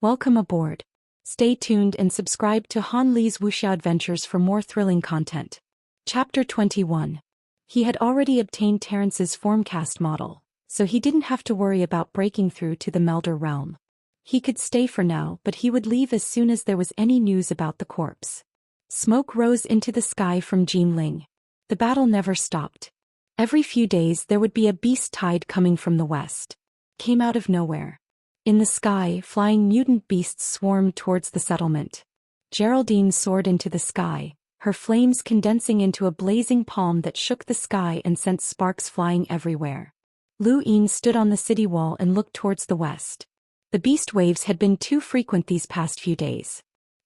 Welcome aboard. Stay tuned and subscribe to Han Li's Wuxia Adventures for more thrilling content. Chapter 21. He had already obtained Terrence's formcast model, so he didn't have to worry about breaking through to the Melder realm. He could stay for now, but he would leave as soon as there was any news about the corpse. Smoke rose into the sky from Jinling. The battle never stopped. Every few days there would be a beast tide coming from the west. Came out of nowhere. In the sky, flying mutant beasts swarmed towards the settlement. Geraldine soared into the sky, her flames condensing into a blazing palm that shook the sky and sent sparks flying everywhere. Lu Yin stood on the city wall and looked towards the west. The beast waves had been too frequent these past few days.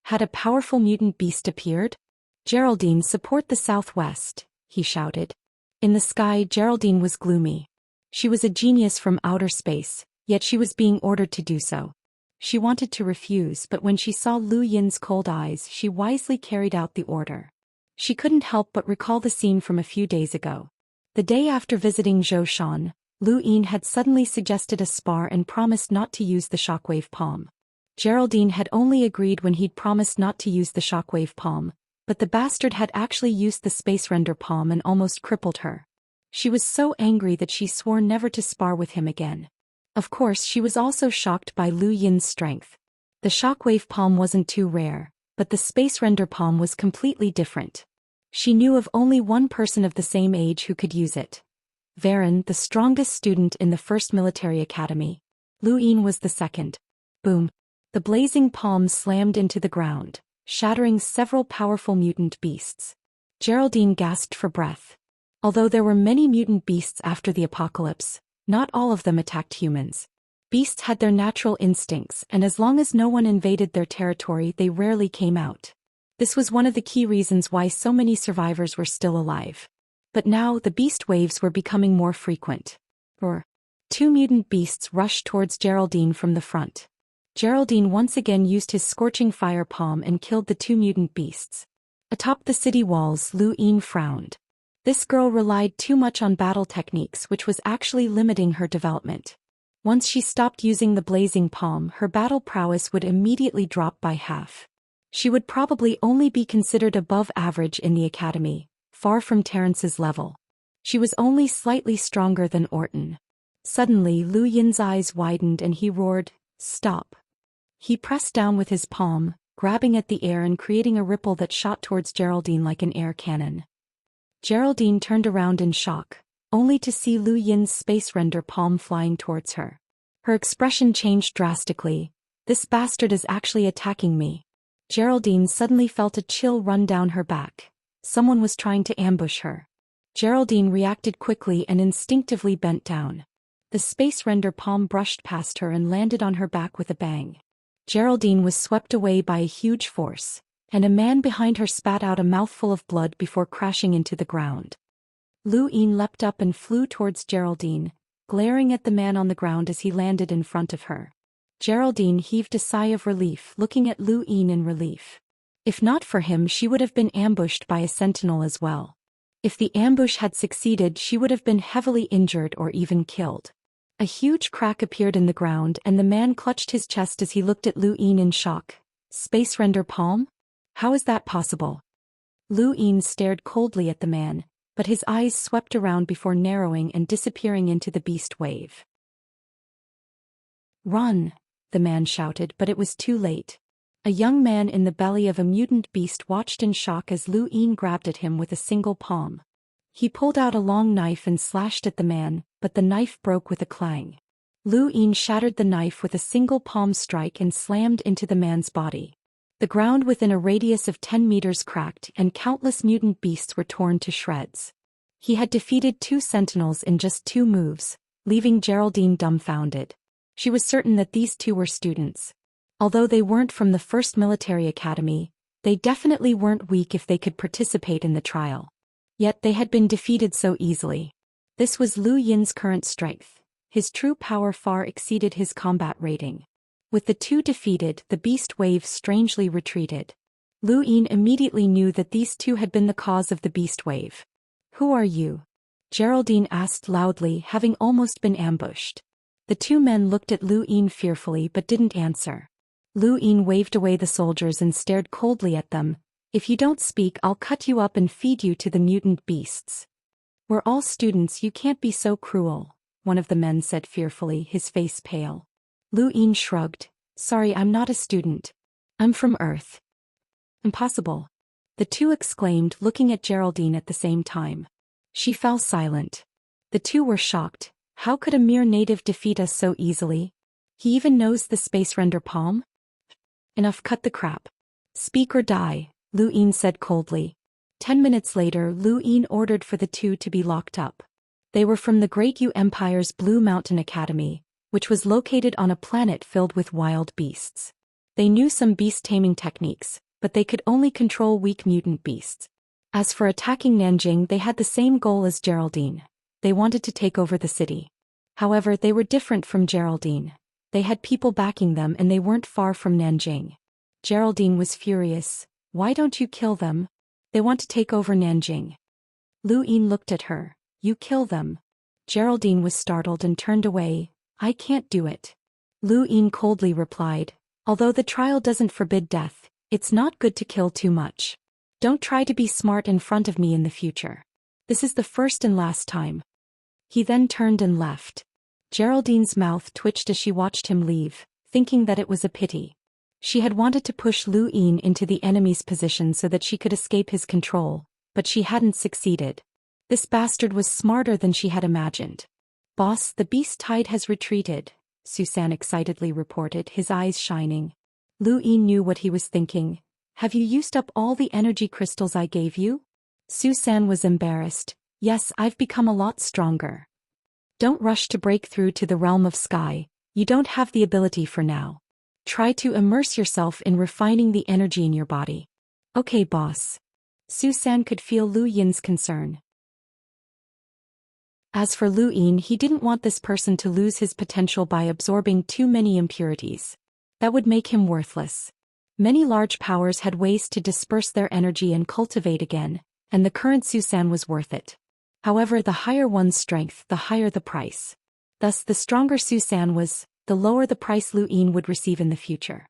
Had a powerful mutant beast appeared? Geraldine, support the southwest, he shouted. In the sky, Geraldine was gloomy. She was a genius from outer space, yet she was being ordered to do so. She wanted to refuse, but when she saw Lu Yin's cold eyes, she wisely carried out the order. She couldn't help but recall the scene from a few days ago. The day after visiting Zhou Xian, Lu Yin had suddenly suggested a spar and promised not to use the shockwave palm. Geraldine had only agreed when he'd promised not to use the shockwave palm, but the bastard had actually used the space render palm and almost crippled her. She was so angry that she swore never to spar with him again. Of course, she was also shocked by Lu Yin's strength. The shockwave palm wasn't too rare, but the space render palm was completely different. She knew of only one person of the same age who could use it. Varen, the strongest student in the first military academy. Lu Yin was the second. Boom. The blazing palm slammed into the ground, shattering several powerful mutant beasts. Geraldine gasped for breath. Although there were many mutant beasts after the apocalypse, not all of them attacked humans. Beasts had their natural instincts, and as long as no one invaded their territory, they rarely came out. This was one of the key reasons why so many survivors were still alive. But now the beast waves were becoming more frequent. Two mutant beasts rushed towards Geraldine from the front. Geraldine once again used his scorching fire palm and killed the two mutant beasts. Atop the city walls, Lu Yin frowned. This girl relied too much on battle techniques, which was actually limiting her development. Once she stopped using the blazing palm, her battle prowess would immediately drop by half. She would probably only be considered above average in the academy, far from Terrence's level. She was only slightly stronger than Orton. Suddenly, Lu Yin's eyes widened and he roared, "Stop." He pressed down with his palm, grabbing at the air and creating a ripple that shot towards Geraldine like an air cannon. Geraldine turned around in shock, only to see Lu Yin's space render palm flying towards her. Her expression changed drastically. This bastard is actually attacking me. Geraldine suddenly felt a chill run down her back. Someone was trying to ambush her. Geraldine reacted quickly and instinctively bent down. The space render palm brushed past her and landed on her back with a bang. Geraldine was swept away by a huge force, and a man behind her spat out a mouthful of blood before crashing into the ground. Lu Yin leapt up and flew towards Geraldine, glaring at the man on the ground as he landed in front of her. Geraldine heaved a sigh of relief, looking at Lu Yin in relief. If not for him, she would have been ambushed by a sentinel as well. If the ambush had succeeded, she would have been heavily injured or even killed. A huge crack appeared in the ground and the man clutched his chest as he looked at Lu Yin in shock. Space render palm? How is that possible? Lu Yin stared coldly at the man, but his eyes swept around before narrowing and disappearing into the beast wave. "Run!" the man shouted, but it was too late. A young man in the belly of a mutant beast watched in shock as Lu Yin grabbed at him with a single palm. He pulled out a long knife and slashed at the man, but the knife broke with a clang. Lu Yin shattered the knife with a single palm strike and slammed into the man's body. The ground within a radius of 10 meters cracked and countless mutant beasts were torn to shreds. He had defeated 2 sentinels in just 2 moves, leaving Geraldine dumbfounded. She was certain that these 2 were students. Although they weren't from the first military academy, they definitely weren't weak if they could participate in the trial. Yet they had been defeated so easily. This was Lu Yin's current strength. His true power far exceeded his combat rating. With the 2 defeated, the beast wave strangely retreated. Lu Yin immediately knew that these 2 had been the cause of the beast wave. "Who are you?" Geraldine asked loudly, having almost been ambushed. The 2 men looked at Lu Yin fearfully but didn't answer. Lu Yin waved away the soldiers and stared coldly at them. If you don't speak, I'll cut you up and feed you to the mutant beasts. We're all students, you can't be so cruel, one of the men said fearfully, his face pale. Lu Yin shrugged. Sorry, I'm not a student. I'm from Earth. Impossible. The two exclaimed, looking at Geraldine at the same time. She fell silent. The two were shocked. How could a mere native defeat us so easily? He even knows the space render palm? Enough, cut the crap. Speak or die, Lu Yin said coldly. 10 minutes later, Lu Yin ordered for the two to be locked up. They were from the Great Yu Empire's Blue Mountain Academy, which was located on a planet filled with wild beasts. They knew some beast-taming techniques, but they could only control weak mutant beasts. As for attacking Nanjing, they had the same goal as Geraldine. They wanted to take over the city. However, they were different from Geraldine. They had people backing them and they weren't far from Nanjing. Geraldine was furious. Why don't you kill them? They want to take over Nanjing. Lu Yin looked at her. You kill them. Geraldine was startled and turned away. I can't do it. Lu Yin coldly replied. Although the trial doesn't forbid death, it's not good to kill too much. Don't try to be smart in front of me in the future. This is the first and last time. He then turned and left. Geraldine's mouth twitched as she watched him leave, thinking that it was a pity. She had wanted to push Lu Yin into the enemy's position so that she could escape his control, but she hadn't succeeded. This bastard was smarter than she had imagined. Boss, the beast tide has retreated, Zhou Xian excitedly reported, his eyes shining. Lu Yin knew what he was thinking. Have you used up all the energy crystals I gave you? Zhou Xian was embarrassed. Yes, I've become a lot stronger. Don't rush to break through to the realm of sky, you don't have the ability for now. Try to immerse yourself in refining the energy in your body. Okay, boss. Zhou Xian could feel Lu Yin's concern. As for Lu Yin, he didn't want this person to lose his potential by absorbing too many impurities. That would make him worthless. Many large powers had ways to disperse their energy and cultivate again, and the current Zhou Xian was worth it. However, the higher one's strength, the higher the price. Thus, the stronger Zhou Xian was, the lower the price Lu Yin would receive in the future.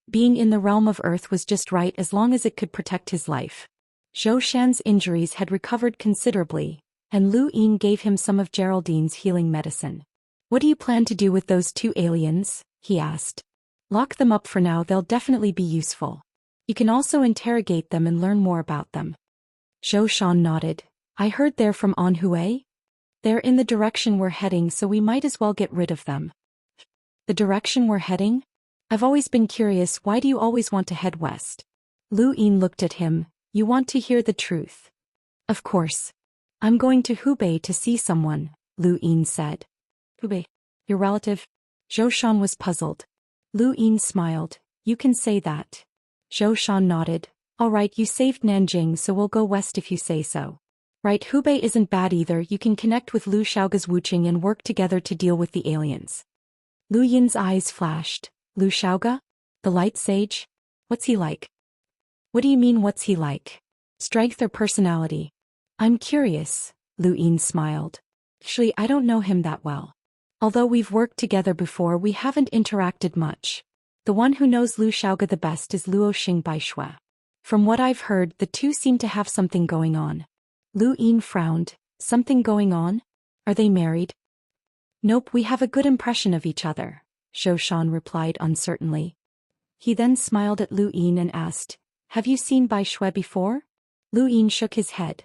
Being in the realm of Earth was just right as long as it could protect his life. Zhou Xian's injuries had recovered considerably, and Lu Yin gave him some of Geraldine's healing medicine. What do you plan to do with those two aliens? He asked. Lock them up for now, they'll definitely be useful. You can also interrogate them and learn more about them. Zhou Xian nodded. I heard they're from Anhui? They're in the direction we're heading, so we might as well get rid of them. The direction we're heading? I've always been curious, why do you always want to head west? Lu Yin looked at him. You want to hear the truth? Of course. I'm going to Hubei to see someone, Lu Yin said. Hubei? Your relative? Zhou Xian was puzzled. Lu Yin smiled. You can say that. Zhou Xian nodded. All right, you saved Nanjing, so we'll go west if you say so. Right, Hubei isn't bad either, you can connect with Lu Xiaoga's Wuqing and work together to deal with the aliens. Lu Yin's eyes flashed. Lu Xiaoga? The light sage? What's he like? What do you mean, what's he like? Strength or personality? I'm curious, Lu Yin smiled. Actually, I don't know him that well. Although we've worked together before, we haven't interacted much. The one who knows Lu Xiaoga the best is Luo Xing Bai Shui. From what I've heard, the two seem to have something going on. Lu Yin frowned. Something going on? Are they married? Nope, we have a good impression of each other, Zhou Xian replied uncertainly. He then smiled at Lu Yin and asked, Have you seen Bai Shui before? Lu Yin shook his head.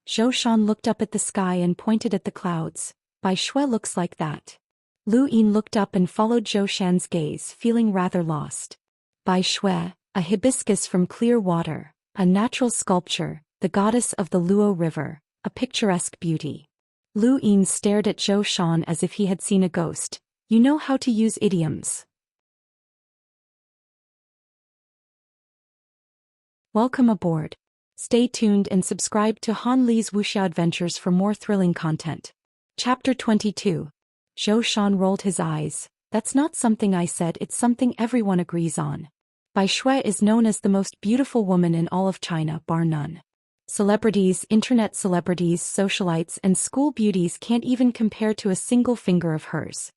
Zhou Xian looked up at the sky and pointed at the clouds. Bai Shui looks like that. Lu Yin looked up and followed Zhou Xian's gaze, feeling rather lost. Bai Shui, a hibiscus from clear water, a natural sculpture, the goddess of the Luo River, a picturesque beauty. Lu Yin stared at Zhou Xian as if he had seen a ghost. You know how to use idioms. Welcome aboard. Stay tuned and subscribe to Han Li's Wuxia Adventures for more thrilling content. Chapter 22. Zhou Xian rolled his eyes. That's not something I said, it's something everyone agrees on. Bai Shui is known as the most beautiful woman in all of China, bar none. Celebrities, internet celebrities, socialites, and school beauties can't even compare to a single finger of hers.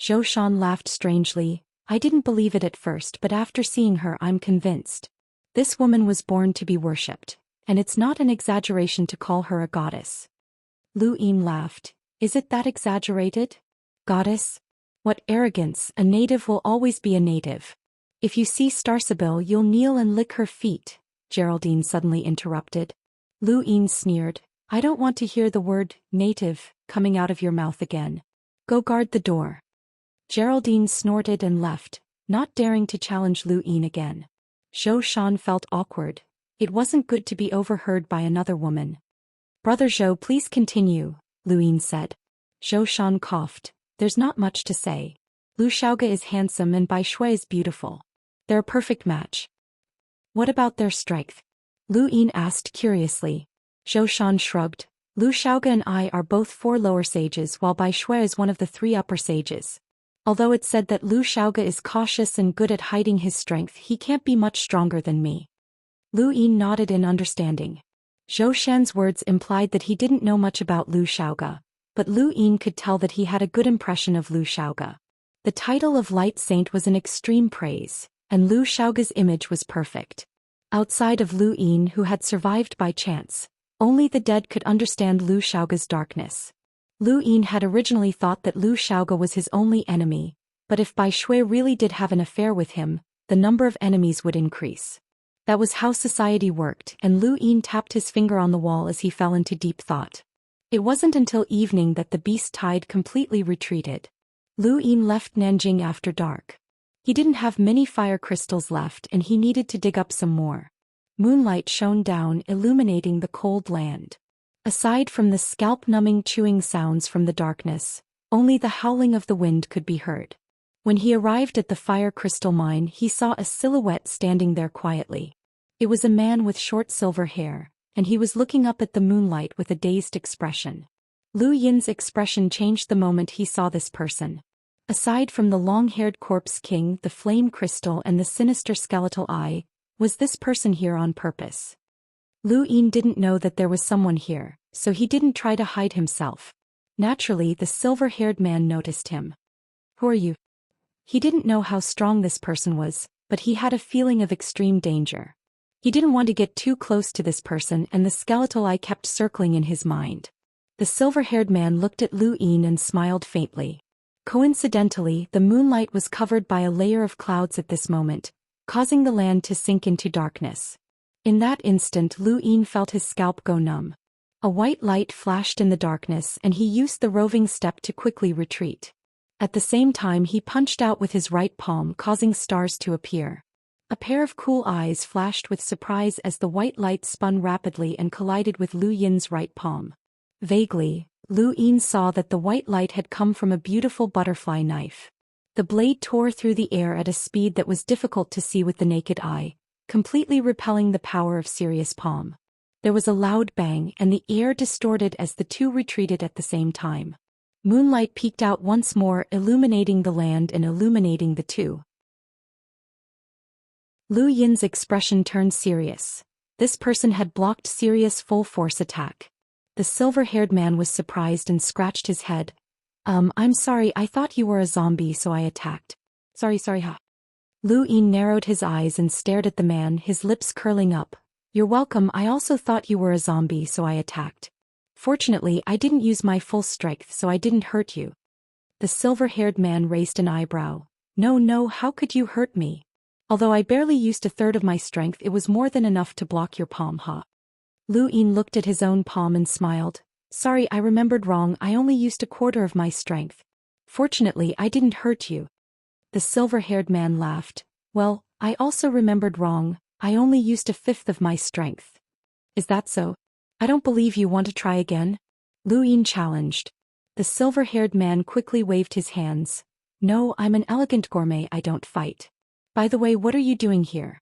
Zhou Xian laughed strangely. I didn't believe it at first, but after seeing her I'm convinced. This woman was born to be worshipped, and it's not an exaggeration to call her a goddess." Lu Yin laughed. "Is it that exaggerated? Goddess? What arrogance, a native will always be a native. If you see Starsibyl you'll kneel and lick her feet," Geraldine suddenly interrupted. Lu Yin sneered. "I don't want to hear the word, native, coming out of your mouth again. Go guard the door." Geraldine snorted and left, not daring to challenge Lu Yin again. Zhou Xian felt awkward. It wasn't good to be overheard by another woman. "Brother Zhou, please continue," Lu Yin said. Zhou Xian coughed. "There's not much to say. Lu Xiaoge is handsome and Bai Shui is beautiful. They're a perfect match." "What about their strength?" Lu Yin asked curiously. Zhou Xian shrugged. "Lu Xiaoge and I are both 4 lower sages while Bai Shui is one of the 3 upper sages. Although it's said that Lu Xiaoge is cautious and good at hiding his strength, he can't be much stronger than me." Lu Yin nodded in understanding. Zhou Xian's words implied that he didn't know much about Lu Xiaoge, but Lu Yin could tell that he had a good impression of Lu Xiaoge. The title of Light Saint was an extreme praise, and Lu Xiaoge's image was perfect. Outside of Lu Yin, who had survived by chance, only the dead could understand Lu Xiaoge's darkness. Lu Yin had originally thought that Lu Xiaoge was his only enemy, but if Bai Shui really did have an affair with him, the number of enemies would increase. That was how society worked, and Lu Yin tapped his finger on the wall as he fell into deep thought. It wasn't until evening that the beast tide completely retreated. Lu Yin left Nanjing after dark. He didn't have many fire crystals left and he needed to dig up some more. Moonlight shone down, illuminating the cold land. Aside from the scalp-numbing chewing sounds from the darkness, only the howling of the wind could be heard. When he arrived at the fire crystal mine, he saw a silhouette standing there quietly. It was a man with short silver hair, and he was looking up at the moonlight with a dazed expression. Lu Yin's expression changed the moment he saw this person. Aside from the long-haired corpse king, the flame crystal and the sinister skeletal eye, was this person here on purpose? Lu Yin didn't know that there was someone here, so he didn't try to hide himself. Naturally, the silver-haired man noticed him. "Who are you?" He didn't know how strong this person was, but he had a feeling of extreme danger. He didn't want to get too close to this person, and the skeletal eye kept circling in his mind. The silver-haired man looked at Lu Yin and smiled faintly. Coincidentally, the moonlight was covered by a layer of clouds at this moment, causing the land to sink into darkness. In that instant, Lu Yin felt his scalp go numb. A white light flashed in the darkness and he used the roving step to quickly retreat. At the same time, he punched out with his right palm, causing stars to appear. A pair of cool eyes flashed with surprise as the white light spun rapidly and collided with Lu Yin's right palm. Vaguely, Lu Yin saw that the white light had come from a beautiful butterfly knife. The blade tore through the air at a speed that was difficult to see with the naked eye, completely repelling the power of Sirius' palm. There was a loud bang and the air distorted as the two retreated at the same time. Moonlight peeked out once more, illuminating the land and illuminating the two. Lu Yin's expression turned serious. This person had blocked Sirius' full-force attack. The silver-haired man was surprised and scratched his head. I'm sorry, I thought you were a zombie, so I attacked. Sorry, ha. Lu Yin narrowed his eyes and stared at the man, his lips curling up. "You're welcome, I also thought you were a zombie, so I attacked. Fortunately, I didn't use my full strength, so I didn't hurt you." The silver-haired man raised an eyebrow. No, how could you hurt me? Although I barely used a third of my strength, it was more than enough to block your palm, huh? Lu Yin looked at his own palm and smiled. "Sorry, I remembered wrong, I only used a quarter of my strength. Fortunately, I didn't hurt you." The silver-haired man laughed. "Well, I also remembered wrong, I only used a fifth of my strength." "Is that so? I don't believe you. Want to try again?" Lu Yin challenged. The silver-haired man quickly waved his hands. "No, I'm an elegant gourmet, I don't fight. By the way, what are you doing here?"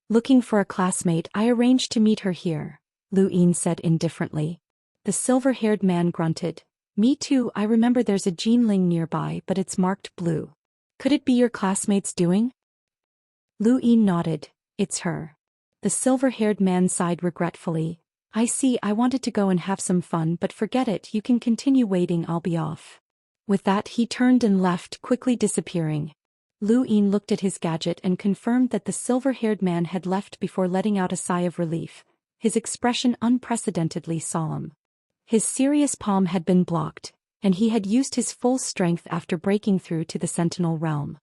"Looking for a classmate, I arranged to meet her here," Lu Yin said indifferently. The silver-haired man grunted. "Me too, I remember there's a Jinling nearby, but it's marked blue. Could it be your classmate's doing?" Lu Yin nodded. "It's her." The silver-haired man sighed regretfully. "I see, I wanted to go and have some fun, but forget it, you can continue waiting, I'll be off." With that he turned and left, quickly disappearing. Lu Yin looked at his gadget and confirmed that the silver-haired man had left before letting out a sigh of relief, his expression unprecedentedly solemn. His serious palm had been blocked, and he had used his full strength after breaking through to the Sentinel realm.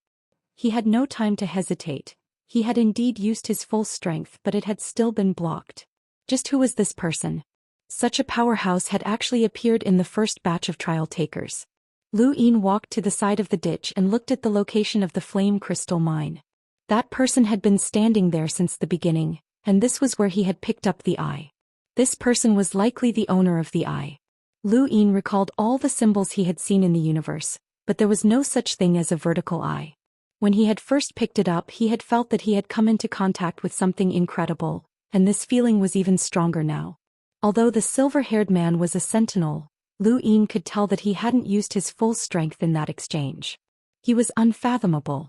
He had no time to hesitate. He had indeed used his full strength, but it had still been blocked. Just who was this person? Such a powerhouse had actually appeared in the first batch of trial takers. Lu Yin walked to the side of the ditch and looked at the location of the flame crystal mine. That person had been standing there since the beginning, and this was where he had picked up the eye. This person was likely the owner of the eye. Lu Yin recalled all the symbols he had seen in the universe, but there was no such thing as a vertical eye. When he had first picked it up, he had felt that he had come into contact with something incredible, and this feeling was even stronger now. Although the silver-haired man was a sentinel, Lu Yin could tell that he hadn't used his full strength in that exchange. He was unfathomable.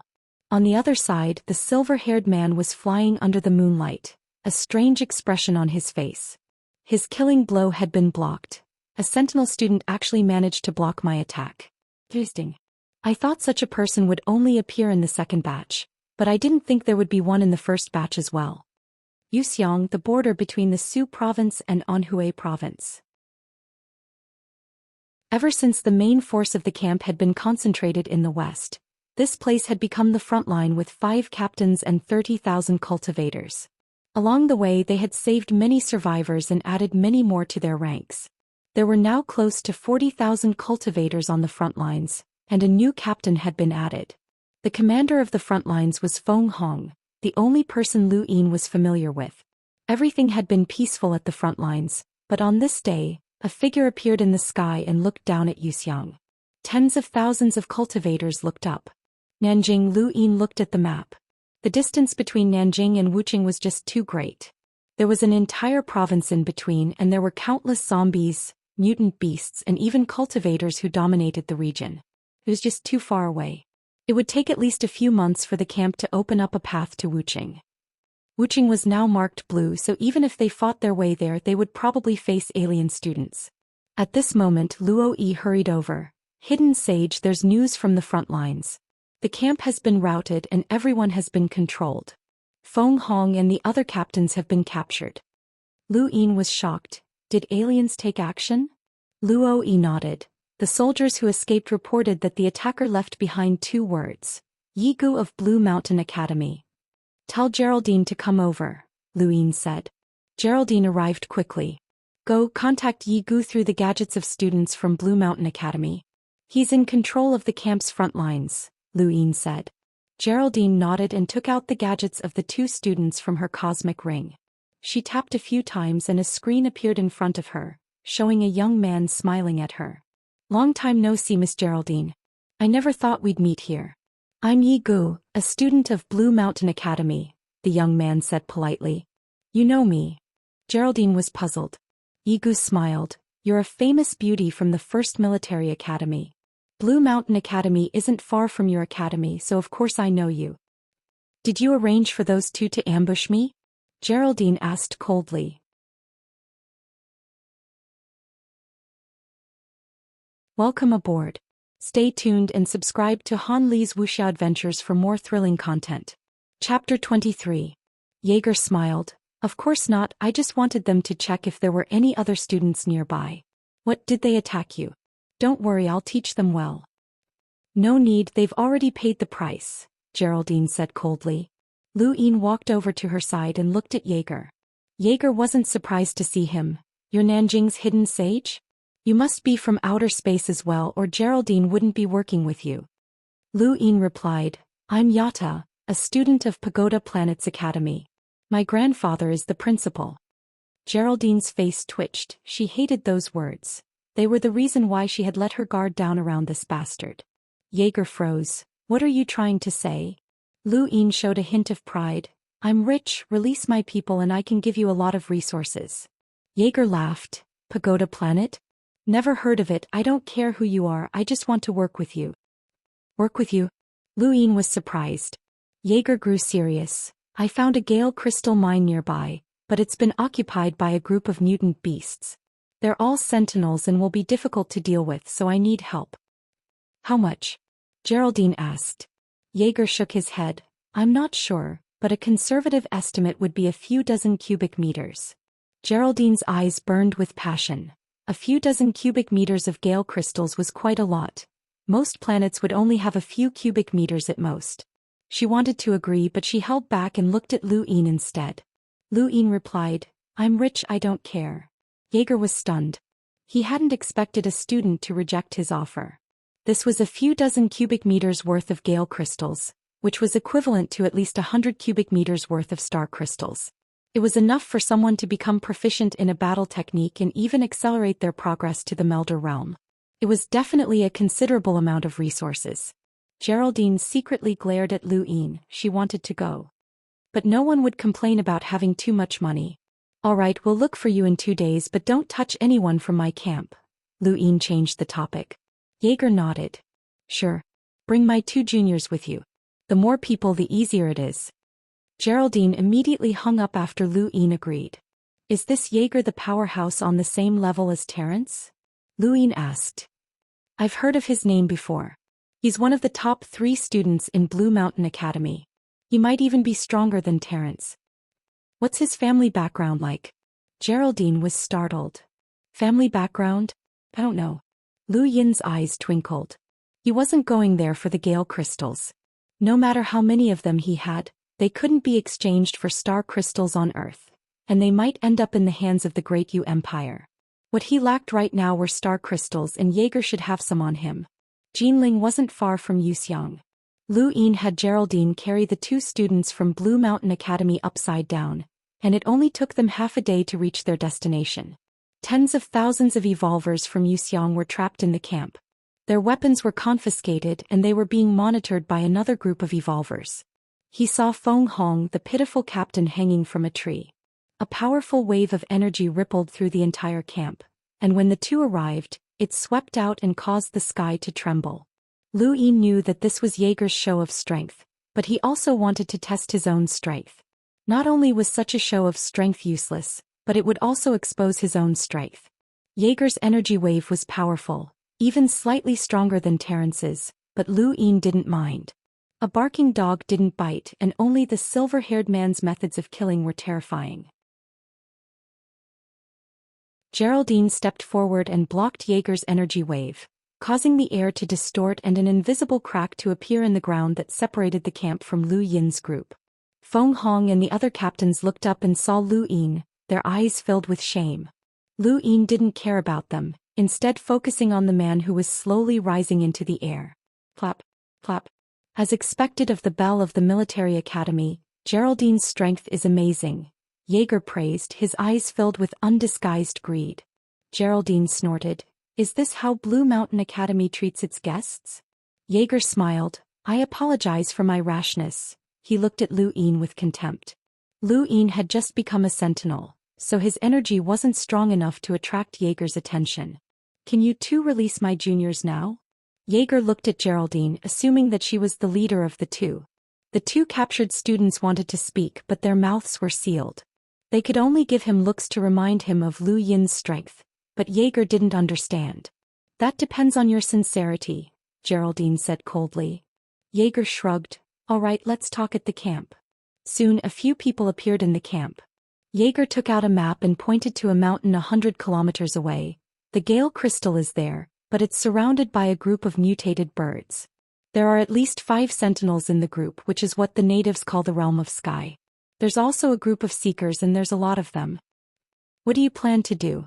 On the other side, the silver-haired man was flying under the moonlight, a strange expression on his face. His killing blow had been blocked. A sentinel student actually managed to block my attack. Interesting. I thought such a person would only appear in the second batch, but I didn't think there would be one in the first batch as well. Yuxiang, the border between the Su province and Anhui province. Ever since the main force of the camp had been concentrated in the west, this place had become the front line with 5 captains and 30,000 cultivators. Along the way they had saved many survivors and added many more to their ranks. There were now close to 40,000 cultivators on the front lines, and a new captain had been added. The commander of the front lines was Feng Hong, the only person Lu Yin was familiar with. Everything had been peaceful at the front lines, but on this day, a figure appeared in the sky and looked down at Yuxiang. Tens of thousands of cultivators looked up. Nanjing. Lu Yin looked at the map. The distance between Nanjing and Wuxia was just too great. There was an entire province in between, and there were countless zombies, mutant beasts, and even cultivators who dominated the region. It was just too far away. It would take at least a few months for the camp to open up a path to Wuxia. Wuxia was now marked blue, so even if they fought their way there, they would probably face alien students. At this moment, Luo Yi hurried over. Hidden Sage, there's news from the front lines. The camp has been routed and everyone has been controlled. Feng Hong and the other captains have been captured. Lu Yin was shocked. Did aliens take action? Luo Yi nodded. The soldiers who escaped reported that the attacker left behind 2 words. Yi Gu of Blue Mountain Academy. Tell Geraldine to come over, Lu Yin said. Geraldine arrived quickly. Go contact Yi Gu through the gadgets of students from Blue Mountain Academy. He's in control of the camp's front lines, Lu Yin said. Geraldine nodded and took out the gadgets of the 2 students from her cosmic ring. She tapped a few times and a screen appeared in front of her, showing a young man smiling at her. Long time no see, Miss Geraldine. I never thought we'd meet here. I'm Yi Gu, a student of Blue Mountain Academy, the young man said politely. You know me. Geraldine was puzzled. Yi Gu smiled. You're a famous beauty from the first military academy. Blue Mountain Academy isn't far from your academy, so of course I know you. Did you arrange for those 2 to ambush me? Geraldine asked coldly. Welcome aboard. Stay tuned and subscribe to Han Li's Wuxia Adventures for more thrilling content. Chapter 23. Jaeger smiled. Of course not, I just wanted them to check if there were any other students nearby. What, did they attack you? Don't worry, I'll teach them well. No need, they've already paid the price, Geraldine said coldly. Lu Yin walked over to her side and looked at Jaeger. Jaeger wasn't surprised to see him. You're Nanjing's hidden sage? You must be from outer space as well, or Geraldine wouldn't be working with you. Lu Yin replied, I'm Yata, a student of Pagoda Planet's Academy. My grandfather is the principal. Geraldine's face twitched. She hated those words. They were the reason why she had let her guard down around this bastard. Jaeger froze. What are you trying to say? Lu Yin showed a hint of pride. I'm rich, release my people and I can give you a lot of resources. Jaeger laughed. Pagoda Planet? Never heard of it, I don't care who you are, I just want to work with you. Work with you? Lu Yin was surprised. Jaeger grew serious. I found a Gale crystal mine nearby, but it's been occupied by a group of mutant beasts. They're all sentinels and will be difficult to deal with, so I need help. How much? Geraldine asked. Jaeger shook his head. I'm not sure, but a conservative estimate would be a few dozen cubic meters. Geraldine's eyes burned with passion. A few dozen cubic meters of Gale crystals was quite a lot. Most planets would only have a few cubic meters at most. She wanted to agree, but she held back and looked at Lu Yin instead. Lu Yin replied, I'm rich, I don't care. Jaeger was stunned. He hadn't expected a student to reject his offer. This was a few dozen cubic meters worth of Gale crystals, which was equivalent to at least 100 cubic meters worth of star crystals. It was enough for someone to become proficient in a battle technique and even accelerate their progress to the Melder realm. It was definitely a considerable amount of resources. Geraldine secretly glared at Lu Yin. She wanted to go. But no one would complain about having too much money. All right, we'll look for you in 2 days, but don't touch anyone from my camp. Lu Yin changed the topic. Jaeger nodded. Sure. Bring my 2 juniors with you. The more people, the easier it is. Geraldine immediately hung up after Lu Yin agreed. Is this Jaeger the powerhouse on the same level as Terence? Lu Yin asked. I've heard of his name before. He's one of the top 3 students in Blue Mountain Academy. He might even be stronger than Terence. What's his family background like? Geraldine was startled. Family background? I don't know. Lu Yin's eyes twinkled. He wasn't going there for the Gale crystals. No matter how many of them he had, they couldn't be exchanged for star crystals on Earth, and they might end up in the hands of the Great Yu Empire. What he lacked right now were star crystals, and Jaeger should have some on him. Jinling wasn't far from Wuxia. Lu Yin had Geraldine carry the 2 students from Blue Mountain Academy upside down, and it only took them half a day to reach their destination. Tens of thousands of evolvers from Wuxia were trapped in the camp. Their weapons were confiscated and they were being monitored by another group of evolvers. He saw Feng Hong, the pitiful captain, hanging from a tree. A powerful wave of energy rippled through the entire camp, and when the 2 arrived, it swept out and caused the sky to tremble. Lu Yin knew that this was Jaeger's show of strength, but he also wanted to test his own strength. Not only was such a show of strength useless, but it would also expose his own strength. Jaeger's energy wave was powerful, even slightly stronger than Terence's, but Lu Yin didn't mind. A barking dog didn't bite, and only the silver-haired man's methods of killing were terrifying. Geraldine stepped forward and blocked Jaeger's energy wave, causing the air to distort and an invisible crack to appear in the ground that separated the camp from Lu Yin's group. Feng Hong and the other captains looked up and saw Lu Yin, their eyes filled with shame. Lu Yin didn't care about them, instead focusing on the man who was slowly rising into the air. Plap, plap. As expected of the belle of the military academy, Geraldine's strength is amazing. Jaeger praised, his eyes filled with undisguised greed. Geraldine snorted. Is this how Blue Mountain Academy treats its guests? Jaeger smiled. I apologize for my rashness. He looked at Lu Yin with contempt. Lu Yin had just become a sentinel, so his energy wasn't strong enough to attract Jaeger's attention. Can you 2 release my juniors now? Jaeger looked at Geraldine, assuming that she was the leader of the 2. The 2 captured students wanted to speak, but their mouths were sealed. They could only give him looks to remind him of Lu Yin's strength, but Jaeger didn't understand. That depends on your sincerity, Geraldine said coldly. Jaeger shrugged. All right, let's talk at the camp. Soon a few people appeared in the camp. Jaeger took out a map and pointed to a mountain 100 kilometers away. The Gale crystal is there, but it's surrounded by a group of mutated birds. There are at least 5 sentinels in the group, which is what the natives call the realm of sky. There's also a group of seekers and there's a lot of them. What do you plan to do?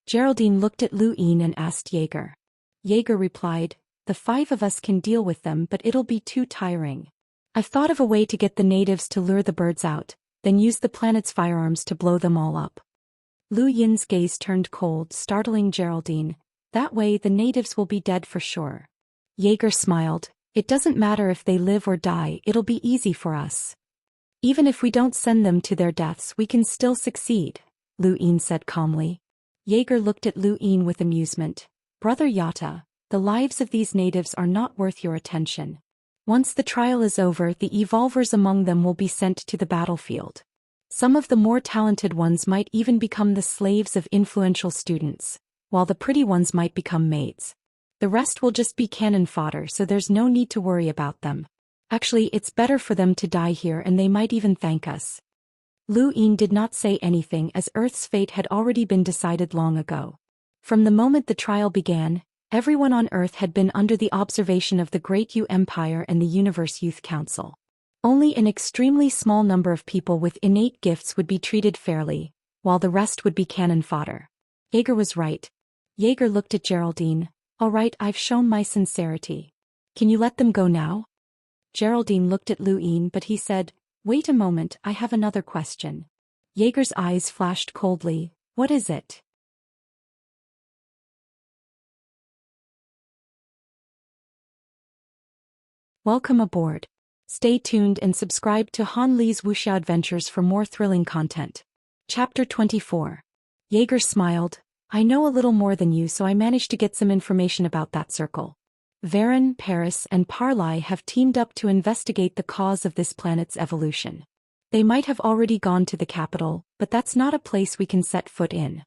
Geraldine looked at Lu Yin and asked Jaeger. Jaeger replied, the 5 of us can deal with them, but it'll be too tiring. I've thought of a way to get the natives to lure the birds out, then use the planet's firearms to blow them all up. Lu Yin's gaze turned cold, startling Geraldine. That way the natives will be dead for sure. Jaeger smiled. It doesn't matter if they live or die, it'll be easy for us. Even if we don't send them to their deaths, we can still succeed, Lu Yin said calmly. Jaeger looked at Lu Yin with amusement. Brother Yata, the lives of these natives are not worth your attention. Once the trial is over, the evolvers among them will be sent to the battlefield. Some of the more talented ones might even become the slaves of influential students, while the pretty ones might become maids. The rest will just be cannon fodder, so there's no need to worry about them. Actually, it's better for them to die here and they might even thank us. Lu Yin did not say anything as Earth's fate had already been decided long ago. From the moment the trial began, everyone on Earth had been under the observation of the Great Yu Empire and the Universe Youth Council. Only an extremely small number of people with innate gifts would be treated fairly, while the rest would be cannon fodder. Jaeger was right. Jaeger looked at Geraldine. All right, I've shown my sincerity. Can you let them go now? Geraldine looked at Lu Yin but he said, wait a moment, I have another question. Jaeger's eyes flashed coldly. What is it? Welcome aboard. Stay tuned and subscribe to Han Li's Wuxia Adventures for more thrilling content. Chapter 24. Jaeger smiled. I know a little more than you, so I managed to get some information about that circle. Varen, Paris, and Parlai have teamed up to investigate the cause of this planet's evolution. They might have already gone to the capital, but that's not a place we can set foot in.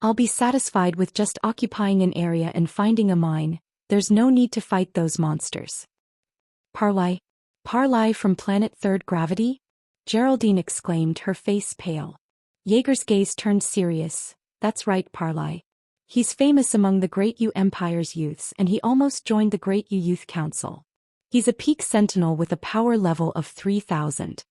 I'll be satisfied with just occupying an area and finding a mine. There's no need to fight those monsters. Parlai? Parlai from planet Third Gravity? Geraldine exclaimed, her face pale. Jaeger's gaze turned serious. That's right, Parlai. He's famous among the Great Yu Empire's youths and he almost joined the Great Yu Youth Council. He's a peak sentinel with a power level of 3,000.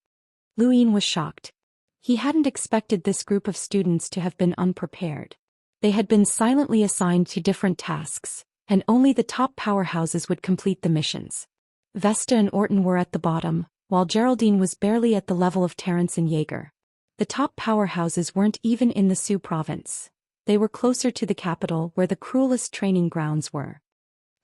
Lu Yin was shocked. He hadn't expected this group of students to have been unprepared. They had been silently assigned to different tasks, and only the top powerhouses would complete the missions. Vesta and Orton were at the bottom, while Geraldine was barely at the level of Terrence and Jaeger. The top powerhouses weren't even in the Su province. They were closer to the capital where the cruelest training grounds were.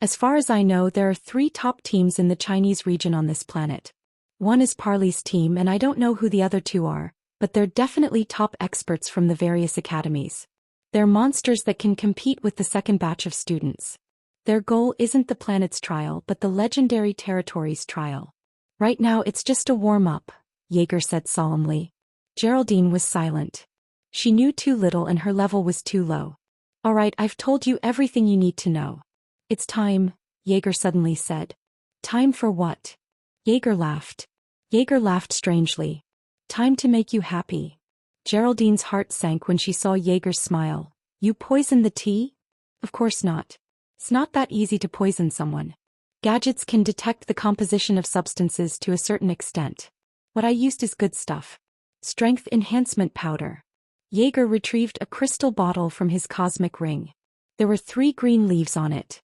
As far as I know, there are 3 top teams in the Chinese region on this planet. One is Parley's team and I don't know who the other 2 are, but they're definitely top experts from the various academies. They're monsters that can compete with the second batch of students. Their goal isn't the planet's trial but the legendary territory's trial. Right now it's just a warm-up, Jaeger said solemnly. Geraldine was silent. She knew too little and her level was too low. All right, I've told you everything you need to know. It's time, Jaeger suddenly said. Time for what? Jaeger laughed. Jaeger laughed strangely. Time to make you happy. Geraldine's heart sank when she saw Jaeger's smile. You poisoned the tea? Of course not. It's not that easy to poison someone. Gadgets can detect the composition of substances to a certain extent. What I used is good stuff. Strength enhancement powder. Jaeger retrieved a crystal bottle from his cosmic ring. There were 3 green leaves on it.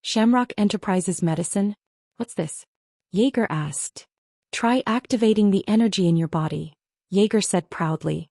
Shamrock Enterprises medicine? What's this? Jaeger asked. Try activating the energy in your body, Jaeger said proudly.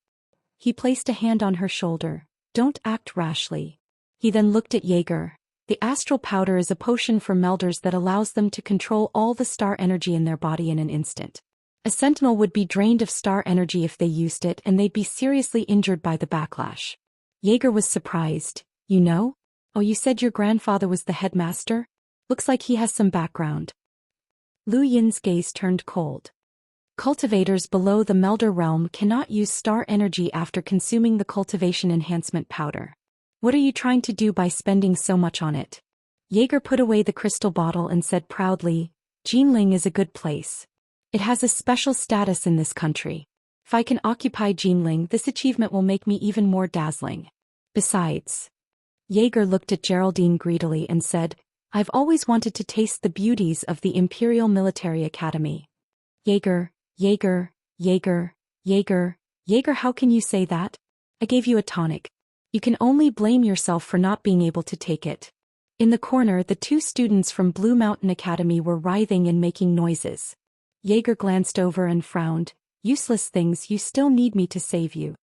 He placed a hand on her shoulder. Don't act rashly. He then looked at Jaeger. The astral powder is a potion for melders that allows them to control all the star energy in their body in an instant. A sentinel would be drained of star energy if they used it and they'd be seriously injured by the backlash. Jaeger was surprised. You know? Oh, you said your grandfather was the headmaster? Looks like he has some background. Lu Yin's gaze turned cold. Cultivators below the melder realm cannot use star energy after consuming the cultivation enhancement powder. What are you trying to do by spending so much on it? Jaeger put away the crystal bottle and said proudly, Jinling is a good place. It has a special status in this country. If I can occupy Jinling, this achievement will make me even more dazzling. Besides. Jaeger looked at Geraldine greedily and said, I've always wanted to taste the beauties of the Imperial Military Academy. Jaeger, Jaeger, Jaeger, Jaeger, Jaeger, how can you say that? I gave you a tonic. You can only blame yourself for not being able to take it. In the corner, the 2 students from Blue Mountain Academy were writhing and making noises. Jaeger glanced over and frowned. Useless things, you still need me to save you.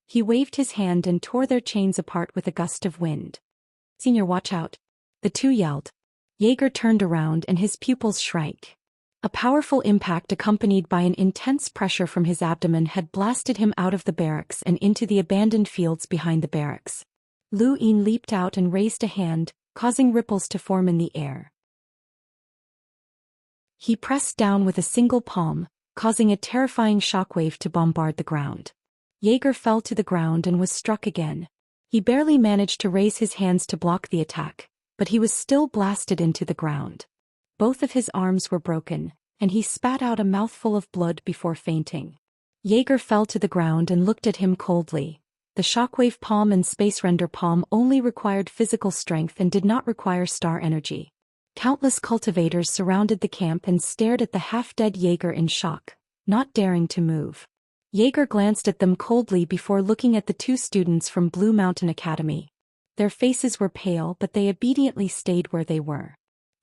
He waved his hand and tore their chains apart with a gust of wind. Senior, watch out. The 2 yelled. Jaeger turned around and his pupils shrank. A powerful impact accompanied by an intense pressure from his abdomen had blasted him out of the barracks and into the abandoned fields behind the barracks. Lu Yin leaped out and raised a hand, causing ripples to form in the air. He pressed down with a single palm, causing a terrifying shockwave to bombard the ground. Jaeger fell to the ground and was struck again. He barely managed to raise his hands to block the attack, but he was still blasted into the ground. Both of his arms were broken, and he spat out a mouthful of blood before fainting. Jaeger fell to the ground and looked at him coldly. The shockwave palm and space render palm only required physical strength and did not require star energy. Countless cultivators surrounded the camp and stared at the half-dead Jaeger in shock, not daring to move. Jaeger glanced at them coldly before looking at the two students from Blue Mountain Academy. Their faces were pale, but they obediently stayed where they were.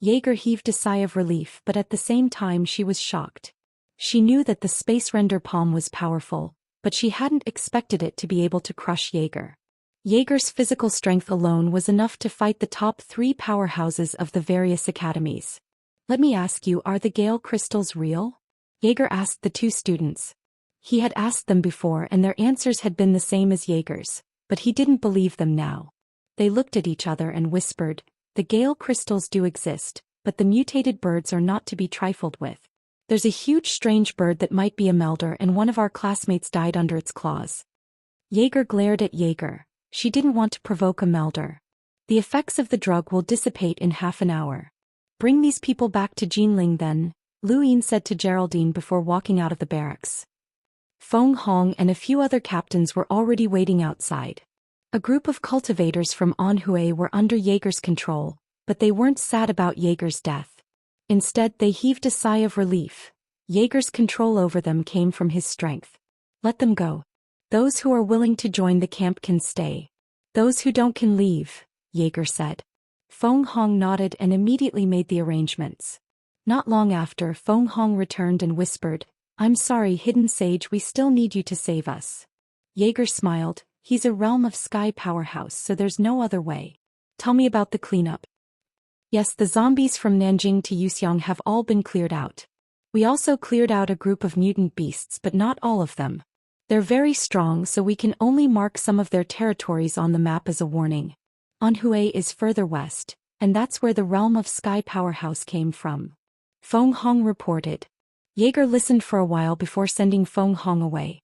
Jaeger heaved a sigh of relief, but at the same time she was shocked. She knew that the space render palm was powerful, but she hadn't expected it to be able to crush Jaeger. Jaeger's physical strength alone was enough to fight the top 3 powerhouses of the various academies. "Let me ask you, are the Gale crystals real?" Jaeger asked the two students. He had asked them before and their answers had been the same as Jaeger's, but he didn't believe them now. They looked at each other and whispered, "The Gale crystals do exist, but the mutated birds are not to be trifled with. There's a huge strange bird that might be a melder and one of our classmates died under its claws." Jaeger glared at Jaeger. She didn't want to provoke a melder. "The effects of the drug will dissipate in half an hour. Bring these people back to Jinling then," Lu Yin said to Geraldine before walking out of the barracks. Feng Hong and a few other captains were already waiting outside. A group of cultivators from Anhui were under Jaeger's control, but they weren't sad about Jaeger's death. Instead, they heaved a sigh of relief. Jaeger's control over them came from his strength. "Let them go. Those who are willing to join the camp can stay. Those who don't can leave," Jaeger said. Feng Hong nodded and immediately made the arrangements. Not long after, Feng Hong returned and whispered, "I'm sorry, Hidden Sage, we still need you to save us." Jaeger smiled. "He's a realm of sky powerhouse, so there's no other way. Tell me about the cleanup." "Yes, the zombies from Nanjing to Yuxiang have all been cleared out. We also cleared out a group of mutant beasts, but not all of them. They're very strong, so we can only mark some of their territories on the map as a warning. Anhui is further west, and that's where the realm of sky powerhouse came from," Feng Hong reported. Jaeger listened for a while before sending Feng Hong away.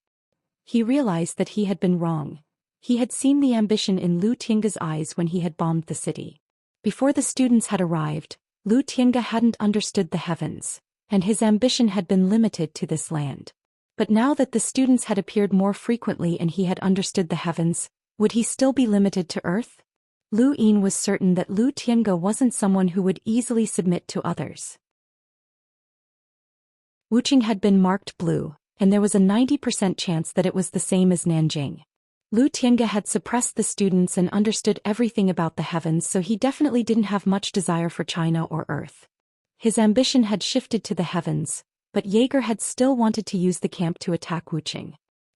He realized that he had been wrong. He had seen the ambition in Lu Tiange's eyes when he had bombed the city. Before the students had arrived, Lu Tiange hadn't understood the heavens, and his ambition had been limited to this land. But now that the students had appeared more frequently and he had understood the heavens, would he still be limited to Earth? Lu Yin was certain that Lu Tiange wasn't someone who would easily submit to others. Wuxia had been marked blue, and there was a 90% chance that it was the same as Nanjing. Lu Tiange had suppressed the students and understood everything about the heavens, so he definitely didn't have much desire for China or Earth. His ambition had shifted to the heavens, but Jaeger had still wanted to use the camp to attack Wuxia.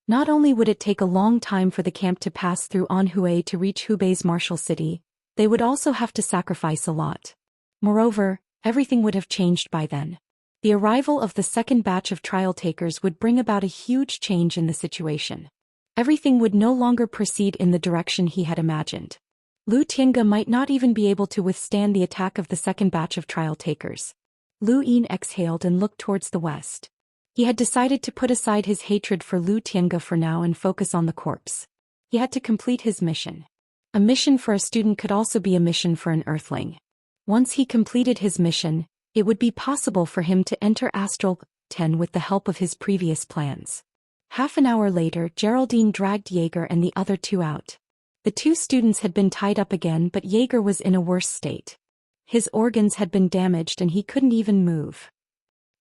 Not only would it take a long time for the camp to pass through Anhui to reach Hubei's martial city, they would also have to sacrifice a lot. Moreover, everything would have changed by then. The arrival of the second batch of trial takers would bring about a huge change in the situation. Everything would no longer proceed in the direction he had imagined. Lu Tiange might not even be able to withstand the attack of the second batch of trial takers. Lu Yin exhaled and looked towards the west. He had decided to put aside his hatred for Lu Tiange for now and focus on the corpse. He had to complete his mission. A mission for a student could also be a mission for an earthling. Once he completed his mission, it would be possible for him to enter Astral 10 with the help of his previous plans. Half an hour later, Geraldine dragged Jaeger and the other two out. The two students had been tied up again, but Jaeger was in a worse state. His organs had been damaged and he couldn't even move.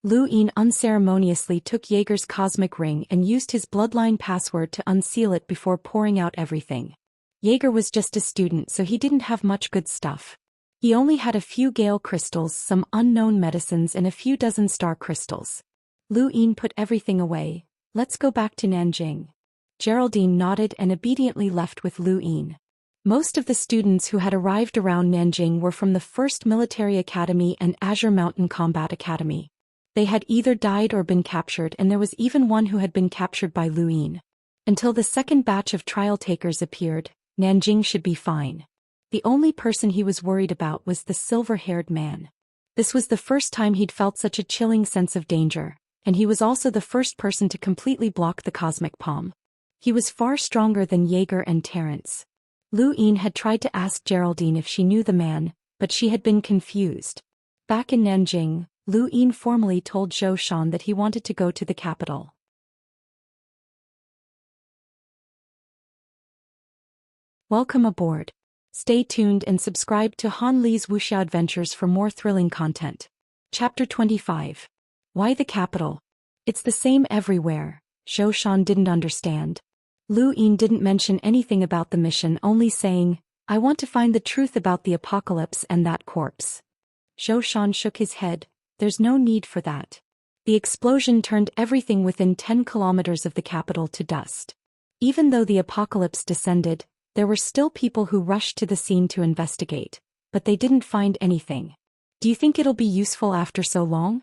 Lu Yin unceremoniously took Jaeger's cosmic ring and used his bloodline password to unseal it before pouring out everything. Jaeger was just a student, so he didn't have much good stuff. He only had a few Gale crystals, some unknown medicines and a few dozen star crystals. Lu Yin put everything away. "Let's go back to Nanjing." Geraldine nodded and obediently left with Lu Yin. Most of the students who had arrived around Nanjing were from the 1st Military Academy and Azure Mountain Combat Academy. They had either died or been captured, and there was even one who had been captured by Lu Yin. Until the second batch of trial takers appeared, Nanjing should be fine. The only person he was worried about was the silver-haired man. This was the first time he'd felt such a chilling sense of danger, and he was also the first person to completely block the cosmic palm. He was far stronger than Jaeger and Terence. Lu Yin had tried to ask Geraldine if she knew the man, but she had been confused. Back in Nanjing, Lu Yin formally told Zhou Xian that he wanted to go to the capital. Welcome aboard. Stay tuned and subscribe to Han Li's Wuxia Adventures for more thrilling content. Chapter 25. Why the capital? It's the same everywhere. Zhou Xian didn't understand. Lu Yin didn't mention anything about the mission, only saying, I want to find the truth about the apocalypse and that corpse. Zhou Xian shook his head. There's no need for that. The explosion turned everything within 10 kilometers of the capital to dust. Even though the apocalypse descended, there were still people who rushed to the scene to investigate, but they didn't find anything. Do you think it'll be useful after so long?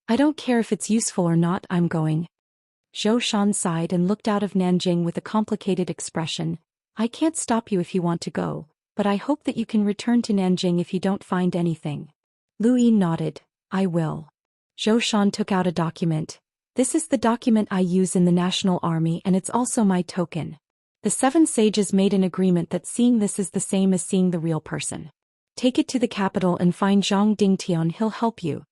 I don't care if it's useful or not, I'm going. Zhou Xian sighed and looked out of Nanjing with a complicated expression. I can't stop you if you want to go, but I hope that you can return to Nanjing if you don't find anything. Lu Yin nodded. I will. Zhou Xian took out a document. This is the document I use in the National Army and it's also my token. The 7 sages made an agreement that seeing this is the same as seeing the real person. Take it to the capital and find Zhang Dingtian, he'll help you.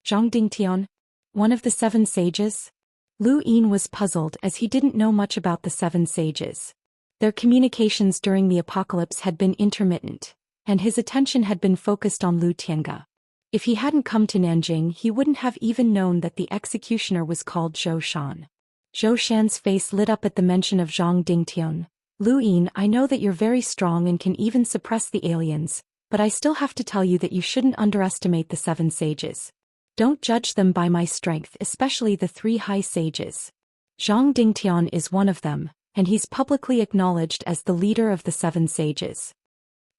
Zhang Dingtian? One of the 7 sages? Lu Yin was puzzled as he didn't know much about the 7 sages. Their communications during the apocalypse had been intermittent, and his attention had been focused on Lu Tiange. If he hadn't come to Nanjing, he wouldn't have even known that the executioner was called Zhou Xian. Zhou Xian's face lit up at the mention of Zhang Dingtian. Lu Yin, I know that you're very strong and can even suppress the aliens, but I still have to tell you that you shouldn't underestimate the 7 sages. Don't judge them by my strength, especially the 3 high sages. Zhang Dingtian is one of them, and he's publicly acknowledged as the leader of the 7 sages.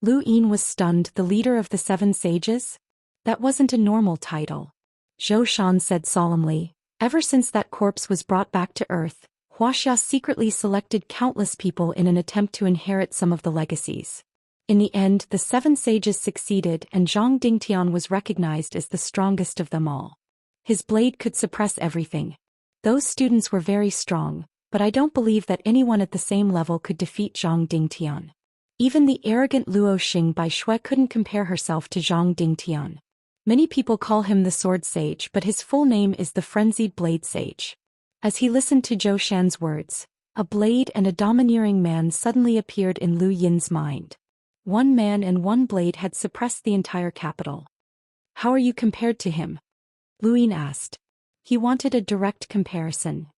Lu Yin was stunned. The leader of the 7 sages? That wasn't a normal title. Zhou Xian said solemnly, ever since that corpse was brought back to Earth, Wuxia secretly selected countless people in an attempt to inherit some of the legacies. In the end, the 7 sages succeeded and Zhang Dingtian was recognized as the strongest of them all. His blade could suppress everything. Those students were very strong, but I don't believe that anyone at the same level could defeat Zhang Dingtian. Even the arrogant Luo Xing Bai Shui couldn't compare herself to Zhang Dingtian. Many people call him the Sword Sage, but his full name is the Frenzied Blade Sage. As he listened to Zhou Xian's words, a blade and a domineering man suddenly appeared in Lu Yin's mind. 1 man and 1 blade had suppressed the entire capital. How are you compared to him? Lu Yin asked. He wanted a direct comparison.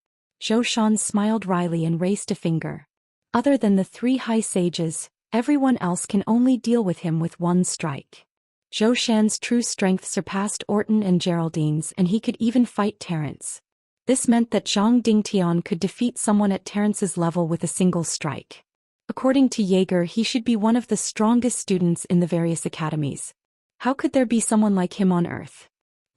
Zhou Xian smiled wryly and raised a finger. Other than the 3 high sages, everyone else can only deal with him with 1 strike. Zhou Xian's true strength surpassed Orton and Geraldine's, and he could even fight Terence. This meant that Zhang Dingtian could defeat someone at Terence's level with a single strike. According to Jaeger, he should be one of the strongest students in the various academies. How could there be someone like him on Earth?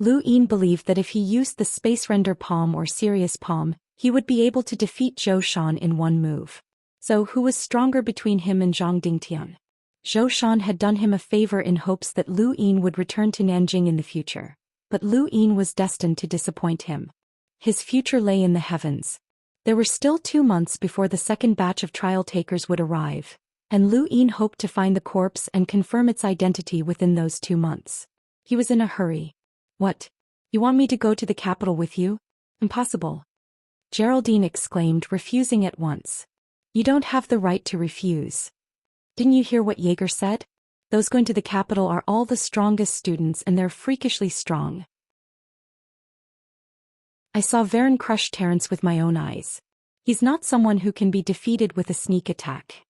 Lu Yin believed that if he used the Space Render Palm or Sirius Palm, he would be able to defeat Zhou Xian in 1 move. So who was stronger between him and Zhang Dingtian? Zhou Xian had done him a favor in hopes that Lu Yin would return to Nanjing in the future, but Lu Yin was destined to disappoint him. His future lay in the heavens. There were still 2 months before the second batch of trial takers would arrive, and Lu Yin hoped to find the corpse and confirm its identity within those 2 months. He was in a hurry. What? You want me to go to the capital with you? Impossible. Geraldine exclaimed, refusing at once. You don't have the right to refuse. Didn't you hear what Jaeger said? Those going to the capital are all the strongest students and they're freakishly strong. I saw Varen crush Terence with my own eyes. He's not someone who can be defeated with a sneak attack.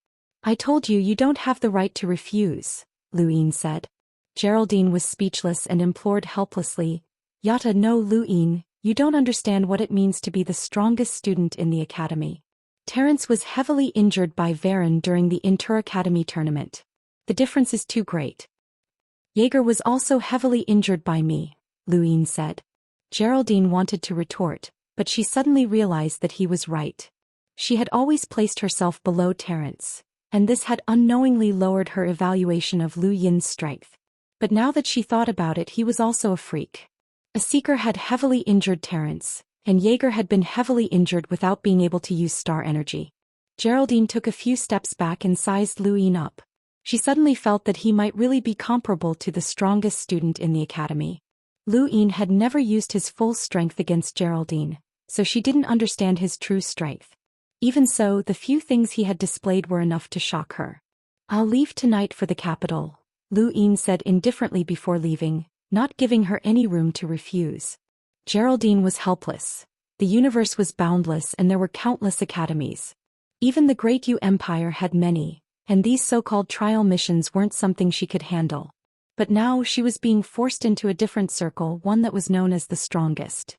I told you you don't have the right to refuse, Lu Yin said. Geraldine was speechless and implored helplessly. Yata, no, Lu Yin, you don't understand what it means to be the strongest student in the academy. Terence was heavily injured by Varen during the inter-academy tournament. The difference is too great. Jaeger was also heavily injured by me, Lu Yin said. Geraldine wanted to retort, but she suddenly realized that he was right. She had always placed herself below Terence, and this had unknowingly lowered her evaluation of Lu Yin's strength. But now that she thought about it, he was also a freak. A seeker had heavily injured Terence, and Jaeger had been heavily injured without being able to use star energy. Geraldine took a few steps back and sized Lu Yin up. She suddenly felt that he might really be comparable to the strongest student in the academy. Lu Yin had never used his full strength against Geraldine, so she didn't understand his true strength. Even so, the few things he had displayed were enough to shock her. "I'll leave tonight for the capital," Lu Yin said indifferently before leaving, not giving her any room to refuse. Geraldine was helpless. The universe was boundless and there were countless academies. Even the Great Yu Empire had many, and these so-called trial missions weren't something she could handle. But now she was being forced into a different circle, one that was known as the strongest.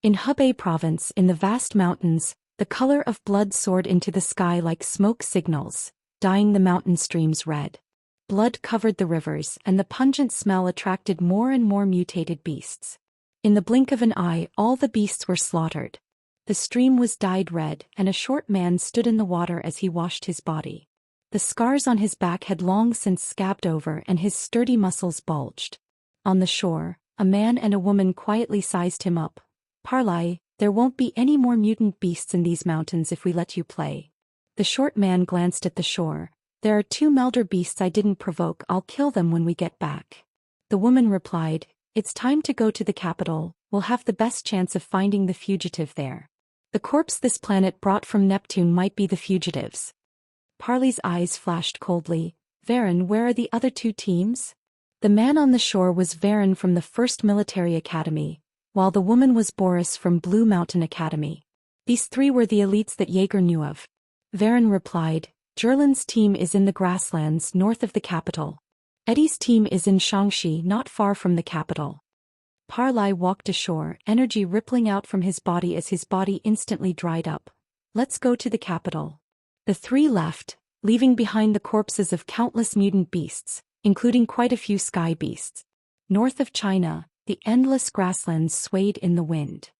In Hebei province, in the vast mountains, the color of blood soared into the sky like smoke signals, dyeing the mountain streams red. Blood covered the rivers, and the pungent smell attracted more and more mutated beasts. In the blink of an eye, all the beasts were slaughtered. The stream was dyed red, and a short man stood in the water as he washed his body. The scars on his back had long since scabbed over and his sturdy muscles bulged. On the shore, a man and a woman quietly sized him up. "Parlay, there won't be any more mutant beasts in these mountains if we let you play." The short man glanced at the shore. "There are 2 Melder beasts I didn't provoke, I'll kill them when we get back." The woman replied, "It's time to go to the capital, we'll have the best chance of finding the fugitive there. The corpse this planet brought from Neptune might be the fugitives." Parley's eyes flashed coldly. "Varen, where are the other 2 teams?" The man on the shore was Varen from the 1st Military Academy, while the woman was Boris from Blue Mountain Academy. These 3 were the elites that Jaeger knew of. Varen replied, "Jerlin's team is in the grasslands north of the capital. Eddie's team is in Xianxia, not far from the capital." Parlay walked ashore, energy rippling out from his body as his body instantly dried up. "Let's go to the capital." The 3 left, leaving behind the corpses of countless mutant beasts, including quite a few sky beasts. North of China, the endless grasslands swayed in the wind.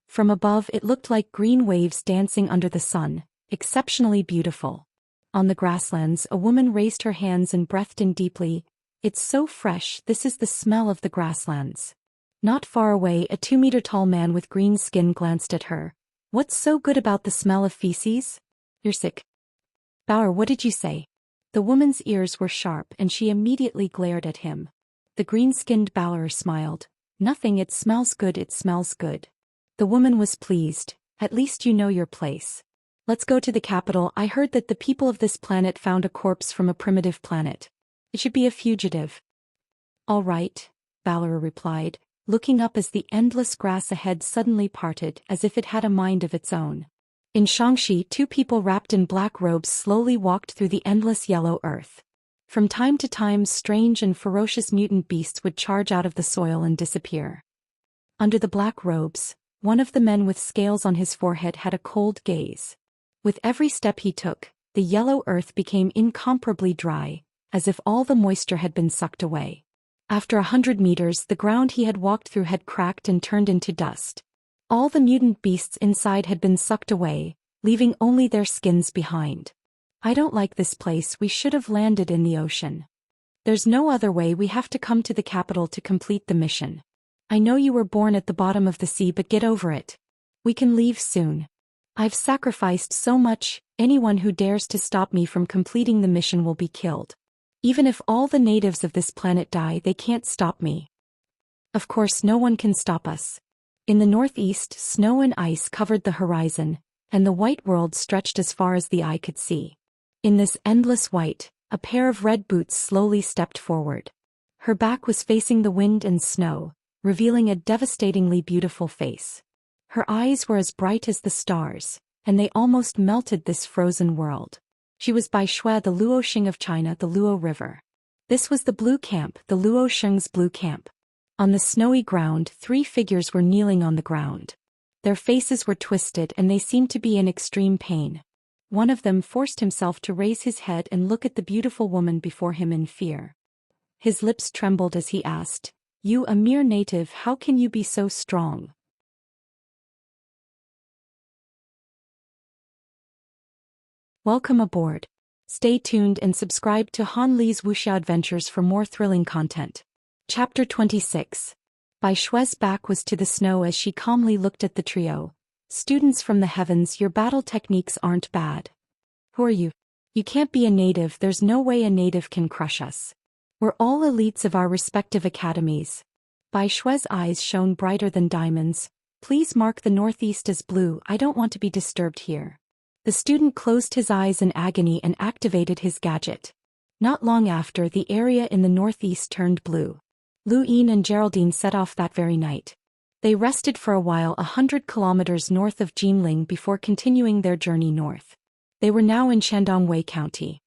From above it looked like green waves dancing under the sun, exceptionally beautiful. On the grasslands a woman raised her hands and breathed in deeply. "It's so fresh, this is the smell of the grasslands." Not far away a 2-meter-tall man with green skin glanced at her. "What's so good about the smell of feces?" "You're sick." "Bauer, what did you say?" The woman's ears were sharp and she immediately glared at him. The green-skinned Bauer smiled. "Nothing, it smells good, it smells good." The woman was pleased. "At least you know your place. Let's go to the capital. I heard that the people of this planet found a corpse from a primitive planet. It should be a fugitive." "All right," Bauer replied, looking up as the endless grass ahead suddenly parted as if it had a mind of its own. In Xianxia, 2 people wrapped in black robes slowly walked through the endless yellow earth. From time to time strange and ferocious mutant beasts would charge out of the soil and disappear. Under the black robes, one of the men with scales on his forehead had a cold gaze. With every step he took, the yellow earth became incomparably dry, as if all the moisture had been sucked away. After 100 meters, the ground he had walked through had cracked and turned into dust. All the mutant beasts inside had been sucked away, leaving only their skins behind. "I don't like this place, we should have landed in the ocean. There's no other way, we have to come to the capital to complete the mission. I know you were born at the bottom of the sea, but get over it. We can leave soon. I've sacrificed so much, anyone who dares to stop me from completing the mission will be killed. Even if all the natives of this planet die, they can't stop me. Of course no one can stop us." In the northeast, snow and ice covered the horizon, and the white world stretched as far as the eye could see. In this endless white, a pair of red boots slowly stepped forward. Her back was facing the wind and snow, revealing a devastatingly beautiful face. Her eyes were as bright as the stars, and they almost melted this frozen world. She was Bai Shui, the Luoxing of China, the Luo River. This was the Blue Camp, the Luoxing's Blue Camp. On the snowy ground, 3 figures were kneeling on the ground. Their faces were twisted and they seemed to be in extreme pain. One of them forced himself to raise his head and look at the beautiful woman before him in fear. His lips trembled as he asked, "You, a mere native, how can you be so strong?" Welcome aboard. Stay tuned and subscribe to Han Li's Wuxia Adventures for more thrilling content. Chapter 26. Bai Shui's back was to the snow as she calmly looked at the trio. "Students from the heavens, your battle techniques aren't bad. Who are you? You can't be a native, there's no way a native can crush us. We're all elites of our respective academies. Bai Shui's eyes shone brighter than diamonds. Please mark the northeast as blue, I don't want to be disturbed here. The student closed his eyes in agony and activated his gadget. Not long after, the area in the northeast turned blue. Lu Yin and Geraldine set off that very night. They rested for a while 100 kilometers north of Jinling before continuing their journey north. They were now in Shandongwei County.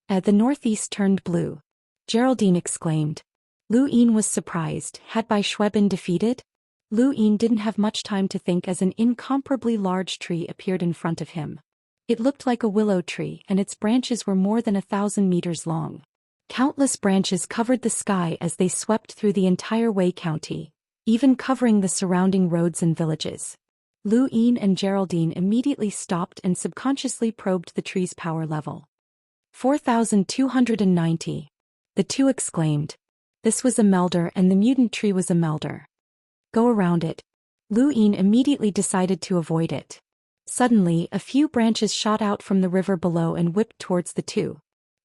The northeast turned blue. Geraldine exclaimed. Lu Yin was surprised. Had Bai Shui been defeated? Lu Yin didn't have much time to think as an incomparably large tree appeared in front of him. It looked like a willow tree, and its branches were more than 1,000 meters long. Countless branches covered the sky as they swept through the entire Wei County, even covering the surrounding roads and villages. Lu Yin and Geraldine immediately stopped and subconsciously probed the tree's power level. 4,290. The two exclaimed. This was a melder, and the mutant tree was a melder. Go around it. Lu Yin immediately decided to avoid it. Suddenly, a few branches shot out from the river below and whipped towards the two.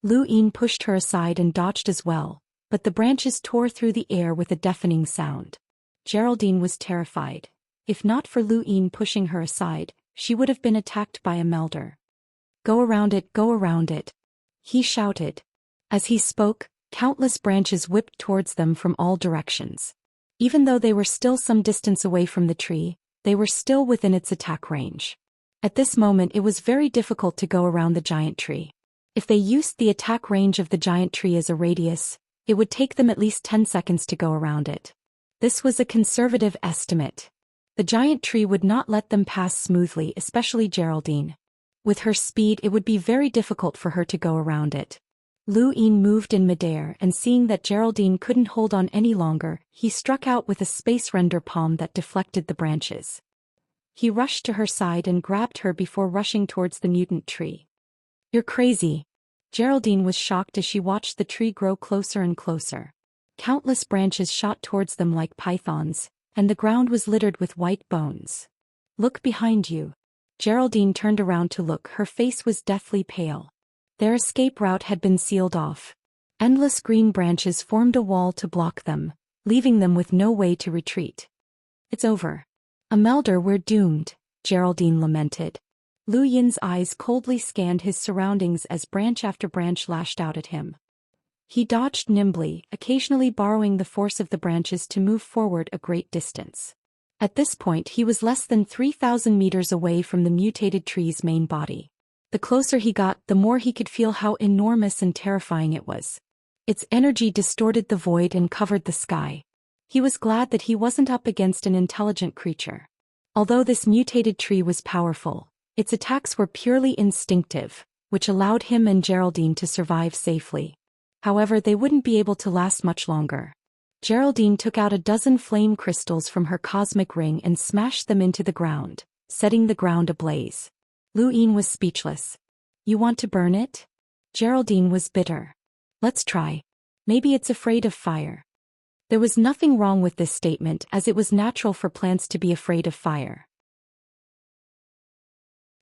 Lu Yin pushed her aside and dodged as well, but the branches tore through the air with a deafening sound. Geraldine was terrified. If not for Lu Yin pushing her aside, she would have been attacked by a melder. Go around it, he shouted. As he spoke, countless branches whipped towards them from all directions. Even though they were still some distance away from the tree, they were still within its attack range. At this moment, it was very difficult to go around the giant tree. If they used the attack range of the giant tree as a radius, it would take them at least 10 seconds to go around it. This was a conservative estimate. The giant tree would not let them pass smoothly, especially Geraldine. With her speed, it would be very difficult for her to go around it. Lu Yin moved in midair, and seeing that Geraldine couldn't hold on any longer, he struck out with a space render palm that deflected the branches. He rushed to her side and grabbed her before rushing towards the mutant tree. You're crazy. Geraldine was shocked as she watched the tree grow closer and closer. Countless branches shot towards them like pythons, and the ground was littered with white bones. Look behind you. Geraldine turned around to look. Her face was deathly pale. Their escape route had been sealed off. Endless green branches formed a wall to block them, leaving them with no way to retreat. It's over. Imelda, we're doomed, Geraldine lamented. Lu Yin's eyes coldly scanned his surroundings as branch after branch lashed out at him. He dodged nimbly, occasionally borrowing the force of the branches to move forward a great distance. At this point, he was less than 3,000 meters away from the mutated tree's main body. The closer he got, the more he could feel how enormous and terrifying it was. Its energy distorted the void and covered the sky. He was glad that he wasn't up against an intelligent creature. Although this mutated tree was powerful, its attacks were purely instinctive, which allowed him and Geraldine to survive safely. However, they wouldn't be able to last much longer. Geraldine took out a dozen flame crystals from her cosmic ring and smashed them into the ground, setting the ground ablaze. Lu Yin was speechless. You want to burn it? Geraldine was bitter. Let's try. Maybe it's afraid of fire. There was nothing wrong with this statement, as it was natural for plants to be afraid of fire.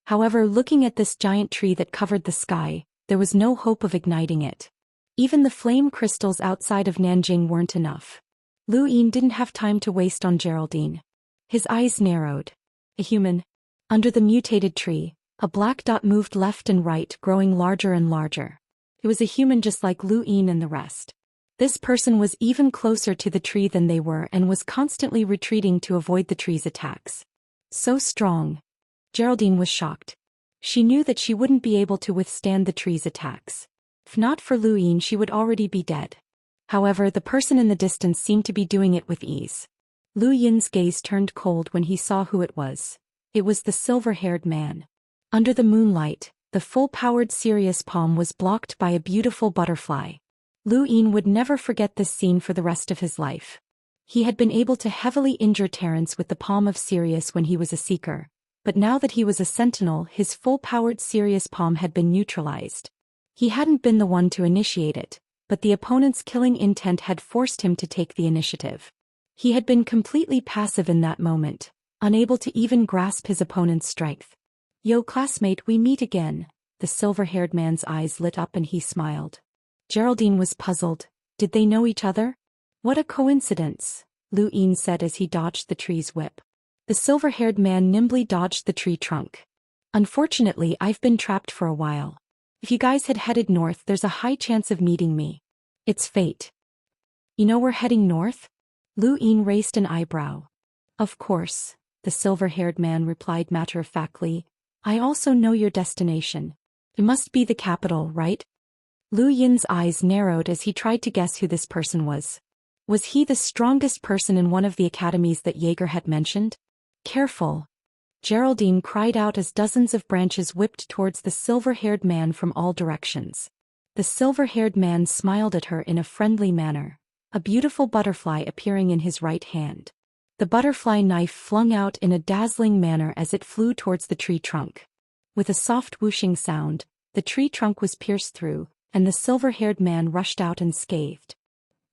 However, looking at this giant tree that covered the sky, there was no hope of igniting it. Even the flame crystals outside of Nanjing weren't enough. Lu Yin didn't have time to waste on Geraldine. His eyes narrowed. A human. Under the mutated tree, a black dot moved left and right, growing larger and larger. It was a human just like Lu Yin and the rest. This person was even closer to the tree than they were and was constantly retreating to avoid the tree's attacks. So strong. Geraldine was shocked. She knew that she wouldn't be able to withstand the tree's attacks. If not for Lu Yin, she would already be dead. However, the person in the distance seemed to be doing it with ease. Lu Yin's gaze turned cold when he saw who it was. It was the silver-haired man. Under the moonlight, the full-powered Sirius palm was blocked by a beautiful butterfly. Lu Yin would never forget this scene for the rest of his life. He had been able to heavily injure Terence with the palm of Sirius when he was a seeker, but now that he was a sentinel, his full-powered Sirius palm had been neutralized. He hadn't been the one to initiate it, but the opponent's killing intent had forced him to take the initiative. He had been completely passive in that moment, unable to even grasp his opponent's strength. Yo, classmate, we meet again. The silver-haired man's eyes lit up and he smiled. Geraldine was puzzled. Did they know each other? What a coincidence, Lu Yin said as he dodged the tree's whip. The silver-haired man nimbly dodged the tree trunk. Unfortunately, I've been trapped for a while. If you guys had headed north, there's a high chance of meeting me. It's fate. You know we're heading north? Lu Yin raised an eyebrow. Of course, the silver-haired man replied matter-of-factly. I also know your destination. It must be the capital, right? Lu Yin's eyes narrowed as he tried to guess who this person was. Was he the strongest person in one of the academies that Jaeger had mentioned? Careful! Geraldine cried out as dozens of branches whipped towards the silver-haired man from all directions. The silver-haired man smiled at her in a friendly manner, a beautiful butterfly appearing in his right hand. The butterfly knife flung out in a dazzling manner as it flew towards the tree trunk. With a soft whooshing sound, the tree trunk was pierced through, and the silver-haired man rushed out unscathed.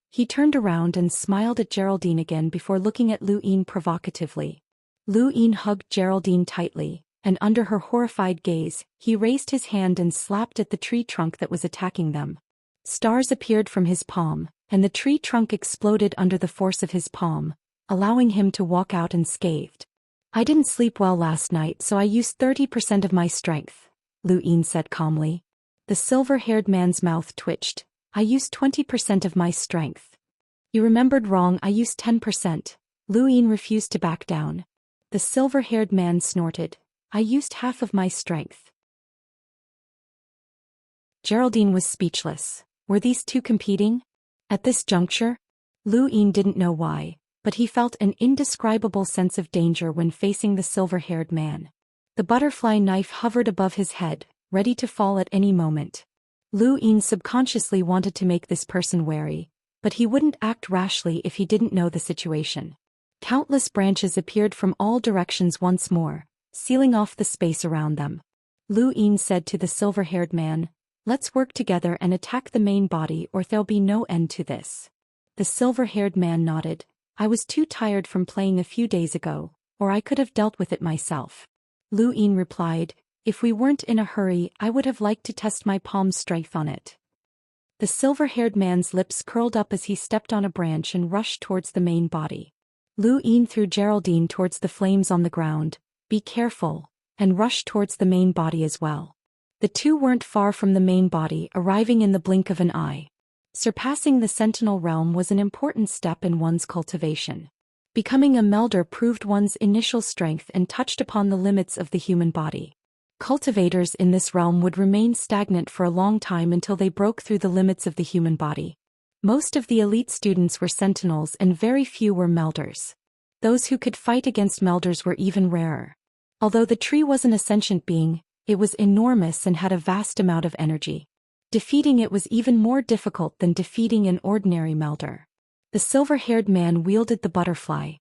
He turned around and smiled at Geraldine again before looking at Lu Yin provocatively. Lu Yin hugged Geraldine tightly, and under her horrified gaze, he raised his hand and slapped at the tree trunk that was attacking them. Stars appeared from his palm, and the tree trunk exploded under the force of his palm, allowing him to walk out unscathed. I didn't sleep well last night, so I used 30% of my strength, Lu Yin said calmly. The silver-haired man's mouth twitched. I used 20% of my strength. You remembered wrong, I used 10%. Lu Yin refused to back down. The silver-haired man snorted. I used half of my strength. Geraldine was speechless. Were these two competing? At this juncture? Lu Yin didn't know why, but he felt an indescribable sense of danger when facing the silver-haired man. The butterfly knife hovered above his head, ready to fall at any moment. Lu Yin subconsciously wanted to make this person wary, but he wouldn't act rashly if he didn't know the situation. Countless branches appeared from all directions once more, sealing off the space around them. Lu Yin said to the silver-haired man, "Let's work together and attack the main body or there'll be no end to this." The silver-haired man nodded. I was too tired from playing a few days ago, or I could have dealt with it myself. Lu Yin replied, "If we weren't in a hurry, I would have liked to test my palm strength on it." The silver-haired man's lips curled up as he stepped on a branch and rushed towards the main body. Lu Yin threw Geraldine towards the flames on the ground, "Be careful," and rushed towards the main body as well. The two weren't far from the main body, arriving in the blink of an eye. Surpassing the Sentinel realm was an important step in one's cultivation. Becoming a melder proved one's initial strength and touched upon the limits of the human body. Cultivators in this realm would remain stagnant for a long time until they broke through the limits of the human body. Most of the elite students were sentinels and very few were melders. Those who could fight against melders were even rarer. Although the tree wasn't a sentient being, it was enormous and had a vast amount of energy. Defeating it was even more difficult than defeating an ordinary melder. The silver-haired man wielded the butterfly.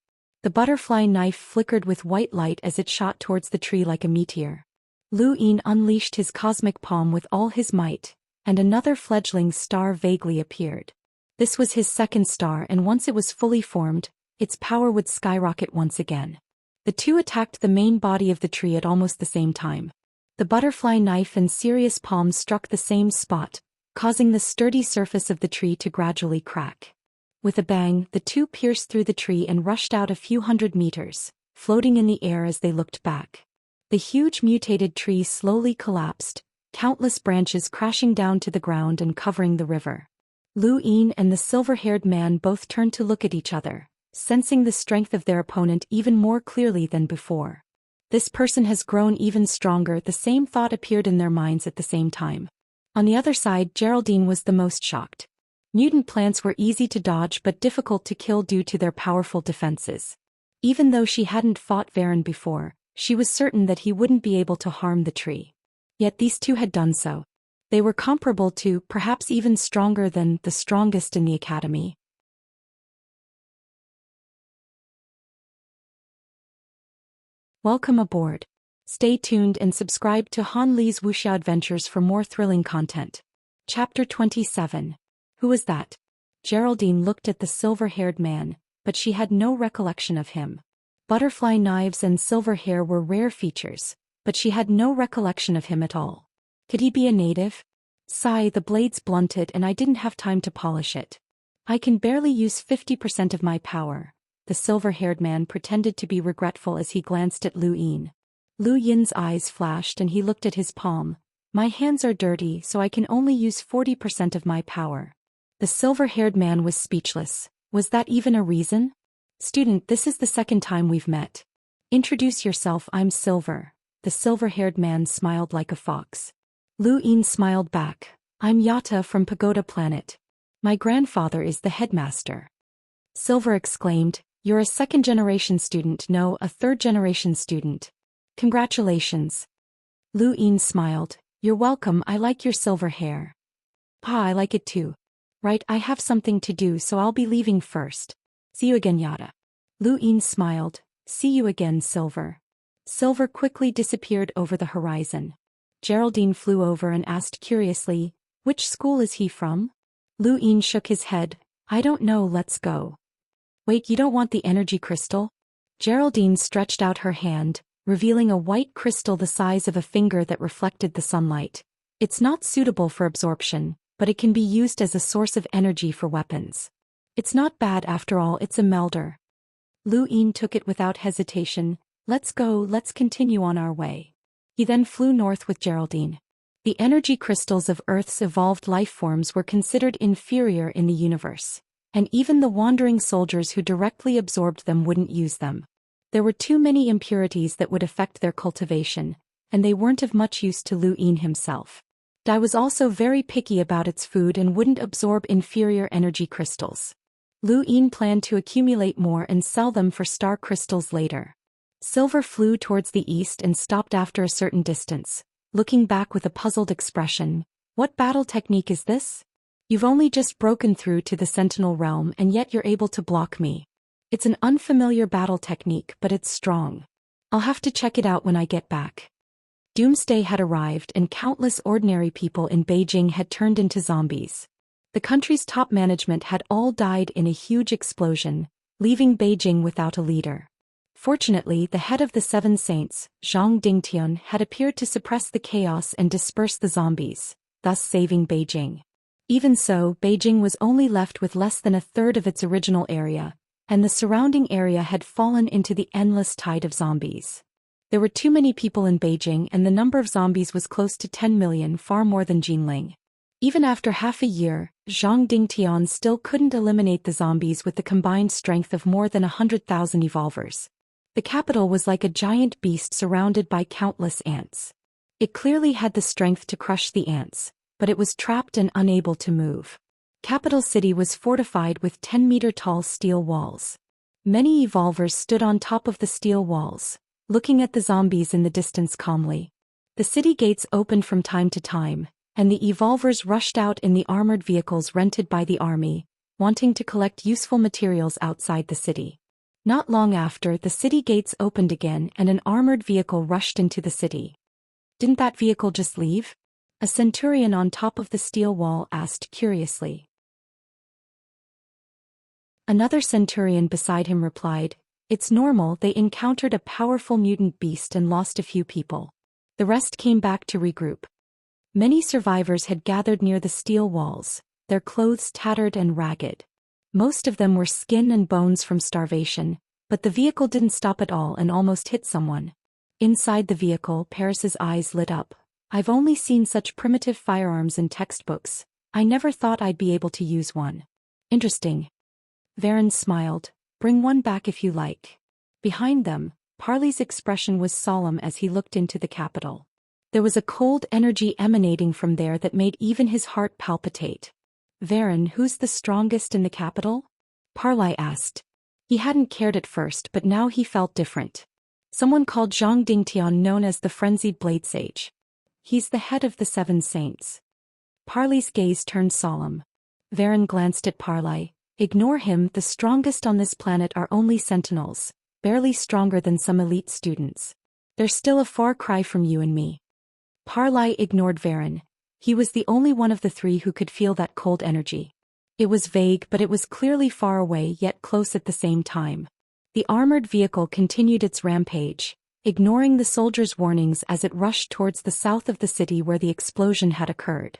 The butterfly knife flickered with white light as it shot towards the tree like a meteor. Lu Yin unleashed his cosmic palm with all his might, and another fledgling star vaguely appeared. This was his second star, and once it was fully formed, its power would skyrocket once again. The two attacked the main body of the tree at almost the same time. The butterfly knife and Sirius palm struck the same spot, causing the sturdy surface of the tree to gradually crack. With a bang, the two pierced through the tree and rushed out a few hundred meters, floating in the air as they looked back. The huge mutated tree slowly collapsed, countless branches crashing down to the ground and covering the river. Lu Yin and the silver-haired man both turned to look at each other, sensing the strength of their opponent even more clearly than before. This person has grown even stronger, the same thought appeared in their minds at the same time. On the other side, Geraldine was the most shocked. Mutant plants were easy to dodge but difficult to kill due to their powerful defenses. Even though she hadn't fought Varen before, she was certain that he wouldn't be able to harm the tree. Yet these two had done so. They were comparable to, perhaps even stronger than, the strongest in the academy. Welcome aboard. Stay tuned and subscribe to Han Li's Wuxia Adventures for more thrilling content. Chapter 27. Who was that? Geraldine looked at the silver-haired man, but she had no recollection of him. Butterfly knives and silver hair were rare features, but she had no recollection of him at all. Could he be a native? Sigh, the blade's blunted and I didn't have time to polish it. I can barely use 50% of my power. The silver-haired man pretended to be regretful as he glanced at Lu Yin. Lu Yin's eyes flashed and he looked at his palm. My hands are dirty, so I can only use 40% of my power. The silver-haired man was speechless. Was that even a reason? Student, this is the second time we've met. Introduce yourself, I'm Silver. The silver-haired man smiled like a fox. Lu Yin smiled back. I'm Yata from Pagoda Planet. My grandfather is the headmaster. Silver exclaimed, you're a second-generation student, no, a third-generation student. Congratulations. Lu Yin smiled. You're welcome, I like your silver hair. I like it too. Right, I have something to do, so I'll be leaving first. See you again, Yata. Lu Yin smiled. See you again, Silver. Silver quickly disappeared over the horizon. Geraldine flew over and asked curiously, which school is he from? Lu Yin shook his head. I don't know, let's go. Wait, you don't want the energy crystal? Geraldine stretched out her hand, revealing a white crystal the size of a finger that reflected the sunlight. It's not suitable for absorption, but it can be used as a source of energy for weapons. It's not bad after all, it's a melder. Lu Yin took it without hesitation. Let's go, let's continue on our way. He then flew north with Geraldine. The energy crystals of Earth's evolved life forms were considered inferior in the universe, and even the wandering soldiers who directly absorbed them wouldn't use them. There were too many impurities that would affect their cultivation, and they weren't of much use to Lu Yin himself. Dai was also very picky about its food and wouldn't absorb inferior energy crystals. Lu Yin planned to accumulate more and sell them for star crystals later. Silver flew towards the east and stopped after a certain distance, looking back with a puzzled expression. What battle technique is this? You've only just broken through to the Sentinel realm and yet you're able to block me. It's an unfamiliar battle technique, but it's strong. I'll have to check it out when I get back. Doomsday had arrived and countless ordinary people in Beijing had turned into zombies. The country's top management had all died in a huge explosion, leaving Beijing without a leader. Fortunately, the head of the Seven Saints, Zhang Dingtian, had appeared to suppress the chaos and disperse the zombies, thus saving Beijing. Even so, Beijing was only left with less than a third of its original area, and the surrounding area had fallen into the endless tide of zombies. There were too many people in Beijing and the number of zombies was close to 10 million, far more than Jinling. Even after half a year, Zhang Dingtian still couldn't eliminate the zombies with the combined strength of more than 100,000 evolvers. The capital was like a giant beast surrounded by countless ants. It clearly had the strength to crush the ants, but it was trapped and unable to move. Capital City was fortified with 10-meter-tall steel walls. Many evolvers stood on top of the steel walls, looking at the zombies in the distance calmly. The city gates opened from time to time, and the evolvers rushed out in the armored vehicles rented by the army, wanting to collect useful materials outside the city. Not long after, the city gates opened again and an armored vehicle rushed into the city. Didn't that vehicle just leave? A centurion on top of the steel wall asked curiously. Another centurion beside him replied, it's normal, they encountered a powerful mutant beast and lost a few people. The rest came back to regroup. Many survivors had gathered near the steel walls, their clothes tattered and ragged. Most of them were skin and bones from starvation, but the vehicle didn't stop at all and almost hit someone. Inside the vehicle, Paris's eyes lit up. I've only seen such primitive firearms in textbooks. I never thought I'd be able to use one. Interesting. Varen smiled. Bring one back if you like. Behind them, Parley's expression was solemn as he looked into the capital. There was a cold energy emanating from there that made even his heart palpitate. Varen, who's the strongest in the capital? Parley asked. He hadn't cared at first, but now he felt different. Someone called Zhang Dingtian, known as the Frenzied Blade Sage. He's the head of the Seven Saints. Parley's gaze turned solemn. Varen glanced at Parley. Ignore him, the strongest on this planet are only sentinels, barely stronger than some elite students. They're still a far cry from you and me. Parley ignored Varen. He was the only one of the three who could feel that cold energy. It was vague, but it was clearly far away yet close at the same time. The armored vehicle continued its rampage, ignoring the soldiers' warnings as it rushed towards the south of the city where the explosion had occurred.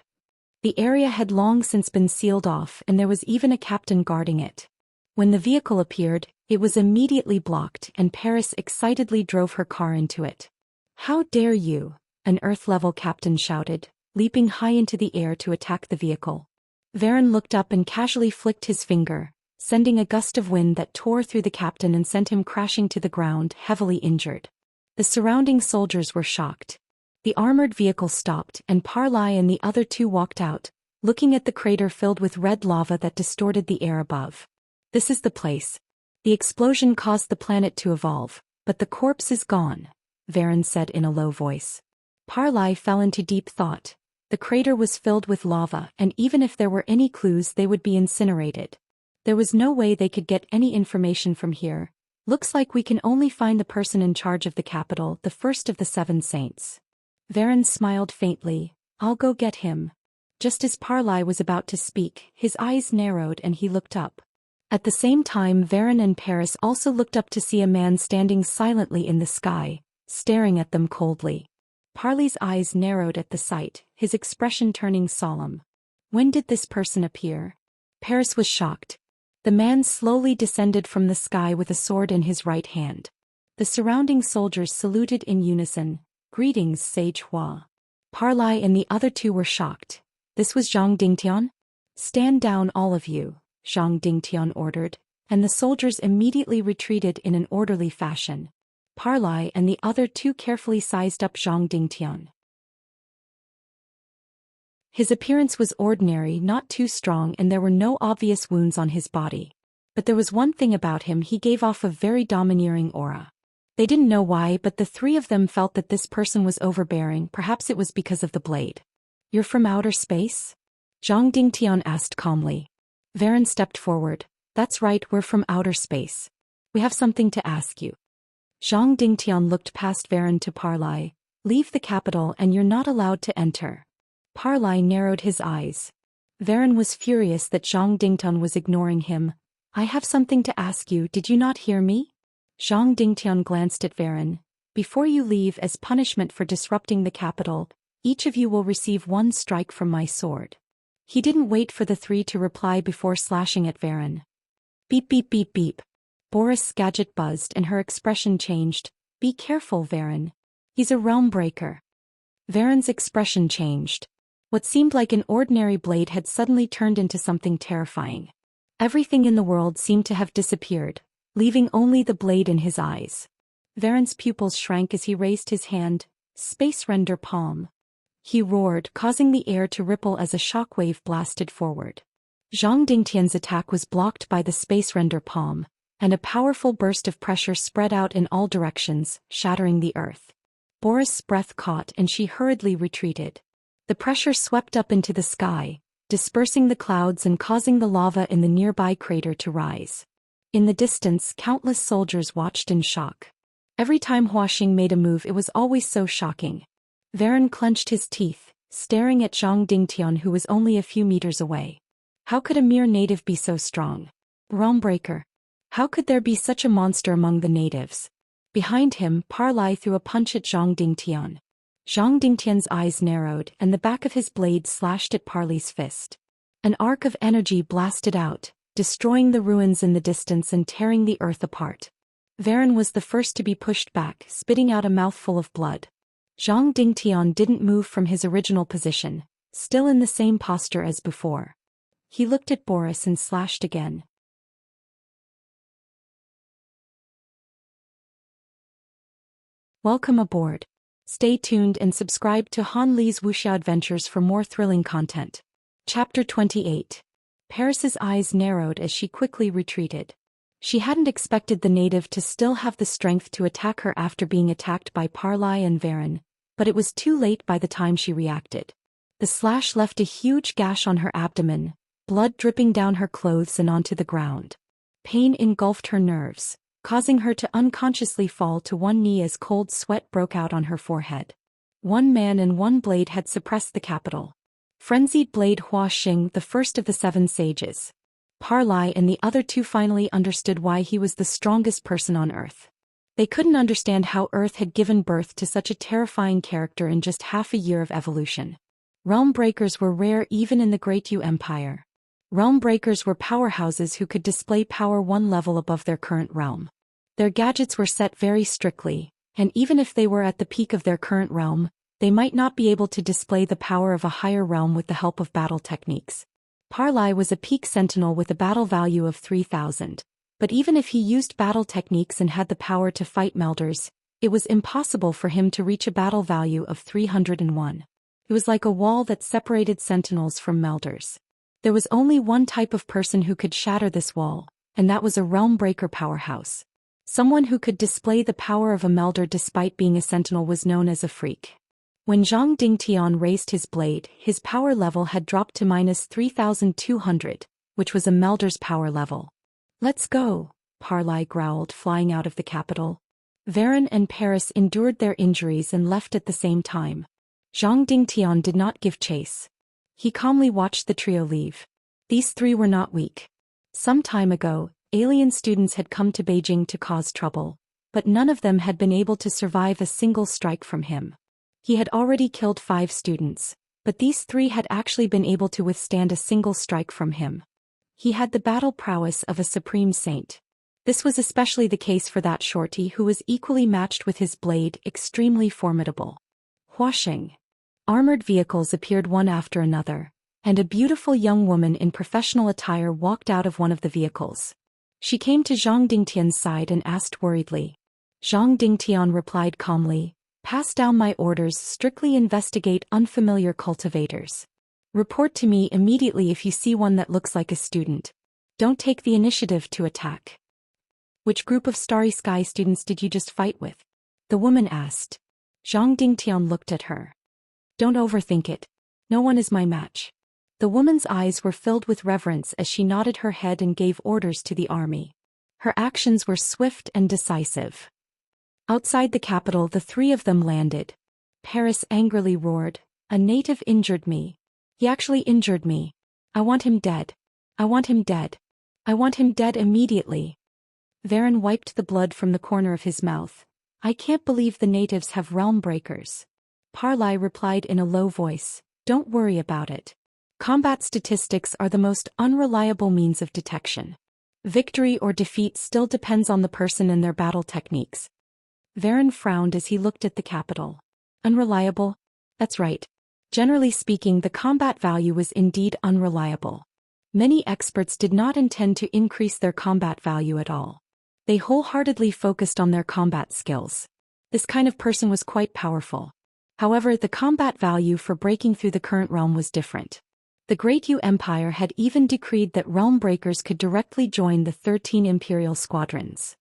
The area had long since been sealed off and there was even a captain guarding it. When the vehicle appeared, it was immediately blocked and Paris excitedly drove her car into it. "How dare you!" an Earth-level captain shouted, leaping high into the air to attack the vehicle. Varen looked up and casually flicked his finger, sending a gust of wind that tore through the captain and sent him crashing to the ground, heavily injured. The surrounding soldiers were shocked. The armored vehicle stopped and Parlai and the other two walked out, looking at the crater filled with red lava that distorted the air above. "This is the place. The explosion caused the planet to evolve, but the corpse is gone," Varen said in a low voice. Parlai fell into deep thought. The crater was filled with lava and even if there were any clues they would be incinerated. There was no way they could get any information from here. "Looks like we can only find the person in charge of the capital, the first of the 7 saints." Varen smiled faintly. "I'll go get him." Just as Parlai was about to speak, his eyes narrowed and he looked up. At the same time Varen and Paris also looked up to see a man standing silently in the sky, staring at them coldly. Parlai's eyes narrowed at the sight, his expression turning solemn. "When did this person appear?" Paris was shocked. The man slowly descended from the sky with a sword in his right hand. The surrounding soldiers saluted in unison. "Greetings, Sage Hua." Parlai and the other two were shocked. "This was Zhang Dingtian?" "Stand down all of you," Zhang Dingtian ordered, and the soldiers immediately retreated in an orderly fashion. Parlai and the other two carefully sized up Zhang Dingtian. His appearance was ordinary, not too strong, and there were no obvious wounds on his body. But there was one thing about him: he gave off a very domineering aura. They didn't know why, but the three of them felt that this person was overbearing. Perhaps it was because of the blade. "You're from outer space?" Zhang Dingtian asked calmly. Varen stepped forward. "That's right, we're from outer space. We have something to ask you." Zhang Dingtian looked past Varen to Parlai. "Leave the capital and you're not allowed to enter." Parlai narrowed his eyes. Varen was furious that Zhang Dingtian was ignoring him. "I have something to ask you, did you not hear me?" Zhang Dingtian glanced at Varen. "Before you leave, as punishment for disrupting the capital, each of you will receive 1 strike from my sword." He didn't wait for the 3 to reply before slashing at Varen. "Beep beep beep beep." Boris' gadget buzzed and her expression changed. "Be careful, Varen. He's a realm breaker." Varen's expression changed. What seemed like an ordinary blade had suddenly turned into something terrifying. Everything in the world seemed to have disappeared, leaving only the blade in his eyes. Varen's pupils shrank as he raised his hand. "Space Render Palm." He roared, causing the air to ripple as a shockwave blasted forward. Zhang Dingtian's attack was blocked by the Space Render Palm, and a powerful burst of pressure spread out in all directions, shattering the earth. Boris' breath caught and she hurriedly retreated. The pressure swept up into the sky, dispersing the clouds and causing the lava in the nearby crater to rise. In the distance, countless soldiers watched in shock. Every time Huaxing made a move, it was always so shocking. Varen clenched his teeth, staring at Zhang Dingtian, who was only a few meters away. How could a mere native be so strong? Realmbreaker. How could there be such a monster among the natives? Behind him, Parlai threw a punch at Zhang Dingtian. Zhang Dingtian's eyes narrowed and the back of his blade slashed at Parlai's fist. An arc of energy blasted out, destroying the ruins in the distance and tearing the earth apart. Varen was the first to be pushed back, spitting out a mouthful of blood. Zhang Dingtian didn't move from his original position, still in the same posture as before. He looked at Boris and slashed again. Welcome aboard. Stay tuned and subscribe to Han Li's Wuxia Adventures for more thrilling content. Chapter 28. Paris's eyes narrowed as she quickly retreated. She hadn't expected the native to still have the strength to attack her after being attacked by Parlai and Varen, but it was too late by the time she reacted. The slash left a huge gash on her abdomen, blood dripping down her clothes and onto the ground. Pain engulfed her nerves, causing her to unconsciously fall to one knee as cold sweat broke out on her forehead. 1 man and 1 blade had suppressed the capital. Frenzied blade Huaxing, the first of the 7 sages. Parlai and the other 2 finally understood why he was the strongest person on Earth. They couldn't understand how Earth had given birth to such a terrifying character in just half a year of evolution. Realm breakers were rare even in the Great Yu Empire. Realm breakers were powerhouses who could display power one level above their current realm. Their gadgets were set very strictly, and even if they were at the peak of their current realm, they might not be able to display the power of a higher realm with the help of battle techniques. Parlai was a peak sentinel with a battle value of 3,000, but even if he used battle techniques and had the power to fight melders, it was impossible for him to reach a battle value of 301. It was like a wall that separated sentinels from melders. There was only one type of person who could shatter this wall, and that was a realm breaker powerhouse. Someone who could display the power of a melder despite being a sentinel was known as a freak. When Zhang Dingtian raised his blade, his power level had dropped to -3,200, which was a melder's power level. "Let's go," Parlai growled, flying out of the capital. Varen and Paris endured their injuries and left at the same time. Zhang Dingtian did not give chase. He calmly watched the trio leave. These three were not weak. Some time ago, alien students had come to Beijing to cause trouble, but none of them had been able to survive a single strike from him. He had already killed 5 students, but these 3 had actually been able to withstand a single strike from him. He had the battle prowess of a supreme saint. This was especially the case for that shorty who was equally matched with his blade, extremely formidable. Huasheng. Armored vehicles appeared one after another, and a beautiful young woman in professional attire walked out of one of the vehicles. She came to Zhang Dingtian's side and asked worriedly. Zhang Dingtian replied calmly, "Pass down my orders, strictly investigate unfamiliar cultivators. Report to me immediately if you see one that looks like a student. Don't take the initiative to attack." "Which group of Starry Sky students did you just fight with?" the woman asked. Zhang Dingtian looked at her. "Don't overthink it. No one is my match." The woman's eyes were filled with reverence as she nodded her head and gave orders to the army. Her actions were swift and decisive. Outside the capital, the 3 of them landed. Paris angrily roared, "A native injured me. He actually injured me. I want him dead. I want him dead. I want him dead immediately." Varen wiped the blood from the corner of his mouth. "I can't believe the natives have realm breakers." Parlai replied in a low voice, "Don't worry about it. Combat statistics are the most unreliable means of detection. Victory or defeat still depends on the person and their battle techniques." Varen frowned as he looked at the capital. "Unreliable? That's right. Generally speaking, the combat value was indeed unreliable. Many experts did not intend to increase their combat value at all. They wholeheartedly focused on their combat skills. This kind of person was quite powerful. However, the combat value for breaking through the current realm was different. The Great Yu Empire had even decreed that realm breakers could directly join the 13 imperial squadrons.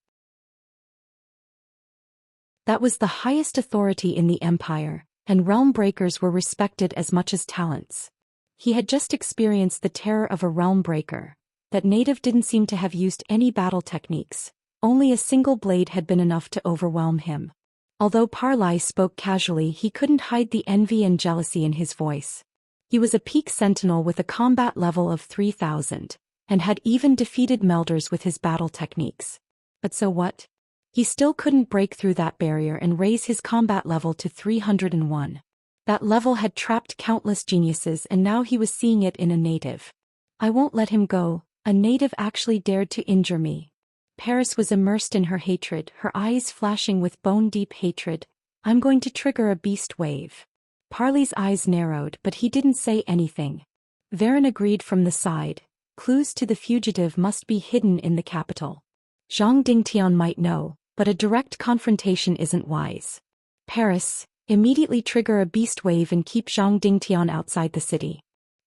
That was the highest authority in the empire, and realm breakers were respected as much as talents. He had just experienced the terror of a realm breaker. That native didn't seem to have used any battle techniques. Only a single blade had been enough to overwhelm him. Although Parlai spoke casually, he couldn't hide the envy and jealousy in his voice. He was a peak sentinel with a combat level of 3,000, and had even defeated melders with his battle techniques. But so what? He still couldn't break through that barrier and raise his combat level to 301. That level had trapped countless geniuses, and now he was seeing it in a native. "I won't let him go. A native actually dared to injure me." Paris was immersed in her hatred, her eyes flashing with bone-deep hatred. "I'm going to trigger a beast wave." Parley's eyes narrowed, but he didn't say anything. Varen agreed from the side. Clues to the fugitive must be hidden in the capital. Zhang Dingtian might know, but a direct confrontation isn't wise. "Paris, immediately trigger a beast wave and keep Zhang Dingtian outside the city.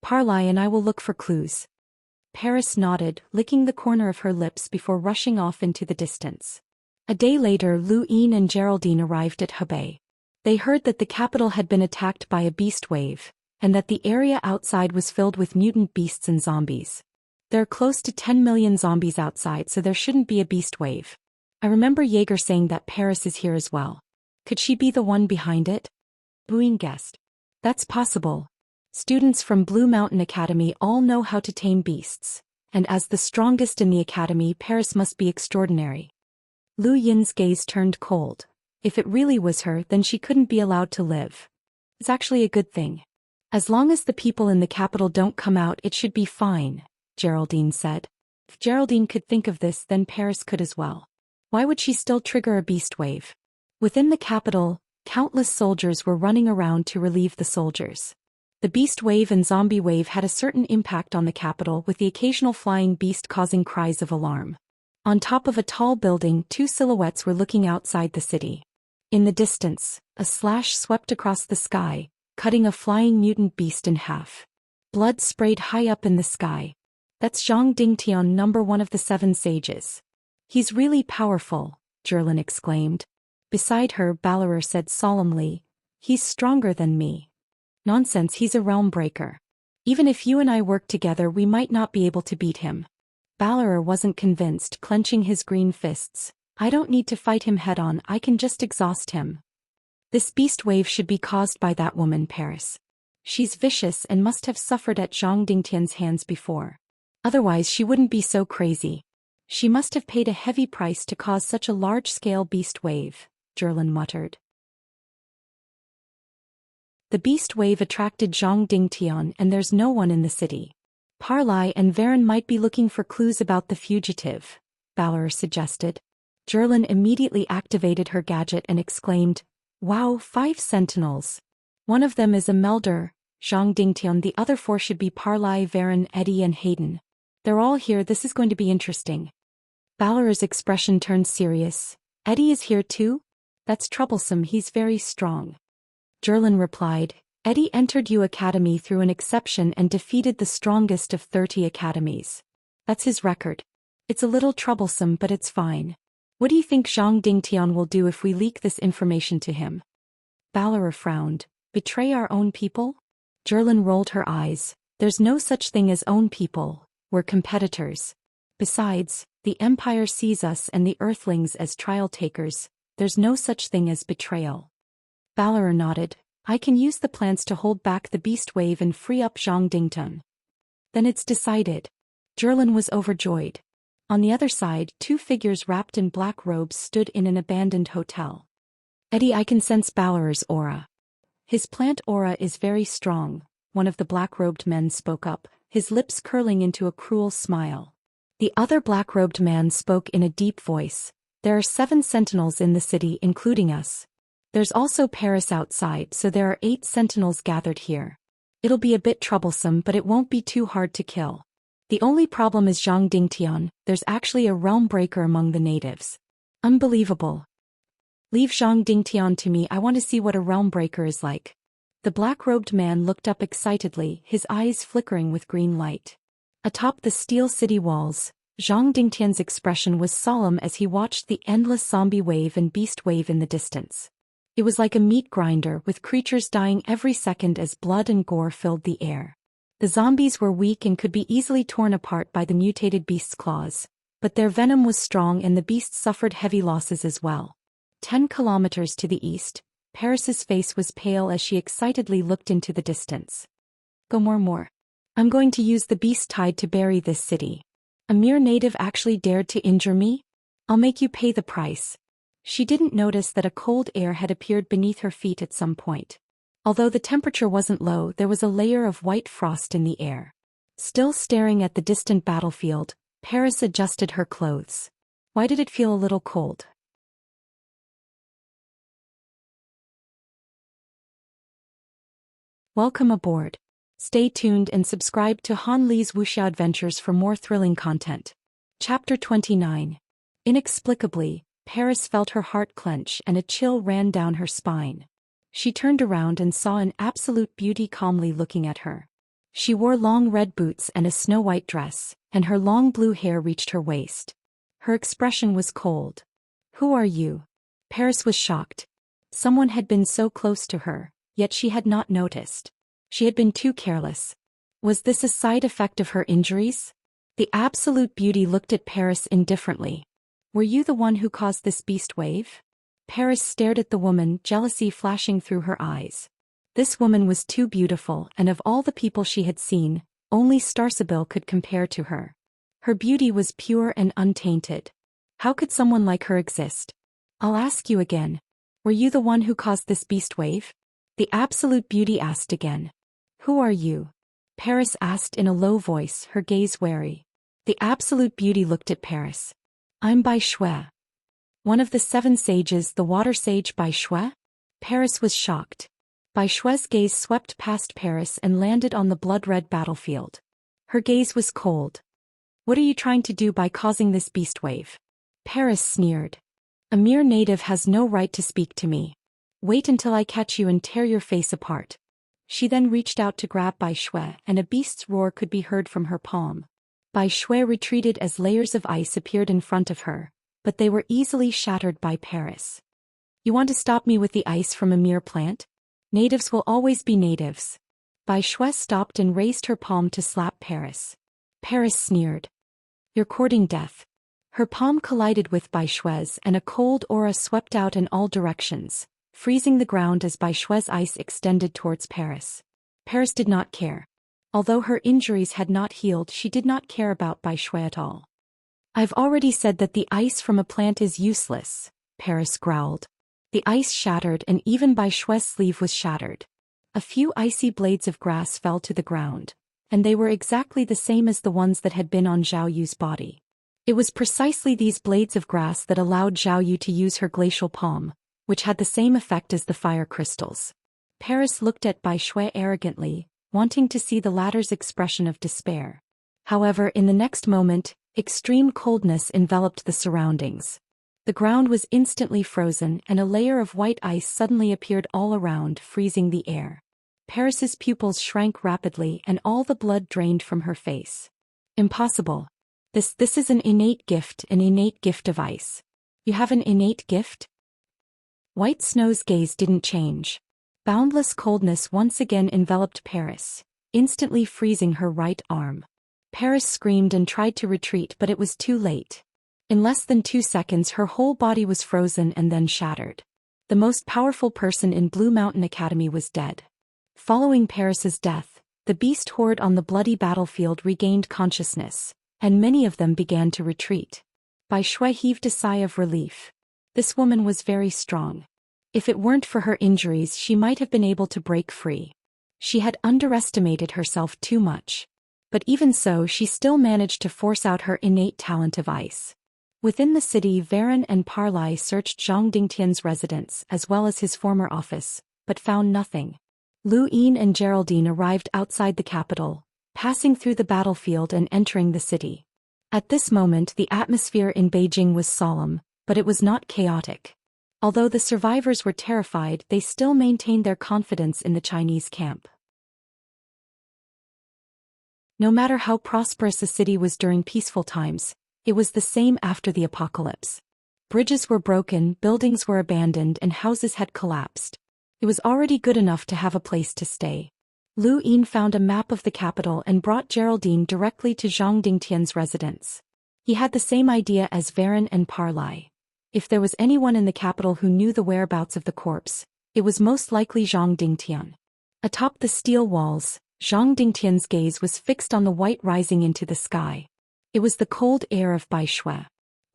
Parlai and I will look for clues." Paris nodded, licking the corner of her lips before rushing off into the distance. A day later, Lu Yin and Geraldine arrived at Hebei. They heard that the capital had been attacked by a beast wave, and that the area outside was filled with mutant beasts and zombies. There are close to 10 million zombies outside, so there shouldn't be a beast wave. I remember Jaeger saying that Paris is here as well. Could she be the one behind it? Buin guessed. That's possible. Students from Blue Mountain Academy all know how to tame beasts, and as the strongest in the academy, Paris must be extraordinary. Lu Yin's gaze turned cold. If it really was her, then she couldn't be allowed to live. It's actually a good thing. As long as the people in the capital don't come out, it should be fine, Geraldine said. If Geraldine could think of this, then Paris could as well. Why would she still trigger a beast wave? Within the capital, countless soldiers were running around to relieve the soldiers. The beast wave and zombie wave had a certain impact on the capital, with the occasional flying beast causing cries of alarm. On top of a tall building, two silhouettes were looking outside the city. In the distance, a slash swept across the sky, cutting a flying mutant beast in half. Blood sprayed high up in the sky. That's Zhang Dingtian, number 1 of the 7 sages. He's really powerful, Zhurlin exclaimed. Beside her, Balor said solemnly, he's stronger than me. Nonsense, he's a realm breaker. Even if you and I work together, we might not be able to beat him. Balor wasn't convinced, clenching his green fists. I don't need to fight him head-on, I can just exhaust him. This beast wave should be caused by that woman, Paris. She's vicious and must have suffered at Zhang Dingtian's hands before. Otherwise she wouldn't be so crazy. She must have paid a heavy price to cause such a large-scale beast wave, Zhurlin muttered. The beast wave attracted Zhang Dingtian, and there's no one in the city. Parlay and Varen might be looking for clues about the fugitive, Balor suggested. Zhurlin immediately activated her gadget and exclaimed, wow, 5 sentinels. One of them is a melder, Zhang Dingtian, the other 4 should be Parlay, Varen, Eddie and Hayden. They're all here, this is going to be interesting. Balor's expression turned serious. Eddie is here too? That's troublesome, he's very strong. Zhurlin replied, Eddie entered U Academy through an exception and defeated the strongest of 30 academies. That's his record. It's a little troublesome, but it's fine. What do you think Zhang Dingtian will do if we leak this information to him? Balor frowned. Betray our own people? Zhurlin rolled her eyes. There's no such thing as own people. We're competitors. Besides, the Empire sees us and the Earthlings as trial takers. There's no such thing as betrayal. Balor nodded. I can use the plants to hold back the beast wave and free up Zhang Dingtian. Then it's decided. Zhurlin was overjoyed. On the other side, 2 figures wrapped in black robes stood in an abandoned hotel. Eddie, I can sense Balor's aura. His plant aura is very strong, one of the black-robed men spoke up, his lips curling into a cruel smile. The other black-robed man spoke in a deep voice. There are 7 sentinels in the city, including us. There's also Paris outside, so there are 8 sentinels gathered here. It'll be a bit troublesome, but it won't be too hard to kill. The only problem is Zhang Dingtian. There's actually a realm breaker among the natives. Unbelievable. Leave Zhang Dingtian to me, I want to see what a realm breaker is like. The black-robed man looked up excitedly, his eyes flickering with green light. Atop the steel city walls, Zhang Dingtian's expression was solemn as he watched the endless zombie wave and beast wave in the distance. It was like a meat grinder, with creatures dying every second as blood and gore filled the air. The zombies were weak and could be easily torn apart by the mutated beast's claws, but their venom was strong and the beasts suffered heavy losses as well. 10 kilometers to the east, Paris's face was pale as she excitedly looked into the distance. Go more. I'm going to use the beast tide to bury this city. A mere native actually dared to injure me? I'll make you pay the price. She didn't notice that a cold air had appeared beneath her feet at some point. Although the temperature wasn't low, there was a layer of white frost in the air. Still staring at the distant battlefield, Paris adjusted her clothes. Why did it feel a little cold? Welcome aboard. Stay tuned and subscribe to Han Li's Wuxia Adventures for more thrilling content. Chapter 29. Inexplicably, Paris felt her heart clench and a chill ran down her spine. She turned around and saw an absolute beauty calmly looking at her. She wore long red boots and a snow-white dress, and her long blue hair reached her waist. Her expression was cold. Who are you? Paris was shocked. Someone had been so close to her, yet she had not noticed. She had been too careless. Was this a side effect of her injuries? The absolute beauty looked at Paris indifferently. Were you the one who caused this beast wave? Paris stared at the woman, jealousy flashing through her eyes. This woman was too beautiful, and of all the people she had seen, only Starsabil could compare to her. Her beauty was pure and untainted. How could someone like her exist? I'll ask you again. Were you the one who caused this beast wave? The absolute beauty asked again. Who are you? Paris asked in a low voice, her gaze wary. The absolute beauty looked at Paris. I'm Bai Shui. One of the 7 sages, the water sage Bai Shui? Paris was shocked. Bai Shui's gaze swept past Paris and landed on the blood-red battlefield. Her gaze was cold. What are you trying to do by causing this beast wave? Paris sneered. A mere native has no right to speak to me. Wait until I catch you and tear your face apart. She then reached out to grab Bai Shui, and a beast's roar could be heard from her palm. Bai Shui retreated as layers of ice appeared in front of her, but they were easily shattered by Paris. You want to stop me with the ice from a mere plant? Natives will always be natives. Bai Shui stopped and raised her palm to slap Paris. Paris sneered. You're courting death. Her palm collided with Bai Shui's and a cold aura swept out in all directions, freezing the ground as Bai Shui's ice extended towards Paris. Paris did not care. Although her injuries had not healed, she did not care about Bai Shui at all. I've already said that the ice from a plant is useless, Paris growled. The ice shattered and even Bai Shui's sleeve was shattered. A few icy blades of grass fell to the ground, and they were exactly the same as the ones that had been on Zhao Yu's body. It was precisely these blades of grass that allowed Zhao Yu to use her glacial palm, which had the same effect as the fire crystals. Paris looked at Bai Shui arrogantly, wanting to see the latter's expression of despair. However, in the next moment, extreme coldness enveloped the surroundings. The ground was instantly frozen and a layer of white ice suddenly appeared all around, freezing the air. Paris's pupils shrank rapidly and all the blood drained from her face. Impossible. This is an innate gift of ice. You have an innate gift? White Snow's gaze didn't change. Boundless coldness once again enveloped Paris, instantly freezing her right arm. Paris screamed and tried to retreat, but it was too late. In less than 2 seconds her whole body was frozen and then shattered. The most powerful person in Blue Mountain Academy was dead. Following Paris's death, the beast horde on the bloody battlefield regained consciousness, and many of them began to retreat. Bai Shui heaved a sigh of relief. This woman was very strong. If it weren't for her injuries, she might have been able to break free. She had underestimated herself too much. But even so, she still managed to force out her innate talent of ice. Within the city, Varen and Parlai searched Zhang Dingtian's residence as well as his former office, but found nothing. Lu Yin and Geraldine arrived outside the capital, passing through the battlefield and entering the city. At this moment the atmosphere in Beijing was solemn, but it was not chaotic. Although the survivors were terrified, they still maintained their confidence in the Chinese camp. No matter how prosperous a city was during peaceful times, it was the same after the apocalypse. Bridges were broken, buildings were abandoned, and houses had collapsed. It was already good enough to have a place to stay. Lu Yin found a map of the capital and brought Geraldine directly to Zhang Dingtian's residence. He had the same idea as Varen and Parlai. If there was anyone in the capital who knew the whereabouts of the corpse, it was most likely Zhang Dingtian. Atop the steel walls, Zhang Dingtian's gaze was fixed on the white rising into the sky. It was the cold air of Bai Shui.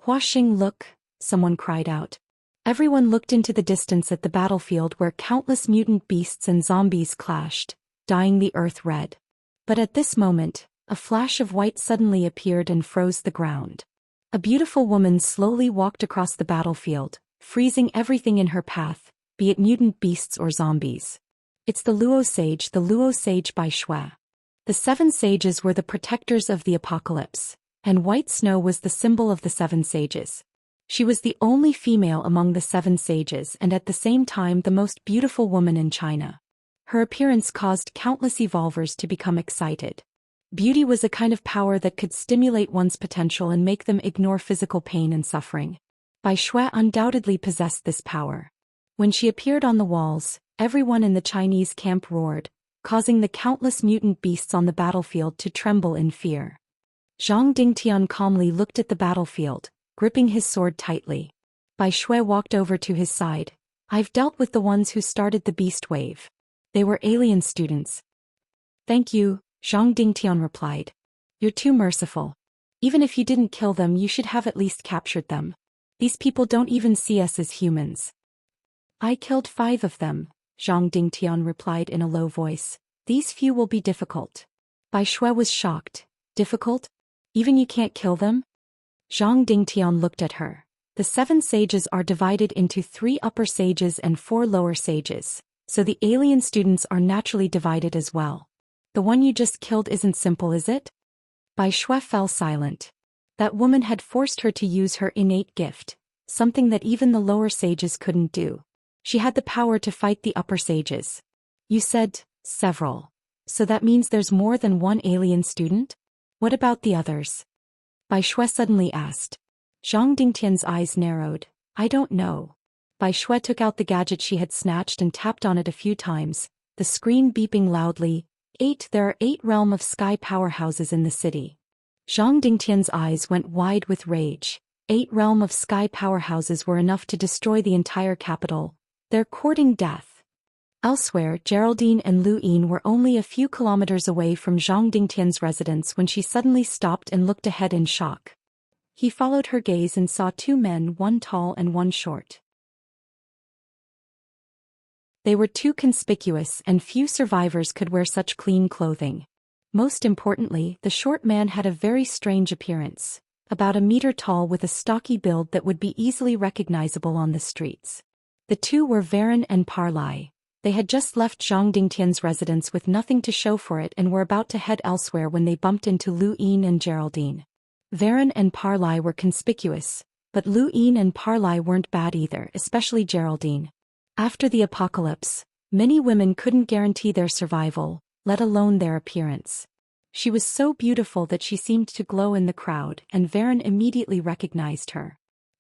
Hua Xing, look, someone cried out. Everyone looked into the distance at the battlefield where countless mutant beasts and zombies clashed, dyeing the earth red. But at this moment, a flash of white suddenly appeared and froze the ground. A beautiful woman slowly walked across the battlefield, freezing everything in her path, be it mutant beasts or zombies. It's the Luo sage Bai Shui. The 7 sages were the protectors of the apocalypse, and white snow was the symbol of the 7 sages. She was the only female among the 7 sages and at the same time the most beautiful woman in China. Her appearance caused countless evolvers to become excited. Beauty was a kind of power that could stimulate one's potential and make them ignore physical pain and suffering. Bai Shui undoubtedly possessed this power. When she appeared on the walls, everyone in the Chinese camp roared, causing the countless mutant beasts on the battlefield to tremble in fear. Zhang Dingtian calmly looked at the battlefield, gripping his sword tightly. Bai Shui walked over to his side. I've dealt with the ones who started the beast wave. They were alien students. Thank you, Zhang Dingtian replied. You're too merciful. Even if you didn't kill them, you should have at least captured them. These people don't even see us as humans. I killed 5 of them, Zhang Dingtian replied in a low voice. These few will be difficult. Bai Shui was shocked. Difficult? Even you can't kill them? Zhang Dingtian looked at her. The 7 sages are divided into 3 upper sages and 4 lower sages, so the alien students are naturally divided as well. The one you just killed isn't simple, is it? Bai Shui fell silent. That woman had forced her to use her innate gift, something that even the lower sages couldn't do. She had the power to fight the upper sages. You said, several. So that means there's more than one alien student? What about the others? Bai Shui suddenly asked. Zhang Dingtian's eyes narrowed. I don't know. Bai Shui took out the gadget she had snatched and tapped on it a few times, the screen beeping loudly. 8. There are 8 realm of sky powerhouses in the city. Zhang Dingtian's eyes went wide with rage. 8 realm of sky powerhouses were enough to destroy the entire capital. They're courting death. Elsewhere, Geraldine and Lu Yin were only a few kilometers away from Zhang Dingtian's residence when she suddenly stopped and looked ahead in shock. He followed her gaze and saw 2 men, one tall and one short. They were too conspicuous, and few survivors could wear such clean clothing. Most importantly, the short man had a very strange appearance, about a meter tall with a stocky build that would be easily recognizable on the streets. The 2 were Varen and Parlai. They had just left Zhang Dingtian's residence with nothing to show for it and were about to head elsewhere when they bumped into Lu Yin and Geraldine. Varen and Parlai were conspicuous, but Lu Yin and Parlai weren't bad either, especially Geraldine. After the apocalypse, many women couldn't guarantee their survival, let alone their appearance. She was so beautiful that she seemed to glow in the crowd, and Varen immediately recognized her.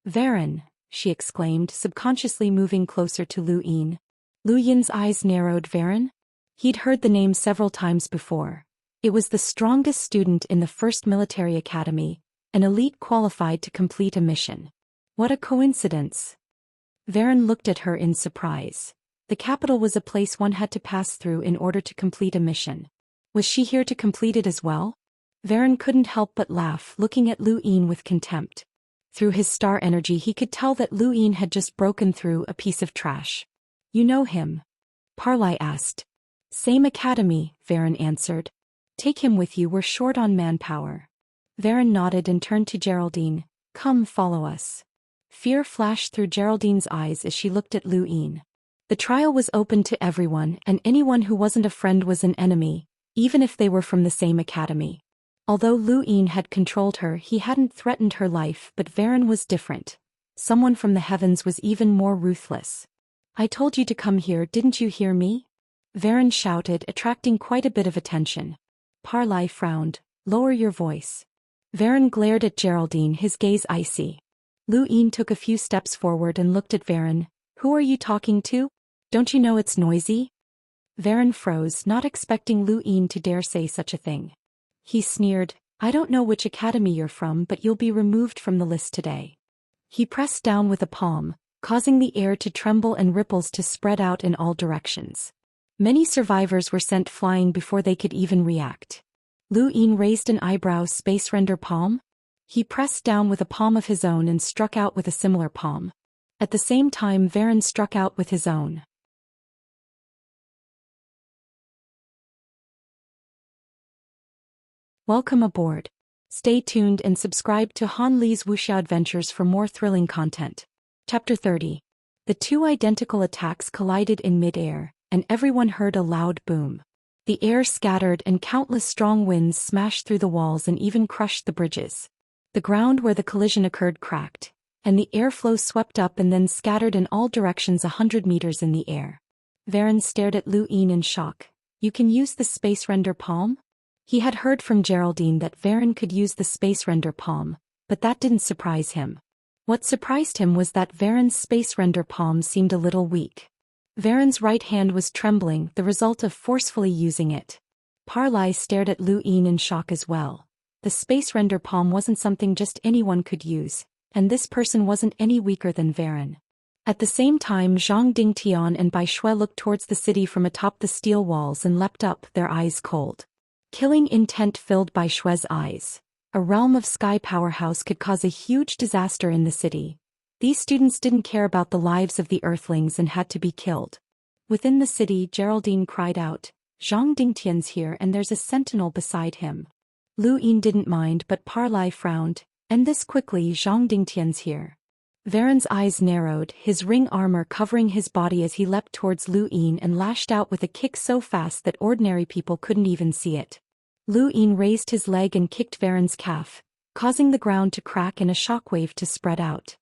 Varen, she exclaimed, subconsciously moving closer to Lu Yin. Lu Yin's eyes narrowed. Varen? He'd heard the name several times before. It was the strongest student in the first military academy, an elite qualified to complete a mission. What a coincidence. Varen looked at her in surprise. The capital was a place one had to pass through in order to complete a mission. Was she here to complete it as well? Varen couldn't help but laugh, looking at Lu Yin with contempt. Through his star energy he could tell that Lu Yin had just broken through a piece of trash. You know him? Parlai asked. Same academy, Varen answered. Take him with you, we're short on manpower. Varen nodded and turned to Geraldine. Come, follow us. Fear flashed through Geraldine's eyes as she looked at Lu Yin. The trial was open to everyone, and anyone who wasn't a friend was an enemy, even if they were from the same academy. Although Lu Yin had controlled her, he hadn't threatened her life, but Varen was different. Someone from the heavens was even more ruthless. I told you to come here, didn't you hear me? Varen shouted, attracting quite a bit of attention. Parlai frowned. Lower your voice. Varen glared at Geraldine, his gaze icy. Lu Yin took a few steps forward and looked at Varen. Who are you talking to? Don't you know it's noisy? Varen froze, not expecting Lu Yin to dare say such a thing. He sneered, I don't know which academy you're from, but you'll be removed from the list today. He pressed down with a palm, causing the air to tremble and ripples to spread out in all directions. Many survivors were sent flying before they could even react. Lu Yin raised an eyebrow. Space render palm? He pressed down with a palm of his own and struck out with a similar palm. At the same time Varen struck out with his own. Welcome aboard. Stay tuned and subscribe to Han Li's Wuxia Adventures for more thrilling content. Chapter 30. The 2 identical attacks collided in mid-air, and everyone heard a loud boom. The air scattered and countless strong winds smashed through the walls and even crushed the bridges. The ground where the collision occurred cracked, and the airflow swept up and then scattered in all directions 100 meters in the air. Varen stared at Lu Yin in shock. You can use the space render palm? He had heard from Geraldine that Varen could use the space render palm, but that didn't surprise him. What surprised him was that Varen's space render palm seemed a little weak. Varen's right hand was trembling, the result of forcefully using it. Parlai stared at Lu Yin in shock as well. The space render palm wasn't something just anyone could use, and this person wasn't any weaker than Varen. At the same time Zhang Dingtian and Bai Shui looked towards the city from atop the steel walls and leapt up, their eyes cold. Killing intent filled Bai Shui's eyes. A realm of sky powerhouse could cause a huge disaster in the city. These students didn't care about the lives of the Earthlings and had to be killed. Within the city Geraldine cried out, Zhang Dingtian's here and there's a sentinel beside him. Lu Yin didn't mind but Parlai frowned, and this quickly Zhang Dingtian's here. Varen's eyes narrowed, his ring armor covering his body as he leapt towards Lu Yin and lashed out with a kick so fast that ordinary people couldn't even see it. Lu Yin raised his leg and kicked Varen's calf, causing the ground to crack and a shockwave to spread out.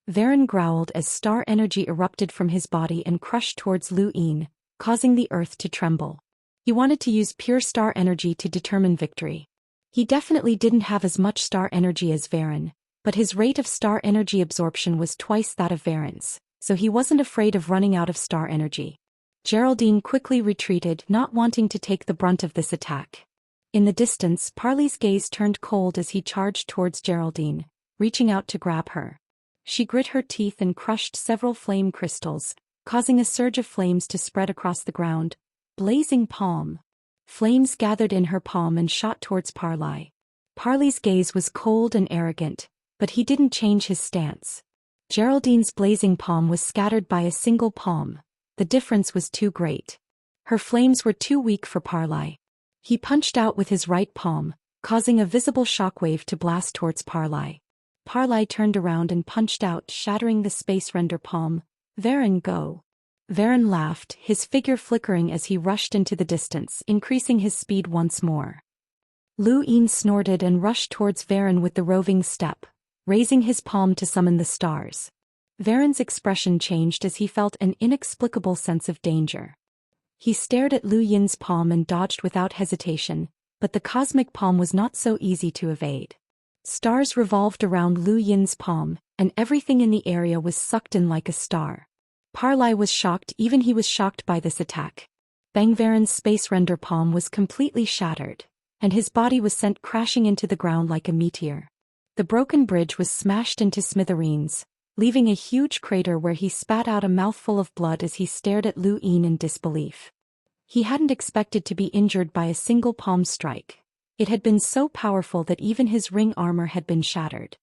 Varen growled as star energy erupted from his body and crushed towards Lu Yin, causing the earth to tremble. He wanted to use pure star energy to determine victory. He definitely didn't have as much star energy as Varen, but his rate of star energy absorption was twice that of Varen's, so he wasn't afraid of running out of star energy. Geraldine quickly retreated, not wanting to take the brunt of this attack. In the distance, Parley's gaze turned cold as he charged towards Geraldine, reaching out to grab her. She grit her teeth and crushed several flame crystals, causing a surge of flames to spread across the ground. Blazing palm. Flames gathered in her palm and shot towards Parley. Parley's gaze was cold and arrogant, but he didn't change his stance. Geraldine's blazing palm was scattered by a single palm. The difference was too great. Her flames were too weak for Parley. He punched out with his right palm, causing a visible shockwave to blast towards Parley. Parley turned around and punched out, shattering the space render palm. Varen, go. Varen laughed, his figure flickering as he rushed into the distance, increasing his speed once more. Lu Yin snorted and rushed towards Varen with the roving step, raising his palm to summon the stars. Varen's expression changed as he felt an inexplicable sense of danger. He stared at Lu Yin's palm and dodged without hesitation, but the cosmic palm was not so easy to evade. Stars revolved around Lu Yin's palm, and everything in the area was sucked in like a star. Parley was shocked, even he was shocked by this attack. Bang Varen's space render palm was completely shattered, and his body was sent crashing into the ground like a meteor. The broken bridge was smashed into smithereens, leaving a huge crater where he spat out a mouthful of blood as he stared at Lu Yin in disbelief. He hadn't expected to be injured by a single palm strike. It had been so powerful that even his ring armor had been shattered.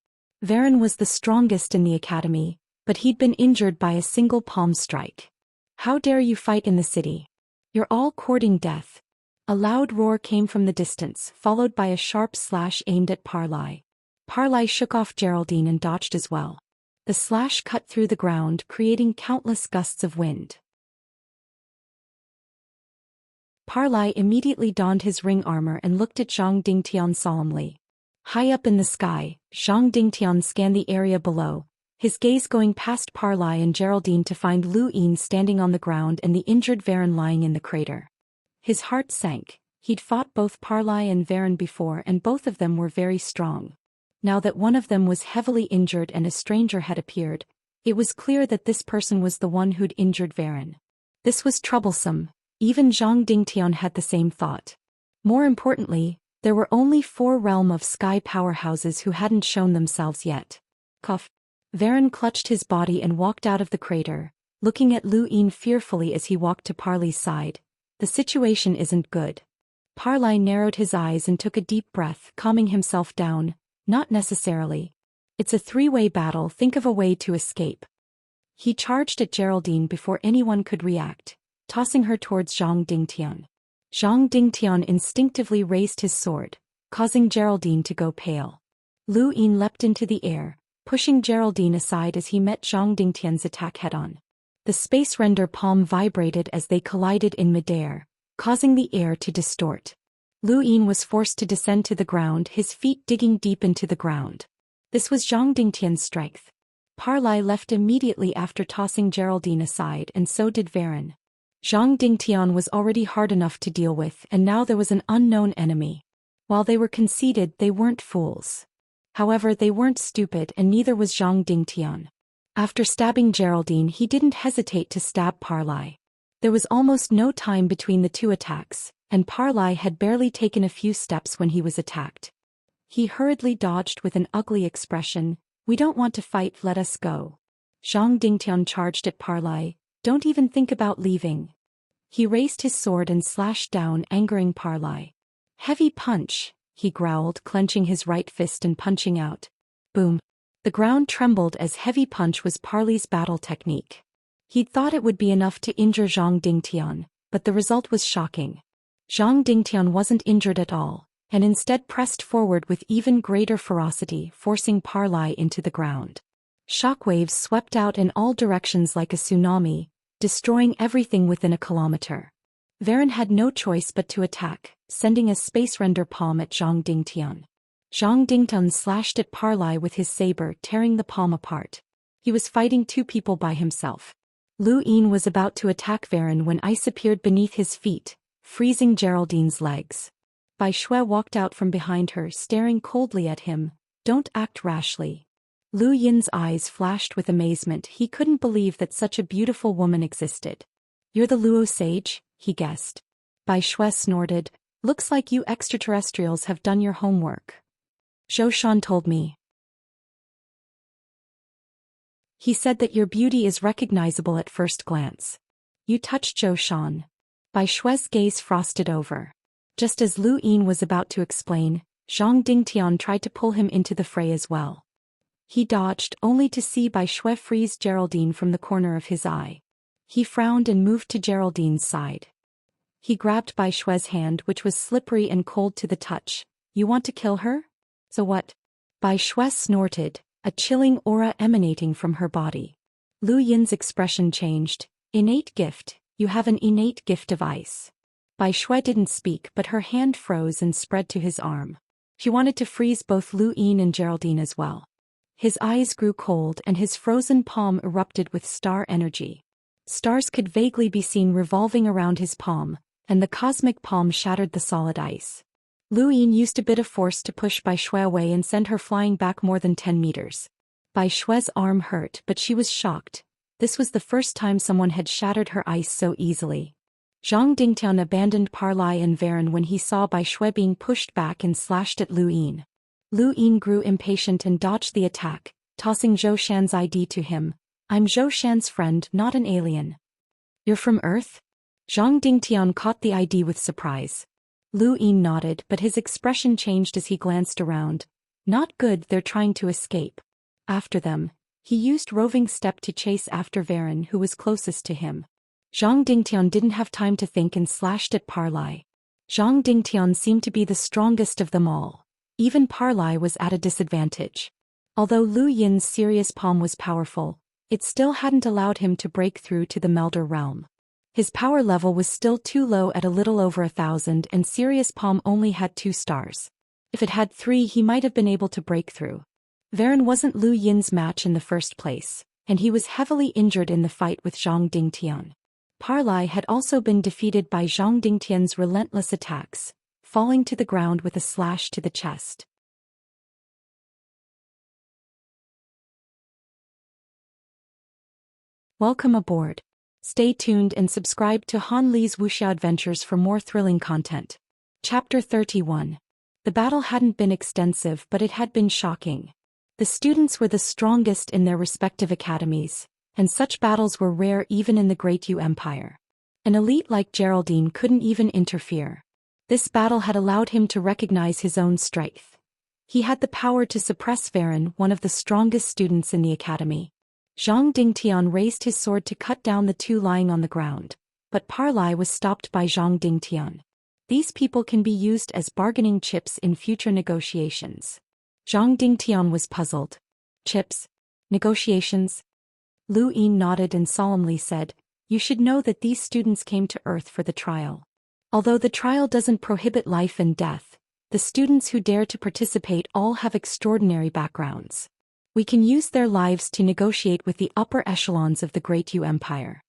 Varen was the strongest in the academy, but he'd been injured by a single palm strike. How dare you fight in the city? You're all courting death. A loud roar came from the distance, followed by a sharp slash aimed at Parley. Parley shook off Geraldine and dodged as well. The slash cut through the ground, creating countless gusts of wind. Parley immediately donned his ring armor and looked at Zhang Dingtian solemnly. High up in the sky, Zhang Dingtian scanned the area below, his gaze going past Parley and Geraldine to find Lu Yin standing on the ground and the injured Varen lying in the crater. His heart sank. He'd fought both Parley and Varen before and both of them were very strong. Now that one of them was heavily injured and a stranger had appeared, it was clear that this person was the one who'd injured Varen. This was troublesome. Even Zhang Dingtian had the same thought. More importantly, there were only 4 realm of sky powerhouses who hadn't shown themselves yet. Cough. Varen clutched his body and walked out of the crater, looking at Lu Yin fearfully as he walked to Parley's side. The situation isn't good. Parley narrowed his eyes and took a deep breath, calming himself down. Not necessarily. It's a 3-way battle, think of a way to escape. He charged at Geraldine before anyone could react, tossing her towards Zhang Dingtian. Zhang Dingtian instinctively raised his sword, causing Geraldine to go pale. Lu Yin leapt into the air, pushing Geraldine aside as he met Zhang Dingtian's attack head-on. The space render palm vibrated as they collided in midair, causing the air to distort. Lu Yin was forced to descend to the ground, his feet digging deep into the ground. This was Zhang Dingtian's strength. Parley left immediately after tossing Geraldine aside, and so did Varen. Zhang Dingtian was already hard enough to deal with, and now there was an unknown enemy. While they were conceited, they weren't fools. However, they weren't stupid, and neither was Zhang Dingtian. After stabbing Geraldine, he didn't hesitate to stab Parley. There was almost no time between the 2 attacks, and Parley had barely taken a few steps when he was attacked. He hurriedly dodged with an ugly expression. We don't want to fight, let us go. Zhang Dingtian charged at Parley. Don't even think about leaving. He raised his sword and slashed down, angering Parley. Heavy punch, he growled, clenching his right fist and punching out. Boom. The ground trembled as heavy punch was Parley's battle technique. He'd thought it would be enough to injure Zhang Dingtian, but the result was shocking. Zhang Dingtian wasn't injured at all, and instead pressed forward with even greater ferocity, forcing Parlai into the ground. Shockwaves swept out in all directions like a tsunami, destroying everything within a kilometer. Varen had no choice but to attack, sending a space render palm at Zhang Dingtian. Zhang Dingtian slashed at Parlai with his saber, tearing the palm apart. He was fighting two people by himself. Lu Yin was about to attack Varen when ice appeared beneath his feet, freezing Geraldine's legs. Bai Shui walked out from behind her, staring coldly at him. "Don't act rashly." Lu Yin's eyes flashed with amazement. He couldn't believe that such a beautiful woman existed. "You're the Luo sage?" he guessed. Bai Shui snorted. "Looks like you extraterrestrials have done your homework. Zhou Xian told me. He said that your beauty is recognizable at first glance. You touched Zhou Xian." Bai Shui's gaze frosted over. Just as Lu Yin was about to explain, Zhang Dingtian tried to pull him into the fray as well. He dodged, only to see Bai Shui freeze Geraldine from the corner of his eye. He frowned and moved to Geraldine's side. He grabbed Bai Shui's hand, which was slippery and cold to the touch. "You want to kill her? So what?" Bai Shui snorted, a chilling aura emanating from her body. Lu Yin's expression changed. "Innate gift, you have an innate gift of ice." Bai Shui didn't speak, but her hand froze and spread to his arm. She wanted to freeze both Lu Yin and Geraldine as well. His eyes grew cold and his frozen palm erupted with star energy. Stars could vaguely be seen revolving around his palm, and the cosmic palm shattered the solid ice. Lu Yin used a bit of force to push Bai Shui away and send her flying back more than 10 meters. Bai Shui's arm hurt, but she was shocked. This was the first time someone had shattered her ice so easily. Zhang Dingtian abandoned Parlai and Varen when he saw Bai Shui being pushed back and slashed at Lu Yin. Lu Yin grew impatient and dodged the attack, tossing Zhou Xian's ID to him. "I'm Zhou Xian's friend, not an alien." "You're from Earth?" Zhang Dingtian caught the ID with surprise. Lu Yin nodded, but his expression changed as he glanced around. "Not good, they're trying to escape." After them, he used roving step to chase after Varen, who was closest to him. Zhang Dingtian didn't have time to think and slashed at Parlai. Zhang Dingtian seemed to be the strongest of them all. Even Parlai was at a disadvantage. Although Lu Yin's serious palm was powerful, it still hadn't allowed him to break through to the Melder realm. His power level was still too low at a little over 1,000, and Sirius Palm only had 2 stars. If it had 3, he might have been able to break through. Varen wasn't Lu Yin's match in the first place, and he was heavily injured in the fight with Zhang Dingtian. Parlai had also been defeated by Zhang Dingtian's relentless attacks, falling to the ground with a slash to the chest. Welcome aboard. Stay tuned and subscribe to Han Li's Wuxia Adventures for more thrilling content. Chapter 31. The battle hadn't been extensive, but it had been shocking. The students were the strongest in their respective academies, and such battles were rare even in the Great Yu Empire. An elite like Geraldine couldn't even interfere. This battle had allowed him to recognize his own strength. He had the power to suppress Varen, one of the strongest students in the academy. Zhang Dingtian raised his sword to cut down the 2 lying on the ground, but Parlai was stopped by Zhang Dingtian. These people can be used as bargaining chips in future negotiations. Zhang Dingtian was puzzled. "Chips? Negotiations?" Lu Yin nodded and solemnly said, "You should know that these students came to Earth for the trial. Although the trial doesn't prohibit life and death, the students who dare to participate all have extraordinary backgrounds. We can use their lives to negotiate with the upper echelons of the Great Yu Empire."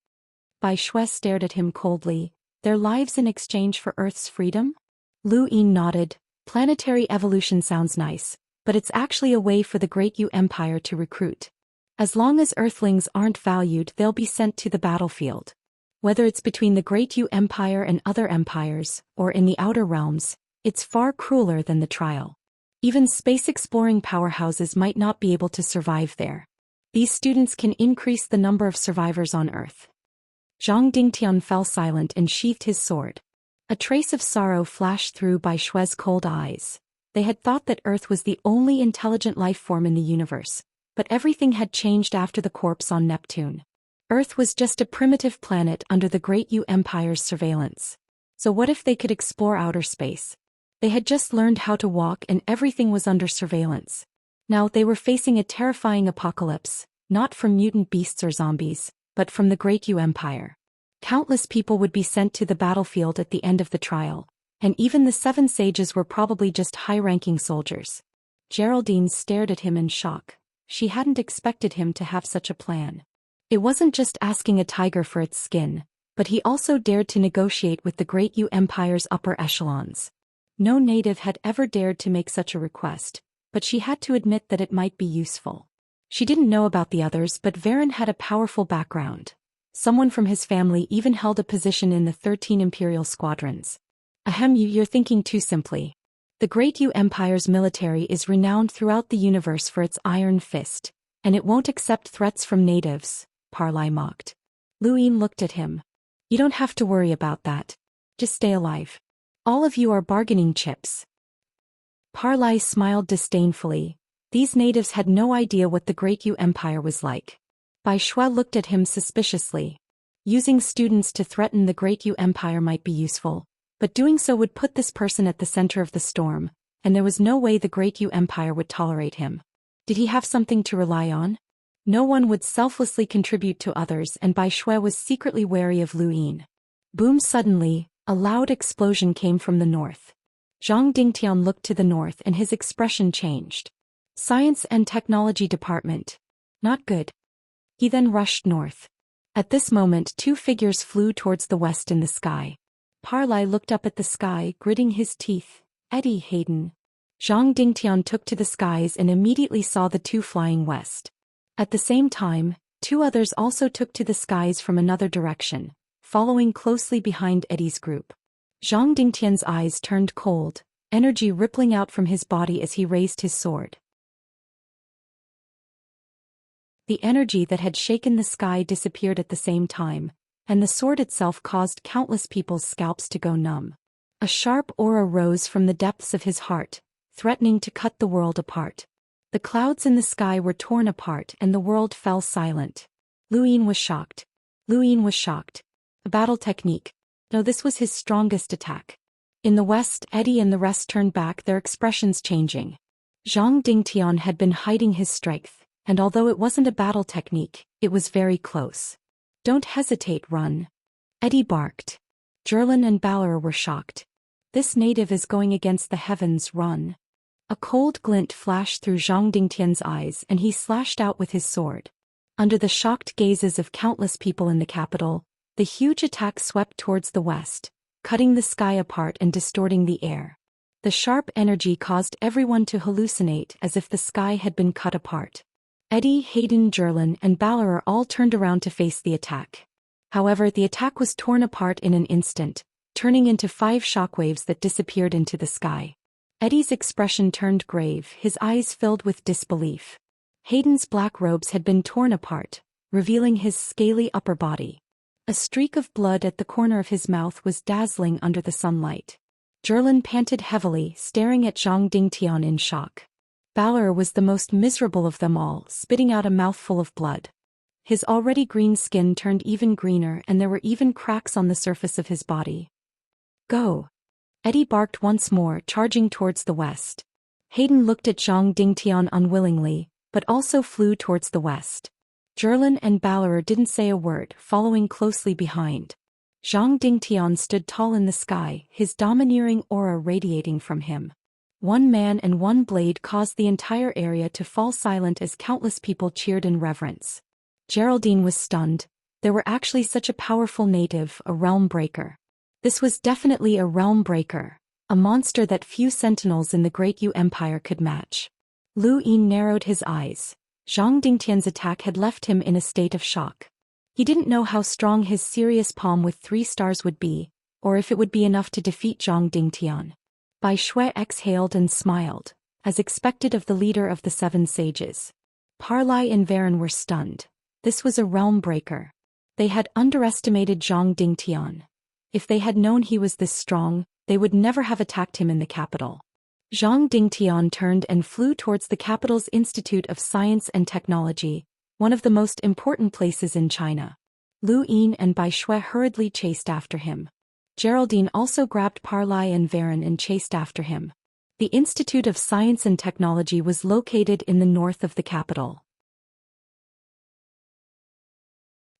Bai Shui stared at him coldly. "Their lives in exchange for Earth's freedom?" Lu Yin nodded. "Planetary evolution sounds nice, but it's actually a way for the Great Yu Empire to recruit. As long as Earthlings aren't valued, they'll be sent to the battlefield. Whether it's between the Great Yu Empire and other empires, or in the outer realms, it's far crueler than the trial. Even space-exploring powerhouses might not be able to survive there. These students can increase the number of survivors on Earth." Zhang Dingtian fell silent and sheathed his sword. A trace of sorrow flashed through Bai Shui's cold eyes. They had thought that Earth was the only intelligent life form in the universe, but everything had changed after the corpse on Neptune. Earth was just a primitive planet under the Great Yu Empire's surveillance. So what if they could explore outer space? They had just learned how to walk and everything was under surveillance. Now they were facing a terrifying apocalypse, not from mutant beasts or zombies, but from the Great Yu Empire. Countless people would be sent to the battlefield at the end of the trial, and even the 7 sages were probably just high-ranking soldiers. Geraldine stared at him in shock. She hadn't expected him to have such a plan. It wasn't just asking a tiger for its skin, but he also dared to negotiate with the Great Yu Empire's upper echelons. No native had ever dared to make such a request, but she had to admit that it might be useful. She didn't know about the others, but Varen had a powerful background. Someone from his family even held a position in the 13 Imperial squadrons. Ahem, you're thinking too simply. The Great Yu Empire's military is renowned throughout the universe for its iron fist, and it won't accept threats from natives, Parlai mocked. Luin looked at him. You don't have to worry about that. Just stay alive. All of you are bargaining chips. Parlai smiled disdainfully. These natives had no idea what the Great Yu Empire was like. Bai Shui looked at him suspiciously. Using students to threaten the Great Yu Empire might be useful, but doing so would put this person at the center of the storm, and there was no way the Great Yu Empire would tolerate him. Did he have something to rely on? No one would selflessly contribute to others, and Bai Shui was secretly wary of Luin. Boom! Suddenly, a loud explosion came from the north. Zhang Dingtian looked to the north and his expression changed. Science and Technology Department. Not good. He then rushed north. At this moment 2 figures flew towards the west in the sky. Parlai looked up at the sky, gritting his teeth. Eddie Hayden. Zhang Dingtian took to the skies and immediately saw the 2 flying west. At the same time, 2 others also took to the skies from another direction, following closely behind Eddie's group. Zhang Dingtian's eyes turned cold, energy rippling out from his body as he raised his sword. The energy that had shaken the sky disappeared at the same time, and the sword itself caused countless people's scalps to go numb. A sharp aura rose from the depths of his heart, threatening to cut the world apart. The clouds in the sky were torn apart and the world fell silent. Luin was shocked. A battle technique. No, this was his strongest attack. In the west, Eddie and the rest turned back, their expressions changing. Zhang Dingtian had been hiding his strength, and although it wasn't a battle technique, it was very close. Don't hesitate, run. Eddie barked. Zhurlin and Balor were shocked. This native is going against the heavens, run. A cold glint flashed through Zhang Dingtian's eyes and he slashed out with his sword. Under the shocked gazes of countless people in the capital, the huge attack swept towards the west, cutting the sky apart and distorting the air. The sharp energy caused everyone to hallucinate as if the sky had been cut apart. Eddie, Hayden, Zhurlin, and Balor all turned around to face the attack. However, the attack was torn apart in an instant, turning into 5 shockwaves that disappeared into the sky. Eddie's expression turned grave, his eyes filled with disbelief. Hayden's black robes had been torn apart, revealing his scaly upper body. A streak of blood at the corner of his mouth was dazzling under the sunlight. Zhurlin panted heavily, staring at Zhang Dingtian in shock. Balor was the most miserable of them all, spitting out a mouthful of blood. His already green skin turned even greener and there were even cracks on the surface of his body. Go! Eddie barked once more, charging towards the west. Hayden looked at Zhang Dingtian unwillingly, but also flew towards the west. Zhurlin and Balor didn't say a word, following closely behind. Zhang Dingtian stood tall in the sky, his domineering aura radiating from him. One man and one blade caused the entire area to fall silent as countless people cheered in reverence. Geraldine was stunned. There were actually such a powerful native, a realm breaker. This was definitely a realm breaker, a monster that few sentinels in the Great Yu Empire could match. Lu Yin narrowed his eyes. Zhang Dingtian's attack had left him in a state of shock. He didn't know how strong his serious palm with 3 stars would be, or if it would be enough to defeat Zhang Dingtian. Bai Shui exhaled and smiled, as expected of the leader of the 7 sages. Parlai and Varen were stunned. This was a realm breaker. They had underestimated Zhang Dingtian. If they had known he was this strong, they would never have attacked him in the capital. Zhang Dingtian turned and flew towards the capital's Institute of Science and Technology, one of the most important places in China. Lu Yin and Bai Shui hurriedly chased after him. Geraldine also grabbed Parlay and Varon and chased after him. The Institute of Science and Technology was located in the north of the capital.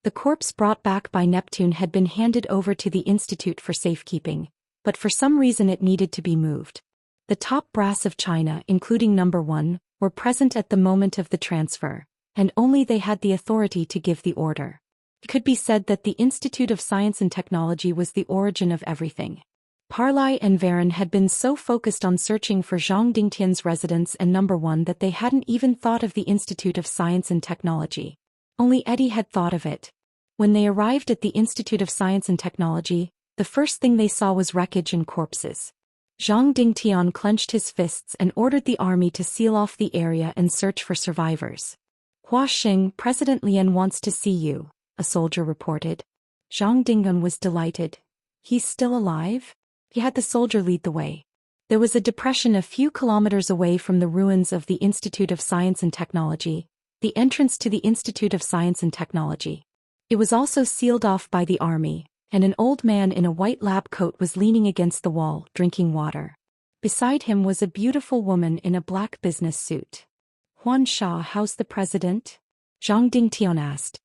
The corpse brought back by Neptune had been handed over to the Institute for safekeeping, but for some reason it needed to be moved. The top brass of China, including number 1, were present at the moment of the transfer, and only they had the authority to give the order. It could be said that the Institute of Science and Technology was the origin of everything. Parlay and Varon had been so focused on searching for Zhang Dingtian's residence and number 1 that they hadn't even thought of the Institute of Science and Technology. Only Eddie had thought of it. When they arrived at the Institute of Science and Technology, the first thing they saw was wreckage and corpses. Zhang Dingtian clenched his fists and ordered the army to seal off the area and search for survivors. Hua Xing, President Lian wants to see you, a soldier reported. Zhang Dingtian was delighted. He's still alive? He had the soldier lead the way. There was a depression a few kilometers away from the ruins of the Institute of Science and Technology, the entrance to the Institute of Science and Technology. It was also sealed off by the army, and an old man in a white lab coat was leaning against the wall, drinking water. Beside him was a beautiful woman in a black business suit. Huan Sha, how's the president? Zhang Dingtian asked.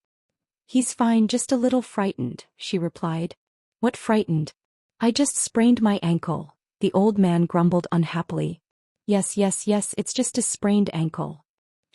He's fine, just a little frightened, she replied. What frightened? I just sprained my ankle, the old man grumbled unhappily. Yes, it's just a sprained ankle.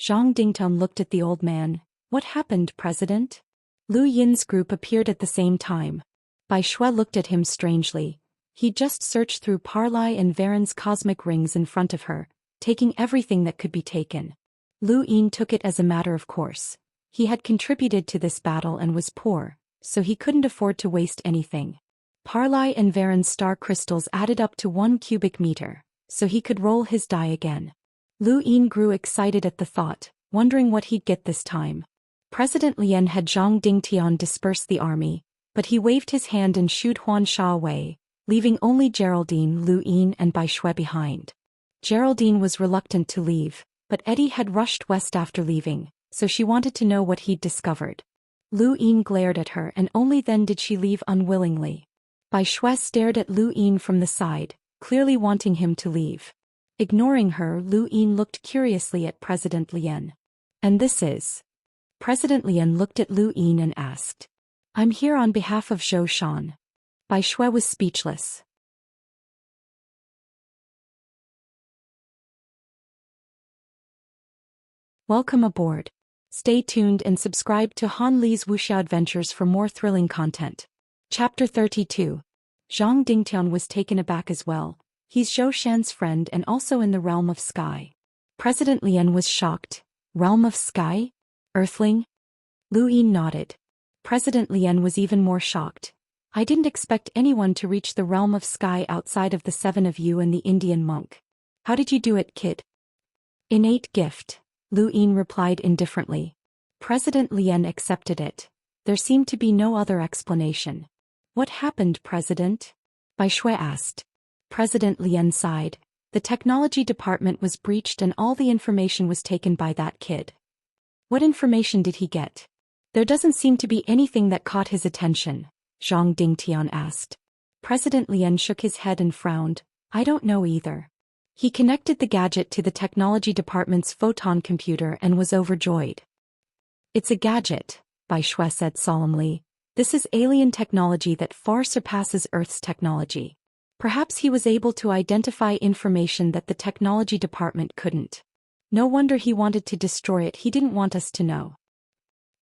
Zhang Dingtian looked at the old man. What happened, President? Lu Yin's group appeared at the same time. Bai Shui looked at him strangely. He just searched through Parlay and Varon's cosmic rings in front of her, taking everything that could be taken. Lu Yin took it as a matter of course. He had contributed to this battle and was poor, so he couldn't afford to waste anything. Parlay and Varon's star crystals added up to 1 cubic meter, so he could roll his die again. Lu Yin grew excited at the thought, wondering what he'd get this time. President Lian had Zhang Dingtian disperse the army, but he waved his hand and shooed Huan Sha away, leaving only Geraldine, Lu Yin and Bai Shui behind. Geraldine was reluctant to leave, but Eddie had rushed west after leaving, so she wanted to know what he'd discovered. Lu Yin glared at her and only then did she leave unwillingly. Bai Shui stared at Lu Yin from the side, clearly wanting him to leave. Ignoring her, Lu Yin looked curiously at President Lian. And this is? President Lian looked at Lu Yin and asked. I'm here on behalf of Zhou Xian. Bai Shui was speechless. Welcome aboard. Stay tuned and subscribe to Han Li's Wuxia Adventures for more thrilling content. Chapter 32. Zhang Dingtian was taken aback as well. He's Zhou Xian's friend and also in the realm of sky. President Lian was shocked. Realm of sky? Earthling? Lu Yin nodded. President Lian was even more shocked. I didn't expect anyone to reach the realm of sky outside of the 7 of you and the Indian monk. How did you do it, kid? Innate gift, Lu Yin replied indifferently. President Lian accepted it. There seemed to be no other explanation. What happened, President? Bai Shui asked. President Lian sighed. The technology department was breached and all the information was taken by that kid. What information did he get? There doesn't seem to be anything that caught his attention, Zhang Dingtian asked. President Lian shook his head and frowned. I don't know either. He connected the gadget to the technology department's photon computer and was overjoyed. It's a gadget, Bai Shui said solemnly. This is alien technology that far surpasses Earth's technology. Perhaps he was able to identify information that the technology department couldn't. No wonder he wanted to destroy it. He didn't want us to know.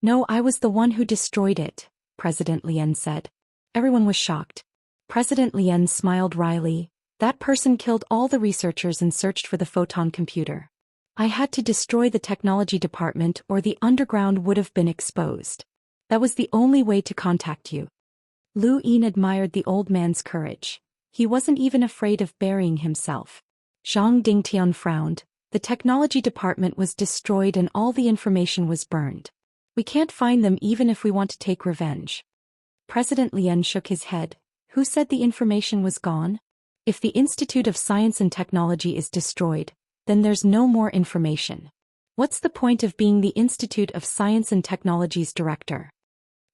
No, I was the one who destroyed it, President Lian said. Everyone was shocked. President Lian smiled wryly. That person killed all the researchers and searched for the photon computer. I had to destroy the technology department or the underground would have been exposed. That was the only way to contact you. Lu Yin admired the old man's courage. He wasn't even afraid of burying himself. Zhang Dingtian frowned. The technology department was destroyed and all the information was burned. We can't find them even if we want to take revenge. President Lian shook his head. Who said the information was gone? If the Institute of Science and Technology is destroyed, then there's no more information. What's the point of being the Institute of Science and Technology's director?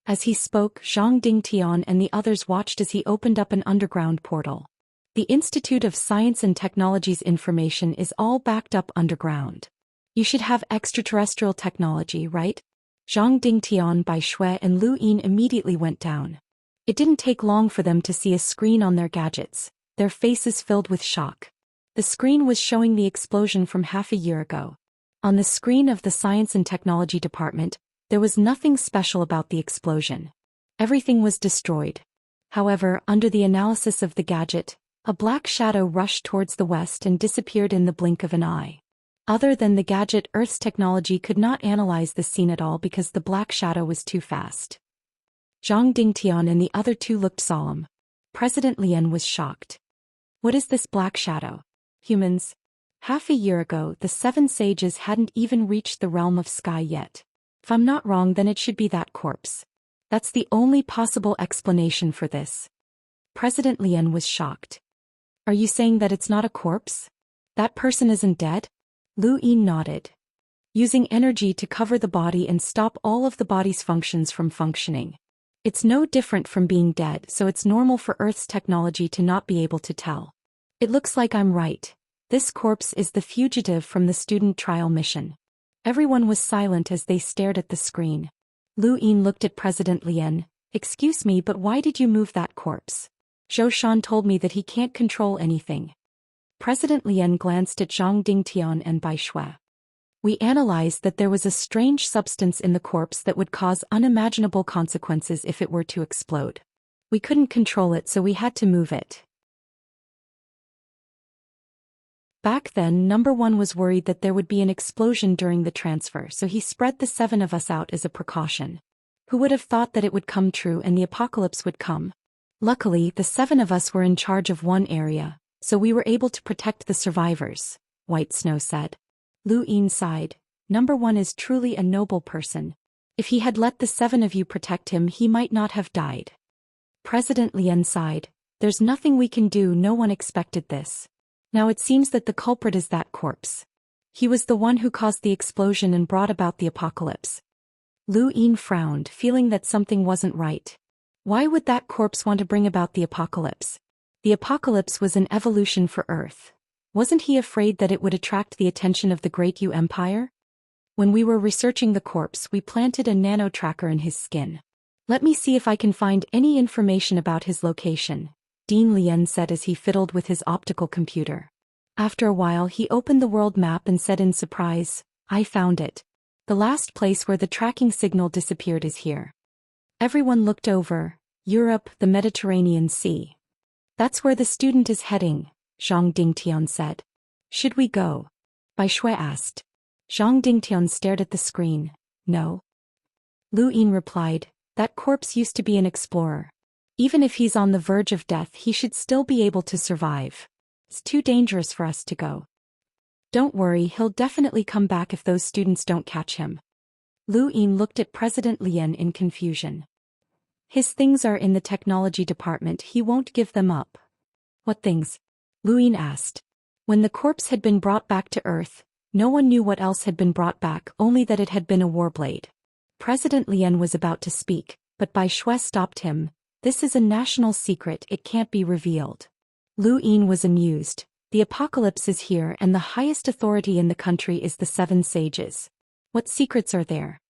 As he spoke, Zhang Dingtian and the others watched as he opened up an underground portal. The Institute of Science and Technology's information is all backed up underground. You should have extraterrestrial technology, right? Zhang Dingtian, Bai Shui and Lu Yin immediately went down. It didn't take long for them to see a screen on their gadgets, their faces filled with shock. The screen was showing the explosion from half a year ago. On the screen of the Science and Technology Department, there was nothing special about the explosion. Everything was destroyed. However, under the analysis of the gadget, a black shadow rushed towards the west and disappeared in the blink of an eye. Other than the gadget, Earth's technology could not analyze this scene at all because the black shadow was too fast. Zhang Dingtian and the other two looked solemn. President Lian was shocked. What is this black shadow? Humans? Half a year ago, the 7 sages hadn't even reached the realm of sky yet. If I'm not wrong, then it should be that corpse. That's the only possible explanation for this. President Lian was shocked. Are you saying that it's not a corpse? That person isn't dead? Lu Yin nodded. Using energy to cover the body and stop all of the body's functions from functioning. It's no different from being dead, so it's normal for Earth's technology to not be able to tell. It looks like I'm right. This corpse is the fugitive from the student trial mission. Everyone was silent as they stared at the screen. Lu Yin looked at President Lian. Excuse me, but why did you move that corpse? Zhou Xian told me that he can't control anything. President Lian glanced at Zhang Dingtian and Bai Shui. We analyzed that there was a strange substance in the corpse that would cause unimaginable consequences if it were to explode. We couldn't control it, so we had to move it. Back then, Number 1 was worried that there would be an explosion during the transfer, so he spread the 7 of us out as a precaution. Who would have thought that it would come true and the apocalypse would come? Luckily, the 7 of us were in charge of one area, so we were able to protect the survivors, White Snow said. Lu Yin sighed. Number 1 is truly a noble person. If he had let the 7 of you protect him, he might not have died. President Lian sighed. There's nothing we can do, no one expected this. Now it seems that the culprit is that corpse. He was the one who caused the explosion and brought about the apocalypse. Lu Yin frowned, feeling that something wasn't right. Why would that corpse want to bring about the apocalypse? The apocalypse was an evolution for Earth. Wasn't he afraid that it would attract the attention of the Great Yu Empire? When we were researching the corpse, we planted a nano-tracker in his skin. Let me see if I can find any information about his location, Dean Lian said as he fiddled with his optical computer. After a while, he opened the world map and said in surprise, I found it. The last place where the tracking signal disappeared is here. Everyone looked over. Europe, the Mediterranean Sea. That's where the student is heading, Zhang Dingtian said. Should we go? Bai Shui asked. Zhang Dingtian stared at the screen. No. Lu Yin replied, that corpse used to be an explorer. Even if he's on the verge of death, he should still be able to survive. It's too dangerous for us to go. Don't worry, he'll definitely come back if those students don't catch him. Lu Yin looked at President Lian in confusion. His things are in the technology department, he won't give them up. What things? Lu Yin asked. When the corpse had been brought back to Earth, no one knew what else had been brought back, only that it had been a warblade. President Lian was about to speak, but Bai Shui stopped him. This is a national secret, it can't be revealed. Lu Yin was amused. The apocalypse is here and the highest authority in the country is the 7 sages. What secrets are there?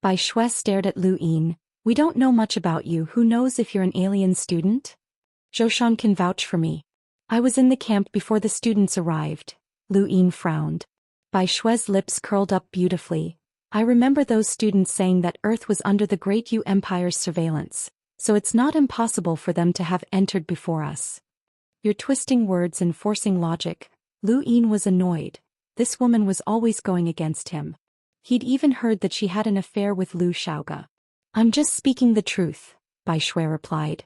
Bai Shui stared at Lu Yin. We don't know much about you, who knows if you're an alien student? Zhou Xian can vouch for me. I was in the camp before the students arrived. Lu Yin frowned. Bai Shui's lips curled up beautifully. I remember those students saying that Earth was under the Great Yu Empire's surveillance, so it's not impossible for them to have entered before us. You're twisting words and forcing logic. Lu Yin was annoyed. This woman was always going against him. He'd even heard that she had an affair with Lu Xiaoge. I'm just speaking the truth, Bai Shui replied.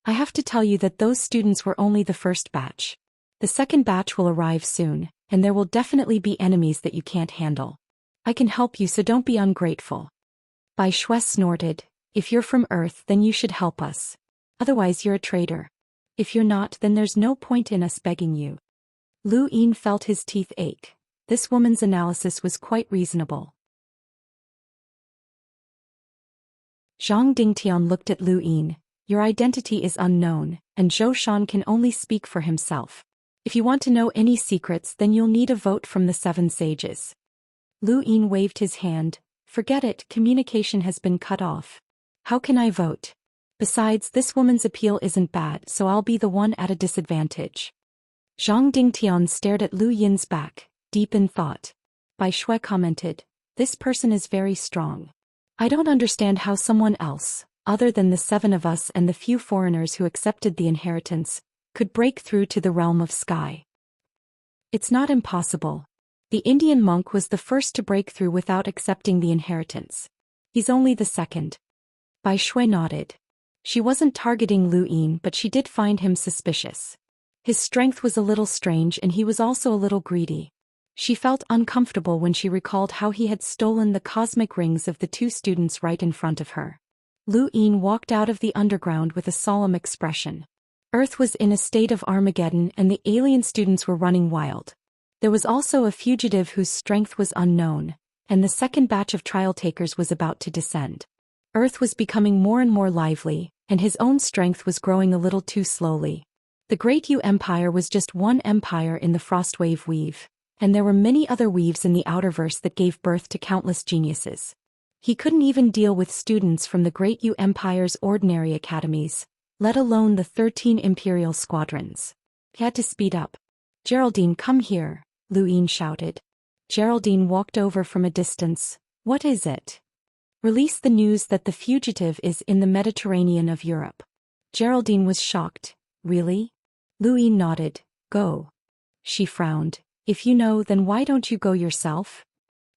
I have to tell you that those students were only the first batch. The second batch will arrive soon, and there will definitely be enemies that you can't handle. I can help you, so don't be ungrateful. Bai Shui snorted. If you're from Earth, then you should help us. Otherwise you're a traitor. If you're not, then there's no point in us begging you. Lu Yin felt his teeth ache. This woman's analysis was quite reasonable. Zhang Dingtian looked at Lu Yin. Your identity is unknown, and Zhou Xian can only speak for himself. If you want to know any secrets, then you'll need a vote from the 7 sages. Lu Yin waved his hand. Forget it, communication has been cut off. How can I vote? Besides, this woman's appeal isn't bad, so I'll be the one at a disadvantage. Zhang Dingtian stared at Lu Yin's back, deep in thought. Bai Shui commented, this person is very strong. I don't understand how someone else, other than the 7 of us and the few foreigners who accepted the inheritance, could break through to the realm of sky. It's not impossible. The Indian monk was the first to break through without accepting the inheritance. He's only the second. Bai Shui nodded. She wasn't targeting Lu Yin, but she did find him suspicious. His strength was a little strange and he was also a little greedy. She felt uncomfortable when she recalled how he had stolen the cosmic rings of the 2 students right in front of her. Lu Yin walked out of the underground with a solemn expression. Earth was in a state of Armageddon and the alien students were running wild. There was also a fugitive whose strength was unknown, and the second batch of trial takers was about to descend. Earth was becoming more and more lively, and his own strength was growing a little too slowly. The Great Yu Empire was just one empire in the Frostwave Weave, and there were many other weaves in the Outerverse that gave birth to countless geniuses. He couldn't even deal with students from the Great Yu Empire's ordinary academies, let alone the 13 Imperial squadrons. He had to speed up. Geraldine, come here, Lu Yin shouted. Geraldine walked over from a distance. What is it? Release the news that the fugitive is in the Mediterranean of Europe. Geraldine was shocked. Really? Lu Yin nodded. Go. She frowned. If you know, then why don't you go yourself?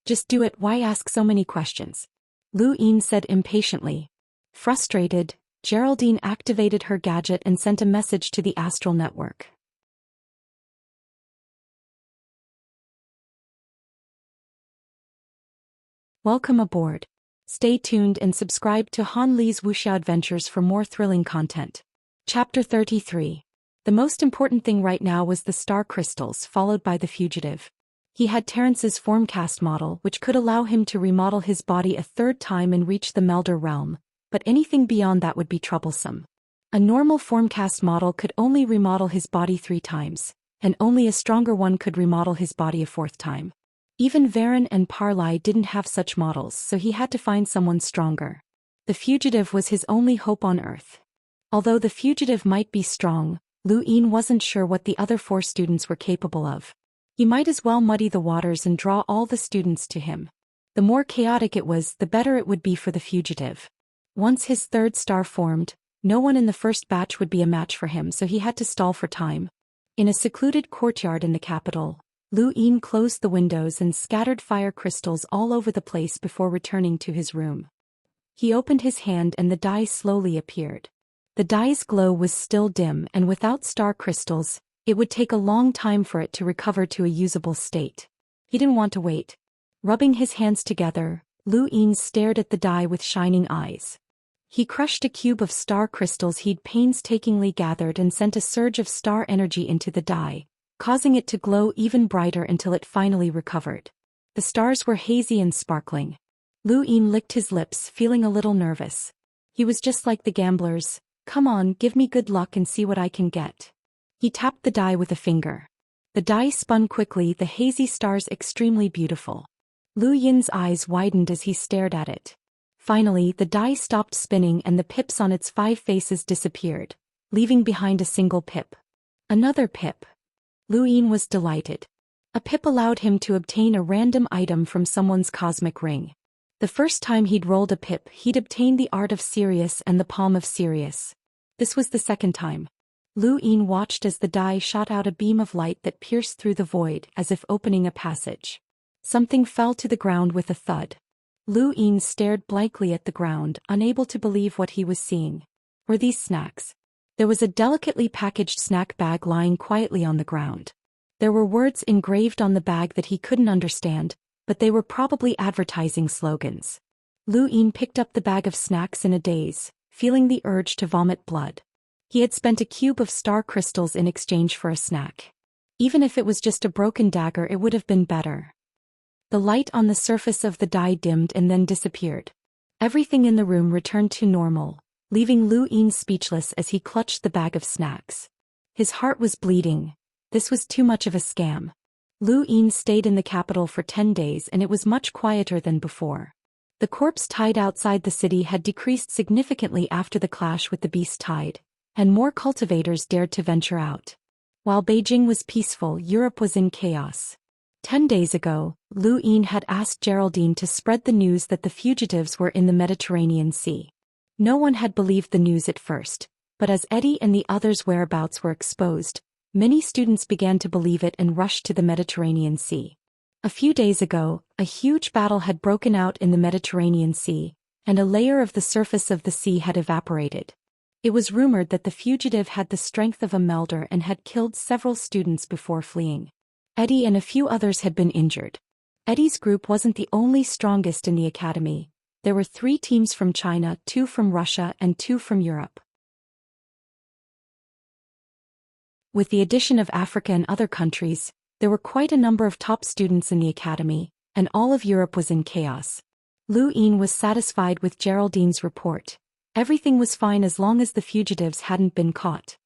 Just do it, why ask so many questions? Lu Yin said impatiently. Frustrated, Geraldine activated her gadget and sent a message to the astral network. Welcome aboard. Stay tuned and subscribe to Han Li's Wuxia Adventures for more thrilling content. Chapter 33. The most important thing right now was the star crystals, followed by the fugitive. He had Terrence's formcast model, which could allow him to remodel his body a 3rd time and reach the Melder realm, but anything beyond that would be troublesome. A normal formcast model could only remodel his body 3 times, and only a stronger one could remodel his body a 4th time. Even Varen and Parlai didn't have such models, so he had to find someone stronger. The fugitive was his only hope on Earth. Although the fugitive might be strong, Lu Yin wasn't sure what the other 4 students were capable of. He might as well muddy the waters and draw all the students to him. The more chaotic it was, the better it would be for the fugitive. Once his 3rd star formed, no one in the first batch would be a match for him, so he had to stall for time. In a secluded courtyard in the capital, Lu Yin closed the windows and scattered fire crystals all over the place before returning to his room. He opened his hand and the die slowly appeared. The die's glow was still dim, and without star crystals, it would take a long time for it to recover to a usable state. He didn't want to wait. Rubbing his hands together, Lu Yin stared at the die with shining eyes. He crushed a cube of star crystals he'd painstakingly gathered and sent a surge of star energy into the die, causing it to glow even brighter until it finally recovered. The stars were hazy and sparkling. Lu Yin licked his lips, feeling a little nervous. He was just like the gamblers. Come on, give me good luck and see what I can get. He tapped the die with a finger. The die spun quickly, the hazy stars extremely beautiful. Lu Yin's eyes widened as he stared at it. Finally, the die stopped spinning and the pips on its 5 faces disappeared, leaving behind a single pip. Another pip. Lu Yin was delighted. A pip allowed him to obtain a random item from someone's cosmic ring. The first time he'd rolled a pip, he'd obtained the Art of Sirius and the Palm of Sirius. This was the 2nd time. Lu Yin watched as the die shot out a beam of light that pierced through the void, as if opening a passage. Something fell to the ground with a thud. Lu Yin stared blankly at the ground, unable to believe what he was seeing. Were these snacks? There was a delicately packaged snack bag lying quietly on the ground. There were words engraved on the bag that he couldn't understand, but they were probably advertising slogans. Lu Yin picked up the bag of snacks in a daze, feeling the urge to vomit blood. He had spent a cube of star crystals in exchange for a snack. Even if it was just a broken dagger, it would have been better. The light on the surface of the die dimmed and then disappeared. Everything in the room returned to normal, leaving Lu Yin speechless as he clutched the bag of snacks. His heart was bleeding. This was too much of a scam. Lu Yin stayed in the capital for 10 days and it was much quieter than before. The corpse tide outside the city had decreased significantly after the clash with the beast tide, and more cultivators dared to venture out. While Beijing was peaceful, Europe was in chaos. 10 days ago, Lu Yin had asked Geraldine to spread the news that the fugitives were in the Mediterranean Sea. No one had believed the news at first, but as Eddie and the others' whereabouts were exposed, many students began to believe it and rushed to the Mediterranean Sea. A few days ago, a huge battle had broken out in the Mediterranean Sea, and a layer of the surface of the sea had evaporated. It was rumored that the fugitive had the strength of a melder and had killed several students before fleeing. Eddie and a few others had been injured. Eddie's group wasn't the only strongest in the academy. There were 3 teams from China, 2 from Russia and 2 from Europe. With the addition of Africa and other countries, there were quite a number of top students in the academy, and all of Europe was in chaos. Lu Yin was satisfied with Geraldine's report. Everything was fine as long as the fugitives hadn't been caught.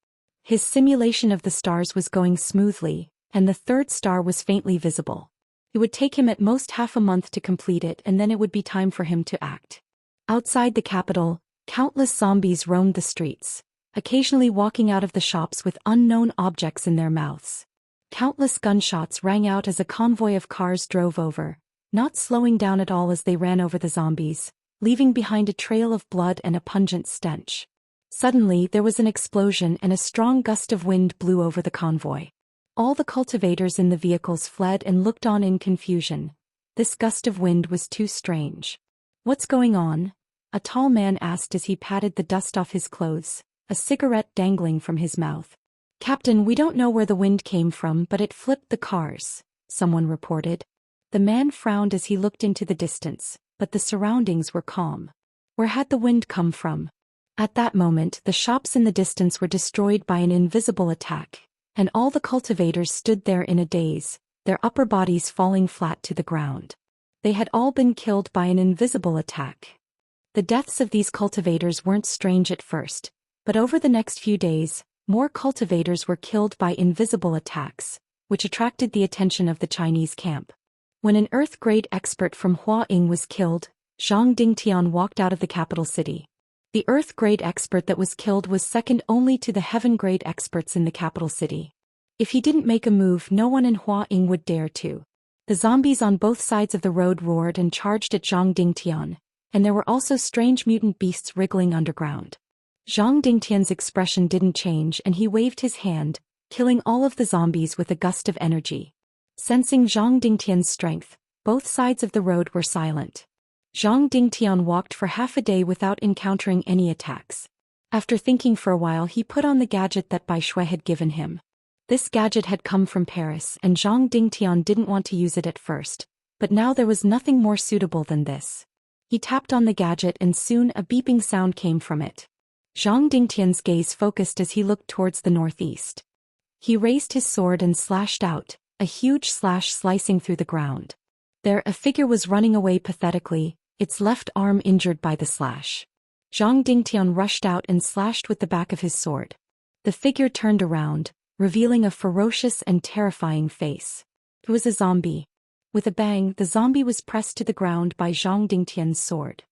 His simulation of the stars was going smoothly, and the 3rd star was faintly visible. It would take him at most half a month to complete it and then it would be time for him to act. Outside the capital, countless zombies roamed the streets, occasionally walking out of the shops with unknown objects in their mouths. Countless gunshots rang out as a convoy of cars drove over, not slowing down at all as they ran over the zombies, leaving behind a trail of blood and a pungent stench. Suddenly there was an explosion and a strong gust of wind blew over the convoy. All the cultivators in the vehicles fled and looked on in confusion. This gust of wind was too strange. "What's going on?" a tall man asked as he patted the dust off his clothes, a cigarette dangling from his mouth. "Captain, we don't know where the wind came from, but it flipped the cars," someone reported. The man frowned as he looked into the distance, but the surroundings were calm. Where had the wind come from? At that moment, the shops in the distance were destroyed by an invisible attack, and all the cultivators stood there in a daze, their upper bodies falling flat to the ground. They had all been killed by an invisible attack. The deaths of these cultivators weren't strange at first, but over the next few days, more cultivators were killed by invisible attacks, which attracted the attention of the Chinese camp. When an earth-grade expert from Huaying was killed, Zhang Dingtian walked out of the capital city. The earth-grade expert that was killed was second only to the heaven-grade experts in the capital city. If he didn't make a move, no one in Huaying would dare to. The zombies on both sides of the road roared and charged at Zhang Dingtian, and there were also strange mutant beasts wriggling underground. Zhang Dingtian's expression didn't change and he waved his hand, killing all of the zombies with a gust of energy. Sensing Zhang Dingtian's strength, both sides of the road were silent. Zhang Dingtian walked for half a day without encountering any attacks. After thinking for a while, he put on the gadget that Bai Shui had given him. This gadget had come from Paris and Zhang Dingtian didn't want to use it at first, but now there was nothing more suitable than this. He tapped on the gadget and soon a beeping sound came from it. Zhang Dingtian's gaze focused as he looked towards the northeast. He raised his sword and slashed out, a huge slash slicing through the ground. There a figure was running away pathetically, its left arm injured by the slash. Zhang Dingtian rushed out and slashed with the back of his sword. The figure turned around, revealing a ferocious and terrifying face. It was a zombie. With a bang, the zombie was pressed to the ground by Zhang Dingtian's sword.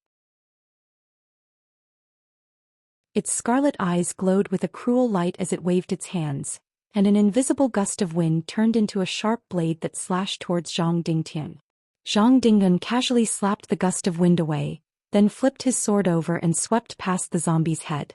Its scarlet eyes glowed with a cruel light as it waved its hands, and an invisible gust of wind turned into a sharp blade that slashed towards Zhang Dingtian. Zhang Dingtian casually slapped the gust of wind away, then flipped his sword over and swept past the zombie's head.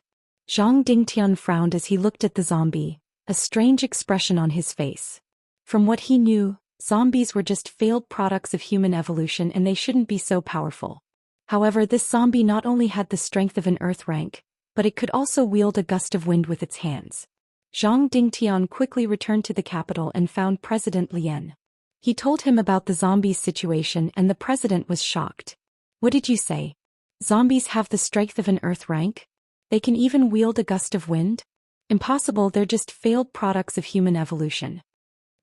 Zhang Dingtian frowned as he looked at the zombie, a strange expression on his face. From what he knew, zombies were just failed products of human evolution and they shouldn't be so powerful. However, this zombie not only had the strength of an earth rank, but it could also wield a gust of wind with its hands. Zhang Dingtian quickly returned to the capital and found President Lian. He told him about the zombies' situation and the president was shocked. "What did you say? Zombies have the strength of an earth rank? They can even wield a gust of wind? Impossible, they're just failed products of human evolution."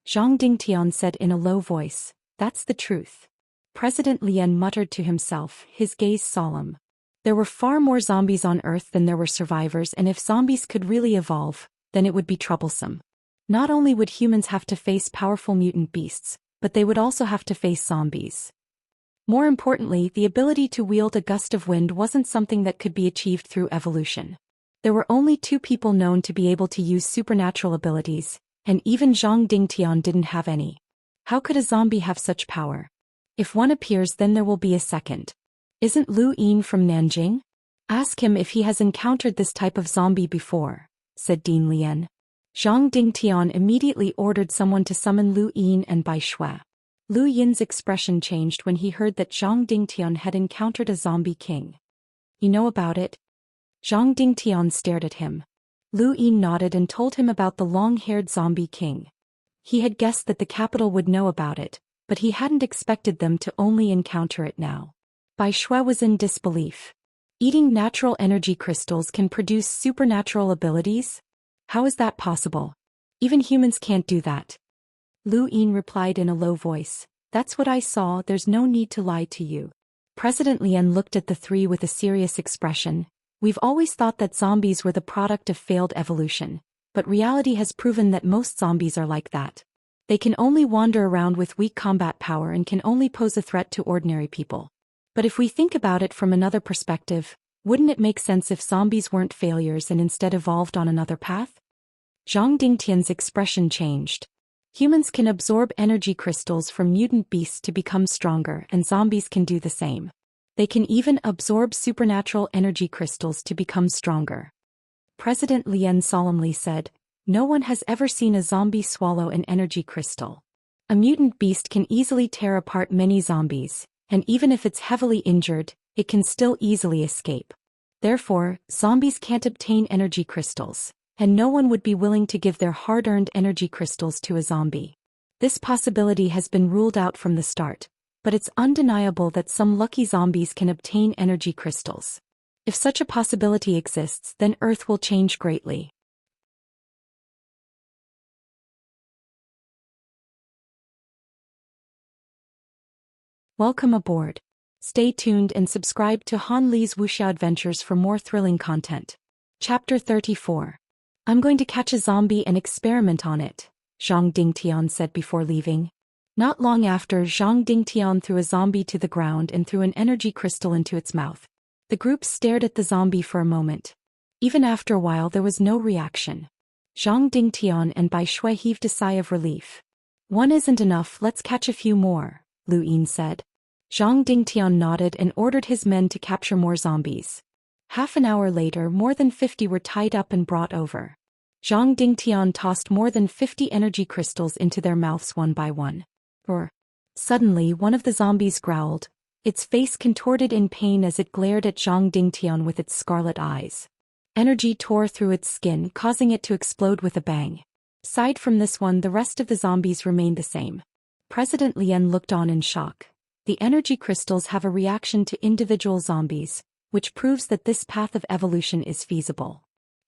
Zhang Dingtian said in a low voice, "That's the truth." President Lian muttered to himself, his gaze solemn. There were far more zombies on Earth than there were survivors, and if zombies could really evolve, then it would be troublesome. Not only would humans have to face powerful mutant beasts, but they would also have to face zombies. More importantly, the ability to wield a gust of wind wasn't something that could be achieved through evolution. There were only 2 people known to be able to use supernatural abilities, and even Zhang Dingtian didn't have any. How could a zombie have such power? If one appears, then there will be a second. Isn't Lu Yin from Nanjing? Ask him if he has encountered this type of zombie before, said Dean Lian. Zhang Dingtian immediately ordered someone to summon Lu Yin and Bai Shui. Lu Yin's expression changed when he heard that Zhang Dingtian had encountered a zombie king. You know about it? Zhang Dingtian stared at him. Lu Yin nodded and told him about the long-haired zombie king. He had guessed that the capital would know about it, but he hadn't expected them to only encounter it now. Bai Shui was in disbelief. Eating natural energy crystals can produce supernatural abilities? How is that possible? Even humans can't do that. Lu Yin replied in a low voice, "That's what I saw, there's no need to lie to you." President Lian looked at the 3 with a serious expression. We've always thought that zombies were the product of failed evolution, but reality has proven that most zombies are like that. They can only wander around with weak combat power and can only pose a threat to ordinary people. But if we think about it from another perspective, wouldn't it make sense if zombies weren't failures and instead evolved on another path? Zhang Dingtian's expression changed. Humans can absorb energy crystals from mutant beasts to become stronger, and zombies can do the same. They can even absorb supernatural energy crystals to become stronger. President Lian solemnly said, "No one has ever seen a zombie swallow an energy crystal. A mutant beast can easily tear apart many zombies, and even if it's heavily injured, it can still easily escape. Therefore, zombies can't obtain energy crystals, and no one would be willing to give their hard-earned energy crystals to a zombie. This possibility has been ruled out from the start, but it's undeniable that some lucky zombies can obtain energy crystals. If such a possibility exists, then Earth will change greatly." Welcome aboard. Stay tuned and subscribe to Han Li's Wuxia Adventures for more thrilling content. Chapter 34. I'm going to catch a zombie and experiment on it, Zhang Dingtian said before leaving. Not long after, Zhang Dingtian threw a zombie to the ground and threw an energy crystal into its mouth. The group stared at the zombie for a moment. Even after a while, there was no reaction. Zhang Dingtian and Bai Shui heaved a sigh of relief. "One isn't enough, let's catch a few more," Lu Yin said. Zhang Dingtian nodded and ordered his men to capture more zombies. Half an hour later, more than 50 were tied up and brought over. Zhang Dingtian tossed more than 50 energy crystals into their mouths one by one. Suddenly, one of the zombies growled. Its face contorted in pain as it glared at Zhang Dingtian with its scarlet eyes. Energy tore through its skin, causing it to explode with a bang. Aside from this one, the rest of the zombies remained the same. President Lian looked on in shock. The energy crystals have a reaction to individual zombies, which proves that this path of evolution is feasible.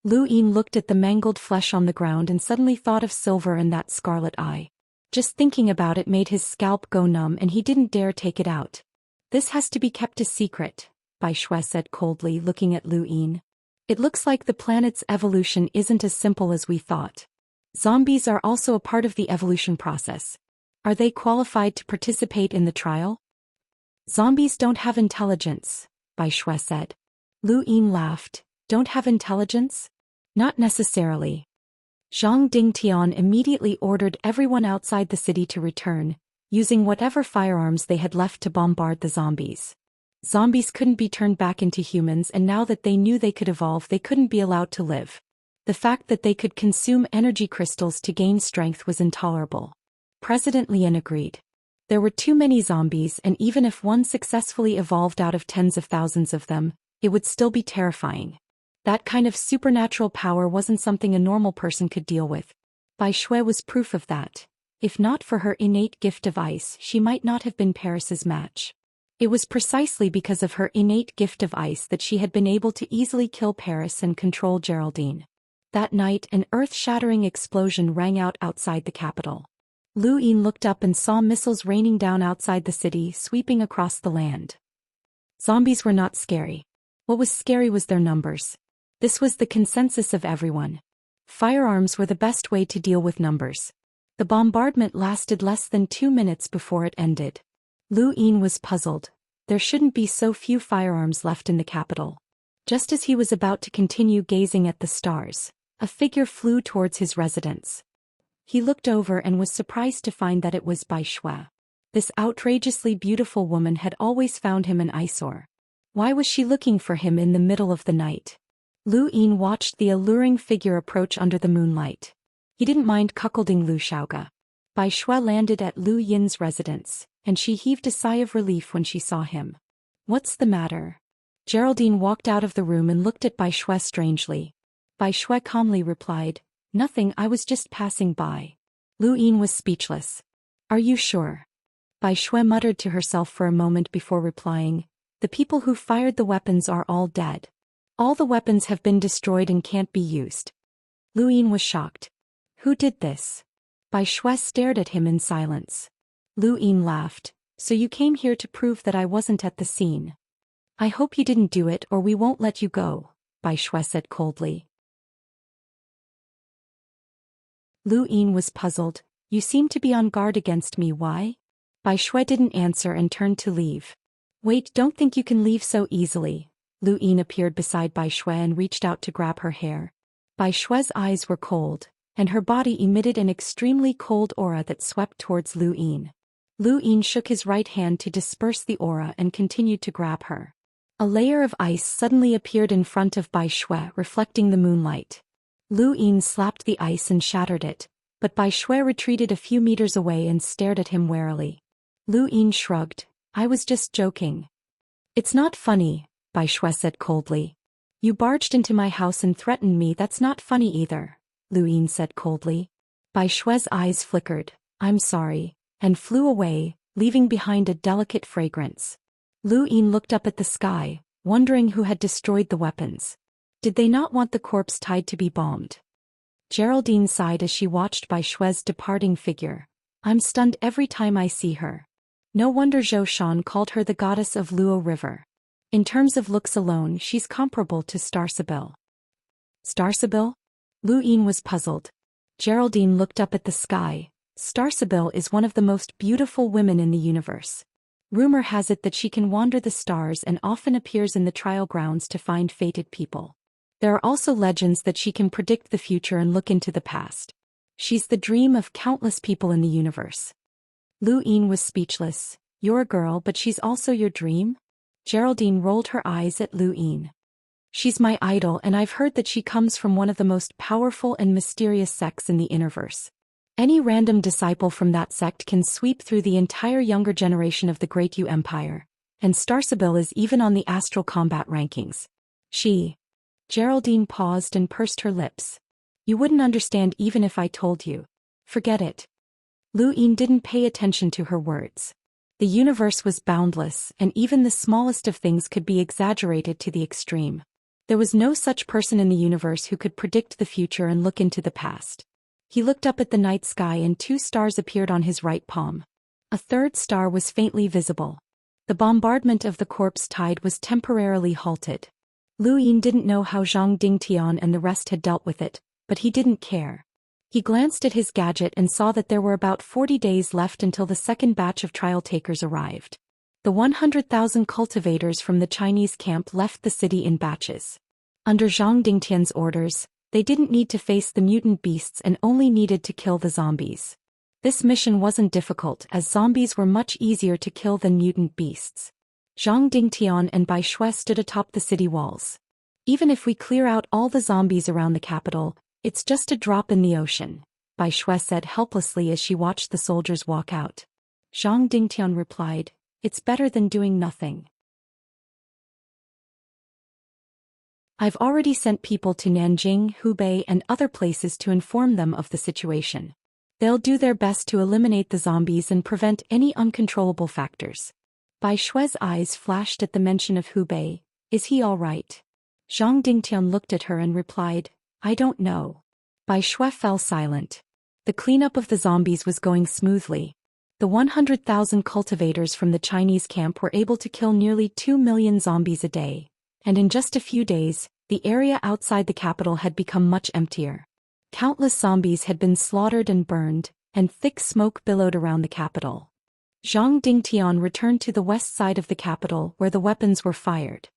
Lu Yin looked at the mangled flesh on the ground and suddenly thought of Silver and that scarlet eye. Just thinking about it made his scalp go numb and he didn't dare take it out. "This has to be kept a secret," Bai Shui said coldly, looking at Lu Yin. "It looks like the planet's evolution isn't as simple as we thought. Zombies are also a part of the evolution process. Are they qualified to participate in the trial?" "Zombies don't have intelligence," Bai Shui said. Lu Yin laughed. "Don't have intelligence?" "Not necessarily." Zhang Dingtian immediately ordered everyone outside the city to return, using whatever firearms they had left to bombard the zombies. Zombies couldn't be turned back into humans, and now that they knew they could evolve, they couldn't be allowed to live. The fact that they could consume energy crystals to gain strength was intolerable. President Lian agreed. There were too many zombies, and even if one successfully evolved out of tens of thousands of them, it would still be terrifying. That kind of supernatural power wasn't something a normal person could deal with. Bai Shui was proof of that. If not for her innate gift of ice, she might not have been Paris's match. It was precisely because of her innate gift of ice that she had been able to easily kill Paris and control Geraldine. That night, an earth-shattering explosion rang out outside the capital. Lu Yin looked up and saw missiles raining down outside the city, sweeping across the land. Zombies were not scary. What was scary was their numbers. This was the consensus of everyone. Firearms were the best way to deal with numbers. The bombardment lasted less than 2 minutes before it ended. Lu Yin was puzzled. There shouldn't be so few firearms left in the capital. Just as he was about to continue gazing at the stars, a figure flew towards his residence. He looked over and was surprised to find that it was Bai Shui. This outrageously beautiful woman had always found him an eyesore. Why was she looking for him in the middle of the night? Lu Yin watched the alluring figure approach under the moonlight. He didn't mind cuckolding Lu Xiaoge. Bai Shui landed at Lu Yin's residence, and she heaved a sigh of relief when she saw him. What's the matter? Geraldine walked out of the room and looked at Bai Shui strangely. Bai Shui calmly replied, "Nothing, I was just passing by." Lu Yin was speechless. "Are you sure?" Bai Shui muttered to herself for a moment before replying, "The people who fired the weapons are all dead. All the weapons have been destroyed and can't be used." Lu Yin was shocked. "Who did this?" Bai Shui stared at him in silence. Lu Yin laughed. "So you came here to prove that I wasn't at the scene. I hope you didn't do it or we won't let you go," Bai Shui said coldly. Lu Yin was puzzled. "You seem to be on guard against me, why?" Bai Shui didn't answer and turned to leave. "Wait, don't think you can leave so easily." Lu Yin appeared beside Bai Shui and reached out to grab her hair. Bai Shui's eyes were cold, and her body emitted an extremely cold aura that swept towards Lu Yin. Lu Yin shook his right hand to disperse the aura and continued to grab her. A layer of ice suddenly appeared in front of Bai Shui, reflecting the moonlight. Lu Yin slapped the ice and shattered it, but Bai Shui retreated a few meters away and stared at him warily. Lu Yin shrugged. "I was just joking." "It's not funny," Bai Shui said coldly. "You barged into my house and threatened me, that's not funny either," Lu Yin said coldly. Bai Shui's eyes flickered. "I'm sorry," and flew away, leaving behind a delicate fragrance. Lu Yin looked up at the sky, wondering who had destroyed the weapons. Did they not want the corpse tied to be bombed? Geraldine sighed as she watched Bai Shui's departing figure. "I'm stunned every time I see her. No wonder Zhou Xian called her the goddess of Luo River. In terms of looks alone, she's comparable to Star Sibyl." Star Sibyl? Lu Yin was puzzled. Geraldine looked up at the sky. Star Sibyl is one of the most beautiful women in the universe. Rumor has it that she can wander the stars and often appears in the trial grounds to find fated people. There are also legends that she can predict the future and look into the past. She's the dream of countless people in the universe. Lu Yin was speechless. "You're a girl, but she's also your dream?" Geraldine rolled her eyes at Lu Yin. "She's my idol, and I've heard that she comes from one of the most powerful and mysterious sects in the Innerverse. Any random disciple from that sect can sweep through the entire younger generation of the Great Yu Empire, and Star Sibyl is even on the astral combat rankings. She..." Geraldine paused and pursed her lips. "You wouldn't understand even if I told you. Forget it." Lu Yin didn't pay attention to her words. The universe was boundless, and even the smallest of things could be exaggerated to the extreme. There was no such person in the universe who could predict the future and look into the past. He looked up at the night sky and 2 stars appeared on his right palm. A third star was faintly visible. The bombardment of the corpse tide was temporarily halted. Lu Yin didn't know how Zhang Dingtian and the rest had dealt with it, but he didn't care. He glanced at his gadget and saw that there were about 40 days left until the second batch of trial takers arrived. The 100,000 cultivators from the Chinese camp left the city in batches. Under Zhang Dingtian's orders, they didn't need to face the mutant beasts and only needed to kill the zombies. This mission wasn't difficult as zombies were much easier to kill than mutant beasts. Zhang Dingtian and Bai Shui stood atop the city walls. "Even if we clear out all the zombies around the capital, it's just a drop in the ocean," Bai Shui said helplessly as she watched the soldiers walk out. Zhang Dingtian replied, "It's better than doing nothing. I've already sent people to Nanjing, Hubei and other places to inform them of the situation. They'll do their best to eliminate the zombies and prevent any uncontrollable factors." Bai Shui's eyes flashed at the mention of Hubei. "Is he all right?" Zhang Dingtian looked at her and replied, "I don't know." Bai Shui fell silent. The cleanup of the zombies was going smoothly. The 100,000 cultivators from the Chinese camp were able to kill nearly 2 million zombies a day, and in just a few days, the area outside the capital had become much emptier. Countless zombies had been slaughtered and burned, and thick smoke billowed around the capital. Zhang Dingtian returned to the west side of the capital where the weapons were fired.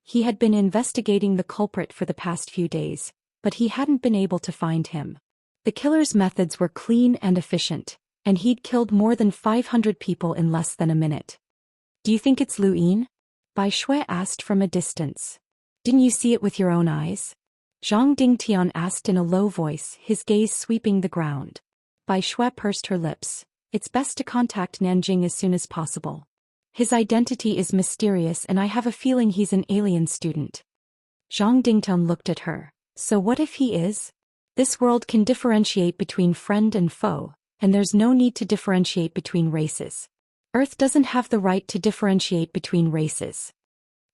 He had been investigating the culprit for the past few days, but he hadn't been able to find him. The killer's methods were clean and efficient, and he'd killed more than 500 people in less than a minute. "Do you think it's Lu Yin?" Bai Shui asked from a distance. "Didn't you see it with your own eyes?" Zhang Dingtian asked in a low voice, his gaze sweeping the ground. Bai Shui pursed her lips. "It's best to contact Nanjing as soon as possible. His identity is mysterious and I have a feeling he's an alien student." Zhang Dingtian looked at her. "So what if he is? This world can differentiate between friend and foe, and there's no need to differentiate between races. Earth doesn't have the right to differentiate between races."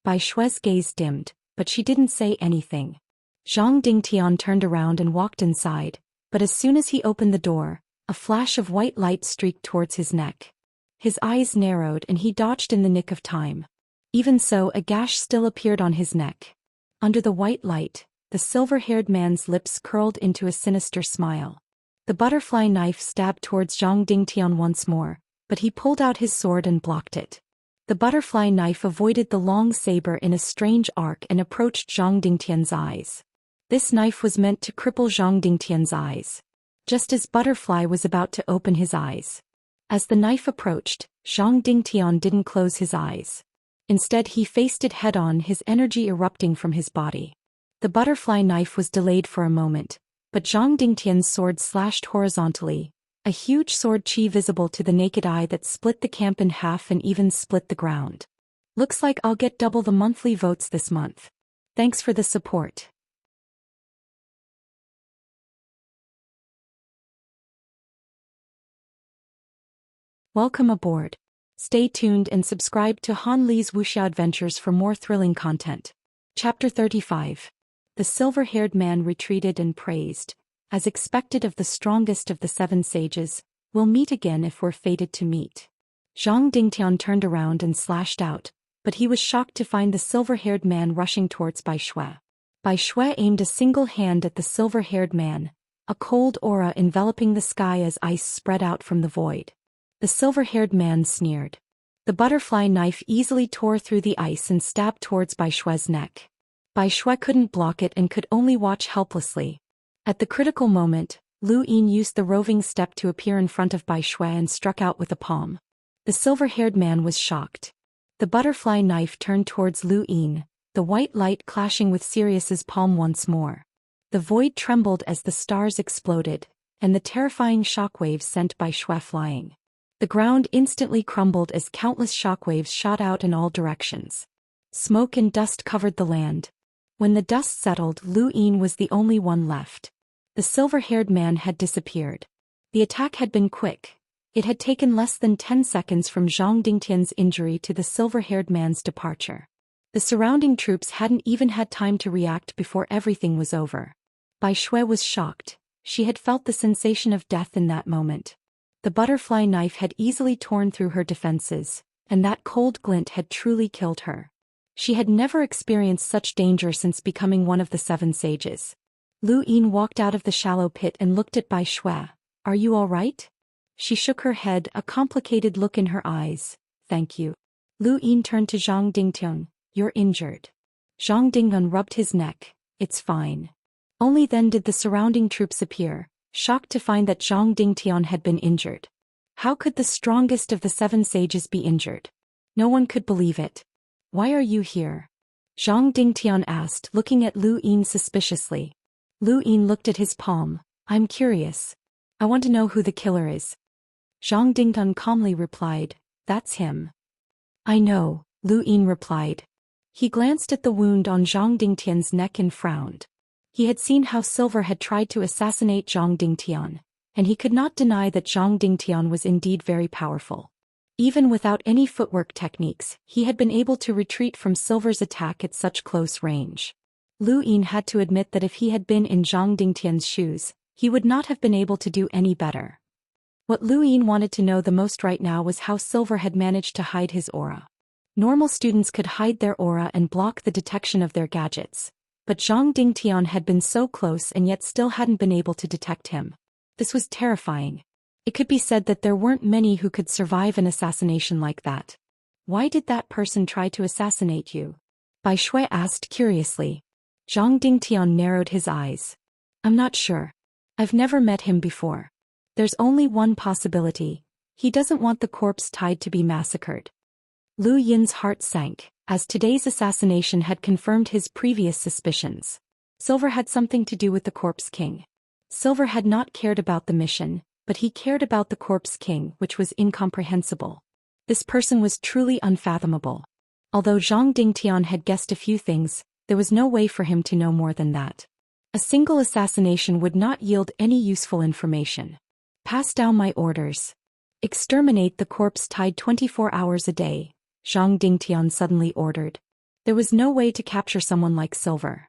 Bai Shui's gaze dimmed, but she didn't say anything. Zhang Dingtian turned around and walked inside, but as soon as he opened the door, a flash of white light streaked towards his neck. His eyes narrowed and he dodged in the nick of time. Even so, a gash still appeared on his neck. Under the white light, the silver-haired man's lips curled into a sinister smile. The butterfly knife stabbed towards Zhang Dingtian once more, but he pulled out his sword and blocked it. The butterfly knife avoided the long saber in a strange arc and approached Zhang Dingtian's eyes. This knife was meant to cripple Zhang Dingtian's eyes. Just as Butterfly was about to open his eyes. As the knife approached, Zhang Dingtian didn't close his eyes. Instead he faced it head-on, his energy erupting from his body. The butterfly knife was delayed for a moment, but Zhang Dingtian's sword slashed horizontally, a huge sword chi visible to the naked eye that split the camp in half and even split the ground. "Looks like I'll get double the monthly votes this month. Thanks for the support." Welcome aboard. Stay tuned and subscribe to Han Li's Wuxia Adventures for more thrilling content. Chapter 35. The silver-haired man retreated and praised. "As expected of the strongest of the 7 sages, we'll meet again if we're fated to meet." Zhang Dingtian turned around and slashed out, but he was shocked to find the silver-haired man rushing towards Bai Shui. Bai Shui aimed a single hand at the silver-haired man, a cold aura enveloping the sky as ice spread out from the void. The silver-haired man sneered. The butterfly knife easily tore through the ice and stabbed towards Bai Shui's neck. Bai Shui couldn't block it and could only watch helplessly. At the critical moment, Lu Yin used the roving step to appear in front of Bai Shui and struck out with a palm. The silver-haired man was shocked. The butterfly knife turned towards Lu Yin, the white light clashing with Sirius's palm once more. The void trembled as the stars exploded, and the terrifying shockwaves sent Bai Shui flying. The ground instantly crumbled as countless shockwaves shot out in all directions. Smoke and dust covered the land. When the dust settled, Lu Yin was the only one left. The silver-haired man had disappeared. The attack had been quick. It had taken less than 10 seconds from Zhang Dingtian's injury to the silver-haired man's departure. The surrounding troops hadn't even had time to react before everything was over. Bai Shui was shocked. She had felt the sensation of death in that moment. The butterfly knife had easily torn through her defenses, and that cold glint had truly killed her. She had never experienced such danger since becoming one of the 7 sages. Lu Yin walked out of the shallow pit and looked at Bai Shui. "Are you all right?" She shook her head, a complicated look in her eyes. "Thank you." Lu Yin turned to Zhang Dingtian. "You're injured." Zhang Dingtian rubbed his neck. "It's fine." Only then did the surrounding troops appear, shocked to find that Zhang Dingtian had been injured. How could the strongest of the 7 sages be injured? No one could believe it. "Why are you here?" Zhang Dingtian asked, looking at Lu Yin suspiciously. Lu Yin looked at his palm. "I'm curious. I want to know who the killer is." Zhang Dingtian calmly replied, "That's him." "I know," Lu Yin replied. He glanced at the wound on Zhang Dingtian's neck and frowned. He had seen how Silver had tried to assassinate Zhang Dingtian, and he could not deny that Zhang Dingtian was indeed very powerful. Even without any footwork techniques, he had been able to retreat from Silver's attack at such close range. Lu Yin had to admit that if he had been in Zhang Dingtian's shoes, he would not have been able to do any better. What Lu Yin wanted to know the most right now was how Silver had managed to hide his aura. Normal students could hide their aura and block the detection of their gadgets. But Zhang Dingtian had been so close and yet still hadn't been able to detect him. This was terrifying. It could be said that there weren't many who could survive an assassination like that. Why did that person try to assassinate you? Bai Shui asked curiously. Zhang Dingtian narrowed his eyes. I'm not sure. I've never met him before. There's only one possibility. He doesn't want the corpse tied to be massacred. Lu Yin's heart sank, as today's assassination had confirmed his previous suspicions. Silver had something to do with the Corpse King. Silver had not cared about the mission, but he cared about the Corpse King, which was incomprehensible. This person was truly unfathomable. Although Zhang Dingtian had guessed a few things, there was no way for him to know more than that. A single assassination would not yield any useful information. Pass down my orders. Exterminate the corpse tied 24 hours a day, Zhang Dingtian suddenly ordered. There was no way to capture someone like Silver.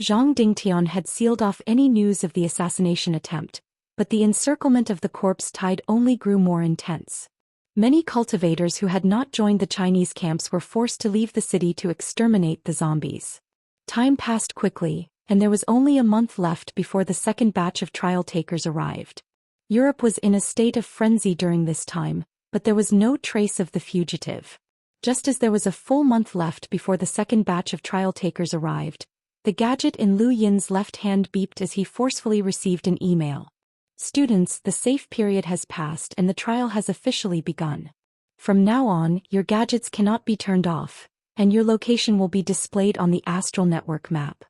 Zhang Dingtian had sealed off any news of the assassination attempt, but the encirclement of the corpse tied only grew more intense. Many cultivators who had not joined the Chinese camps were forced to leave the city to exterminate the zombies. Time passed quickly, and there was only a month left before the second batch of trial takers arrived. Europe was in a state of frenzy during this time, but there was no trace of the fugitive. Just as there was a full month left before the second batch of trial takers arrived, the gadget in Lu Yin's left hand beeped as he forcefully received an email. Students, the safe period has passed and the trial has officially begun. From now on, your gadgets cannot be turned off, and your location will be displayed on the astral network map.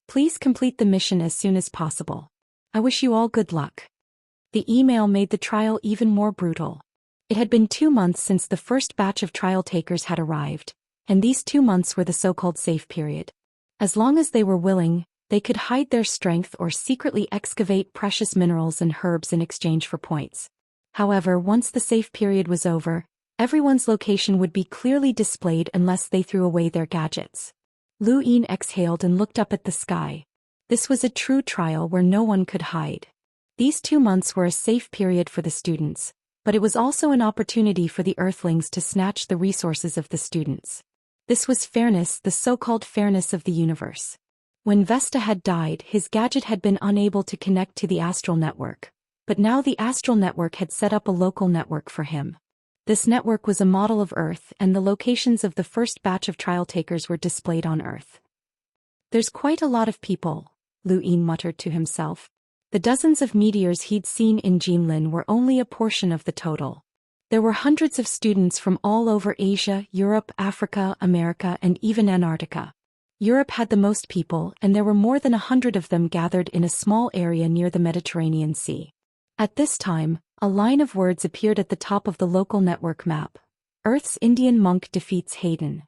Please complete the mission as soon as possible. I wish you all good luck. The email made the trial even more brutal. It had been 2 months since the first batch of trial takers had arrived, and these 2 months were the so-called safe period. As long as they were willing, they could hide their strength or secretly excavate precious minerals and herbs in exchange for points. However, once the safe period was over, everyone's location would be clearly displayed unless they threw away their gadgets. Lu Yin exhaled and looked up at the sky. This was a true trial where no one could hide. These 2 months were a safe period for the students, but it was also an opportunity for the Earthlings to snatch the resources of the students. This was fairness, the so-called fairness of the universe. When Vesta had died, his gadget had been unable to connect to the astral network, but now the astral network had set up a local network for him. This network was a model of Earth, and the locations of the first batch of trial takers were displayed on Earth. There's quite a lot of people, Lu Yin muttered to himself. The dozens of meteors he'd seen in Jinlin were only a portion of the total. There were hundreds of students from all over Asia, Europe, Africa, America, and even Antarctica. Europe had the most people, and there were more than 100 of them gathered in a small area near the Mediterranean Sea. At this time, a line of words appeared at the top of the local network map. Earth's Indian monk defeats Hayden.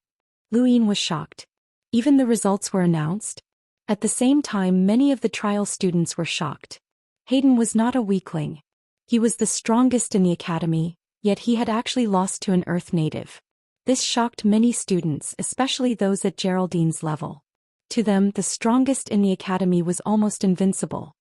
Lu Yin was shocked. Even the results were announced. At the same time, many of the trial students were shocked. Hayden was not a weakling. He was the strongest in the academy, yet he had actually lost to an Earth native. This shocked many students, especially those at Geraldine's level. To them, the strongest in the academy was almost invincible.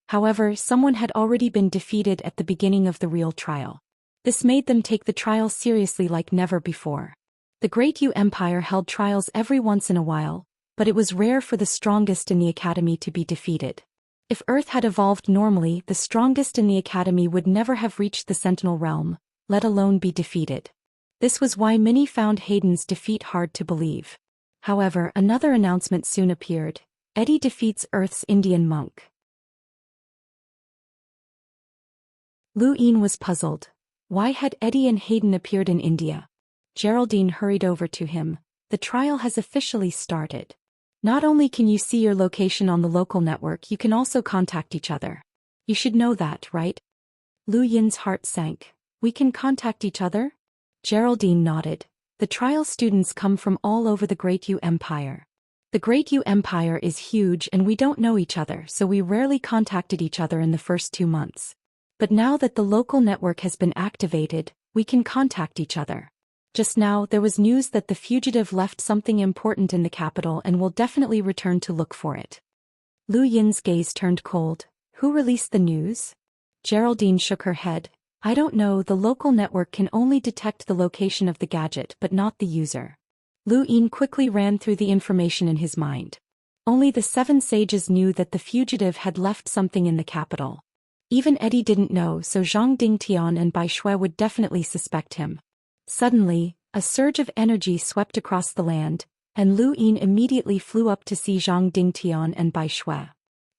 However, someone had already been defeated at the beginning of the real trial. This made them take the trial seriously like never before. The Great Yu Empire held trials every once in a while, but it was rare for the strongest in the academy to be defeated. If Earth had evolved normally, the strongest in the academy would never have reached the Sentinel realm, let alone be defeated. This was why many found Hayden's defeat hard to believe. However, another announcement soon appeared. Eddie defeats Earth's Indian monk. Lu Yin was puzzled. Why had Eddie and Hayden appeared in India? Geraldine hurried over to him. The trial has officially started. Not only can you see your location on the local network, you can also contact each other. You should know that, right? Lu Yin's heart sank. We can contact each other? Geraldine nodded. The trial students come from all over the Great Yu Empire. The Great Yu Empire is huge and we don't know each other, so we rarely contacted each other in the first 2 months. But now that the local network has been activated, we can contact each other. Just now, there was news that the fugitive left something important in the capital and will definitely return to look for it. Lu Yin's gaze turned cold. Who released the news? Geraldine shook her head. I don't know, the local network can only detect the location of the gadget but not the user. Lu Yin quickly ran through the information in his mind. Only the 7 sages knew that the fugitive had left something in the capital. Even Eddie didn't know, so Zhang Dingtian and Bai Shui would definitely suspect him. Suddenly, a surge of energy swept across the land, and Lu Yin immediately flew up to see Zhang Dingtian and Bai Shui.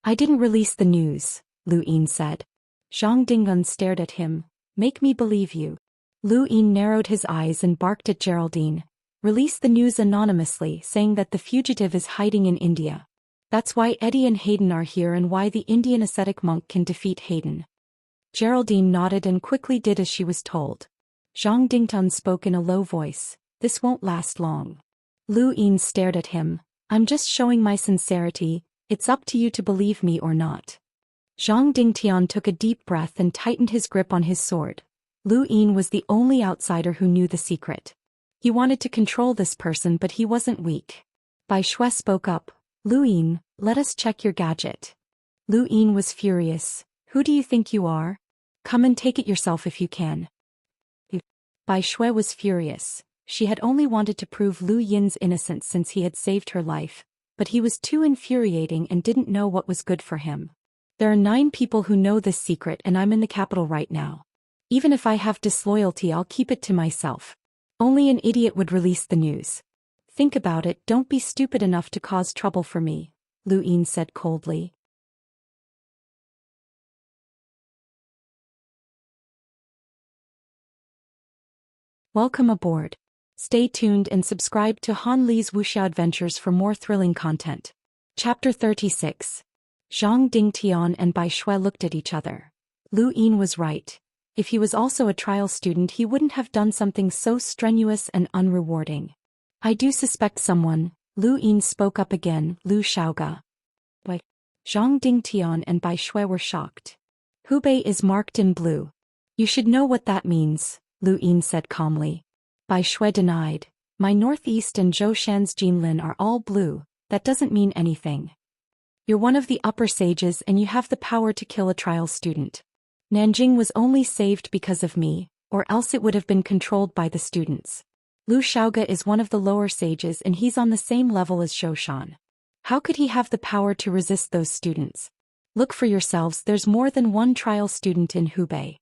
I didn't release the news, Lu Yin said. Zhang Dingyun stared at him. Make me believe you. Lu Yin narrowed his eyes and barked at Geraldine. Release the news anonymously, saying that the fugitive is hiding in India. That's why Eddie and Hayden are here and why the Indian ascetic monk can defeat Hayden. Geraldine nodded and quickly did as she was told. Zhang Dingtun spoke in a low voice. This won't last long. Lu Yin stared at him. I'm just showing my sincerity, it's up to you to believe me or not. Zhang Dingtian took a deep breath and tightened his grip on his sword. Lu Yin was the only outsider who knew the secret. He wanted to control this person but he wasn't weak. Bai Shui spoke up. Lu Yin, let us check your gadget. Lu Yin was furious. Who do you think you are? Come and take it yourself if you can. Bai Shui was furious. She had only wanted to prove Lu Yin's innocence since he had saved her life, but he was too infuriating and didn't know what was good for him. There are 9 people who know this secret and I'm in the capital right now. Even if I have disloyalty, I'll keep it to myself. Only an idiot would release the news. Think about it, don't be stupid enough to cause trouble for me, Lu Yin said coldly. Welcome aboard. Stay tuned and subscribe to Han Li's Wuxia Adventures for more thrilling content. Chapter 36. Zhang Dingtian and Bai Shui looked at each other. Lu Yin was right. If he was also a trial student, he wouldn't have done something so strenuous and unrewarding. I do suspect someone, Lu Yin spoke up again. Lu Xiaoge. Why? Zhang Dingtian and Bai Shui were shocked. Hubei is marked in blue. You should know what that means, Lu Yin said calmly. Bai Shui denied. My northeast and Zhou Xian's Jinlin are all blue, that doesn't mean anything. You're one of the upper sages and you have the power to kill a trial student. Nanjing was only saved because of me, or else it would have been controlled by the students. Lu Xiaoge is one of the lower sages and he's on the same level as Zhou Xian. How could he have the power to resist those students? Look for yourselves, there's more than one trial student in Hubei.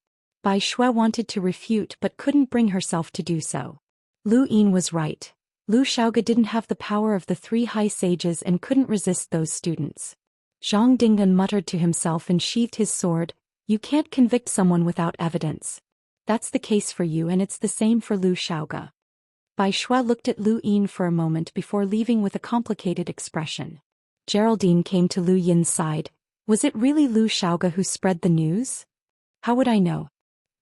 Bai Shui wanted to refute but couldn't bring herself to do so. Lu Yin was right. Lu Xiaoge didn't have the power of the 3 high sages and couldn't resist those students. Zhang Dingdan muttered to himself and sheathed his sword. You can't convict someone without evidence. That's the case for you and it's the same for Lu Xiaoge. Bai Shui looked at Lu Yin for a moment before leaving with a complicated expression. Geraldine came to Lu Yin's side. Was it really Lu Xiaoge who spread the news? How would I know?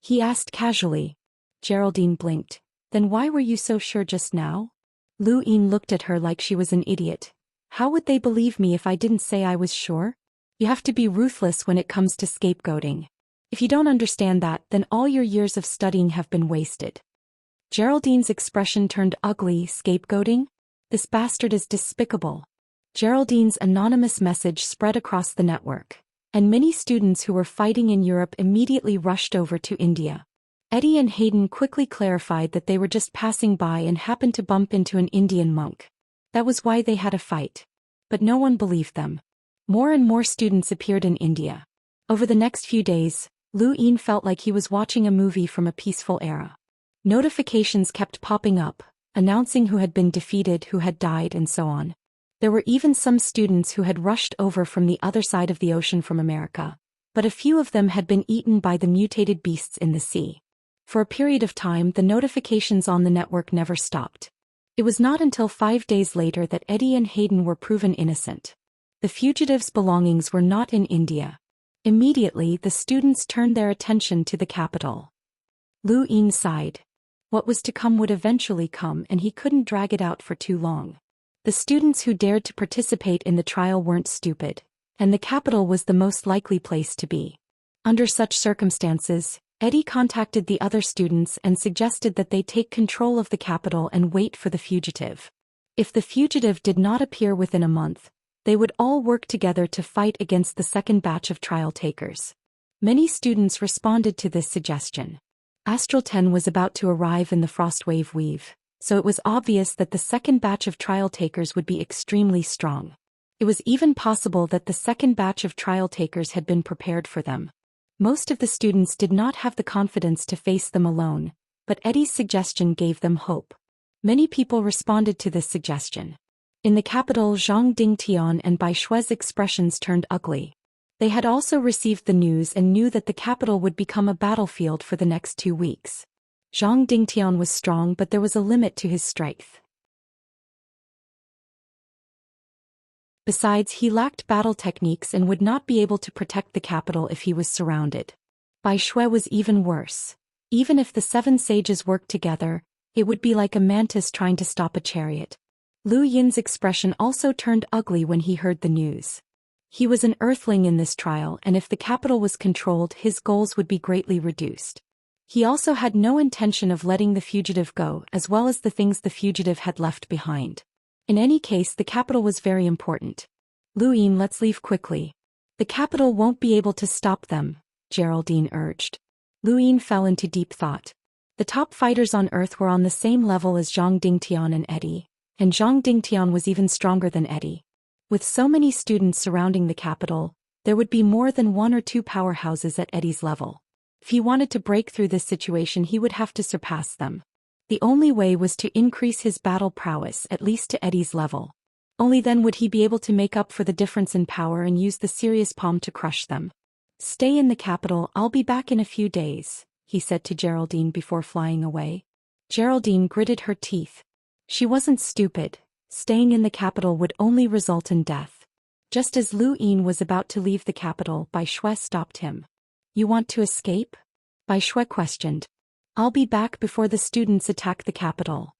He asked casually. Geraldine blinked. Then why were you so sure just now? Lu Yin looked at her like she was an idiot. How would they believe me if I didn't say I was sure? You have to be ruthless when it comes to scapegoating. If you don't understand that, then all your years of studying have been wasted. Geraldine's expression turned ugly. Scapegoating? This bastard is despicable. Geraldine's anonymous message spread across the network, and many students who were fighting in Europe immediately rushed over to India. Eddie and Hayden quickly clarified that they were just passing by and happened to bump into an Indian monk. That was why they had a fight. But no one believed them. More and more students appeared in India. Over the next few days, Lu Yin felt like he was watching a movie from a peaceful era. Notifications kept popping up, announcing who had been defeated, who had died, and so on. There were even some students who had rushed over from the other side of the ocean from America, but a few of them had been eaten by the mutated beasts in the sea. For a period of time, the notifications on the network never stopped. It was not until 5 days later that Eddie and Hayden were proven innocent. The fugitives' belongings were not in India. Immediately, the students turned their attention to the capital. Lu Yin sighed. What was to come would eventually come and he couldn't drag it out for too long. The students who dared to participate in the trial weren't stupid, and the capital was the most likely place to be. Under such circumstances, Eddie contacted the other students and suggested that they take control of the capital and wait for the fugitive. If the fugitive did not appear within a month, they would all work together to fight against the second batch of trial takers. Many students responded to this suggestion. Astral 10 was about to arrive in the Frostwave Weave, so it was obvious that the second batch of trial takers would be extremely strong. It was even possible that the second batch of trial takers had been prepared for them. Most of the students did not have the confidence to face them alone, but Eddie's suggestion gave them hope. Many people responded to this suggestion. In the capital, Zhang Dingtian and Bai Shui's expressions turned ugly. They had also received the news and knew that the capital would become a battlefield for the next 2 weeks. Zhang Dingtian was strong, but there was a limit to his strength. Besides, he lacked battle techniques and would not be able to protect the capital if he was surrounded. Bai Shui was even worse. Even if the 7 sages worked together, it would be like a mantis trying to stop a chariot. Lu Yin's expression also turned ugly when he heard the news. He was an earthling in this trial, and if the capital was controlled, his goals would be greatly reduced. He also had no intention of letting the fugitive go, as well as the things the fugitive had left behind. In any case, the capital was very important. Lu Yin, let's leave quickly. The capital won't be able to stop them, Geraldine urged. Lu Yin fell into deep thought. The top fighters on Earth were on the same level as Zhang Dingtian and Eddie, and Zhang Dingtian was even stronger than Eddie. With so many students surrounding the capital, there would be more than 1 or 2 powerhouses at Eddie's level. If he wanted to break through this situation, he would have to surpass them. The only way was to increase his battle prowess at least to Eddie's level. Only then would he be able to make up for the difference in power and use the serious palm to crush them. Stay in the capital, I'll be back in a few days, he said to Geraldine before flying away. Geraldine gritted her teeth. She wasn't stupid. Staying in the capital would only result in death. Just as Lu Yin was about to leave the capital, Bai Shui stopped him. You want to escape? Bai Shui questioned. I'll be back before the students attack the capital.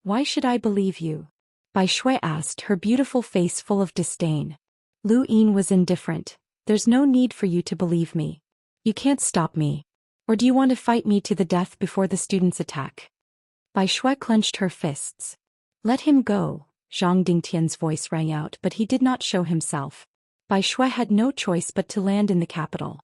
Why should I believe you? Bai Shui asked, her beautiful face full of disdain. Lu Yin was indifferent. There's no need for you to believe me. You can't stop me. Or do you want to fight me to the death before the students attack? Bai Shui clenched her fists. Let him go, Zhang Dingtian's voice rang out, but he did not show himself. Bai Shui had no choice but to land in the capital.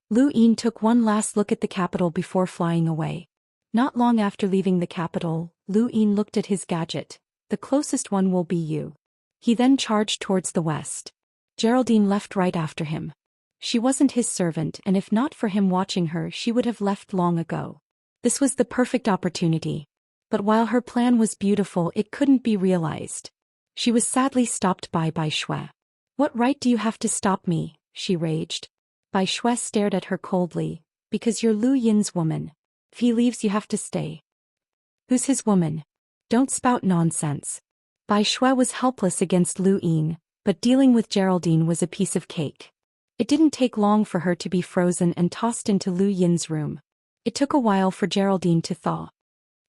Lu Yin took one last look at the capital before flying away. Not long after leaving the capital, Lu Yin looked at his gadget. The closest one will be you. He then charged towards the west. Geraldine left right after him. She wasn't his servant, and if not for him watching her, she would have left long ago. This was the perfect opportunity. But while her plan was beautiful, it couldn't be realized. She was sadly stopped by Bai Shui. What right do you have to stop me? She raged. Bai Shui stared at her coldly. Because you're Lu Yin's woman. If he leaves, you have to stay. Who's his woman? Don't spout nonsense. Bai Shui was helpless against Lu Yin, but dealing with Geraldine was a piece of cake. It didn't take long for her to be frozen and tossed into Lu Yin's room. It took a while for Geraldine to thaw.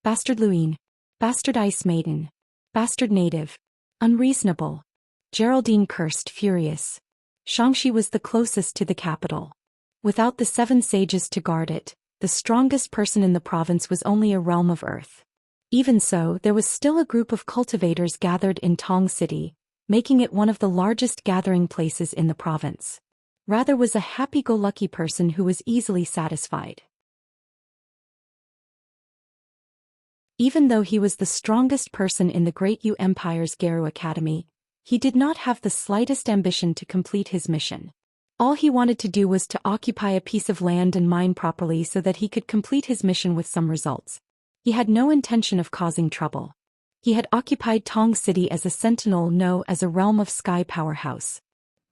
Bastard Lu Yin. Bastard ice maiden. Bastard native. Unreasonable. Geraldine cursed, furious. Xianxia was the closest to the capital. Without the 7 sages to guard it, the strongest person in the province was only a realm of earth. Even so, there was still a group of cultivators gathered in Tong City, making it one of the largest gathering places in the province. Rather was a happy-go-lucky person who was easily satisfied. Even though he was the strongest person in the Great Yu Empire's Geru Academy, he did not have the slightest ambition to complete his mission. All he wanted to do was to occupy a piece of land and mine properly so that he could complete his mission with some results. He had no intention of causing trouble. He had occupied Tong City as a sentinel, no, as a realm of sky powerhouse.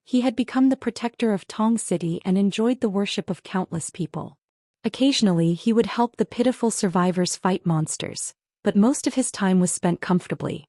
He had become the protector of Tong City and enjoyed the worship of countless people. Occasionally he would help the pitiful survivors fight monsters, but most of his time was spent comfortably.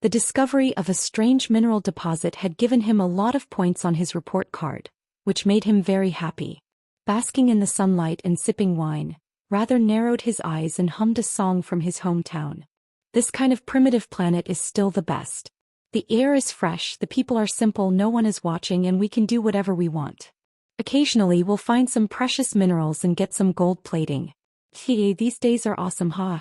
The discovery of a strange mineral deposit had given him a lot of points on his report card, which made him very happy. Basking in the sunlight and sipping wine, Rather narrowed his eyes and hummed a song from his hometown. This kind of primitive planet is still the best. The air is fresh, the people are simple, no one is watching, and we can do whatever we want. Occasionally we'll find some precious minerals and get some gold plating. These days are awesome, huh?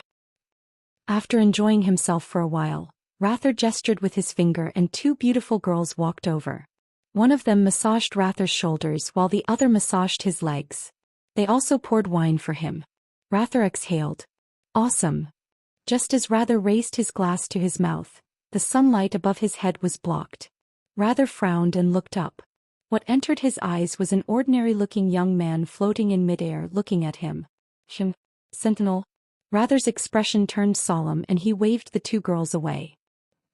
After enjoying himself for a while, Rather gestured with his finger and two beautiful girls walked over. One of them massaged Rather's shoulders while the other massaged his legs. They also poured wine for him. Rather exhaled. Awesome. Just as Rather raised his glass to his mouth, the sunlight above his head was blocked. Rather frowned and looked up. What entered his eyes was an ordinary-looking young man floating in midair looking at him. Sentinel. Rather's expression turned solemn and he waved the two girls away.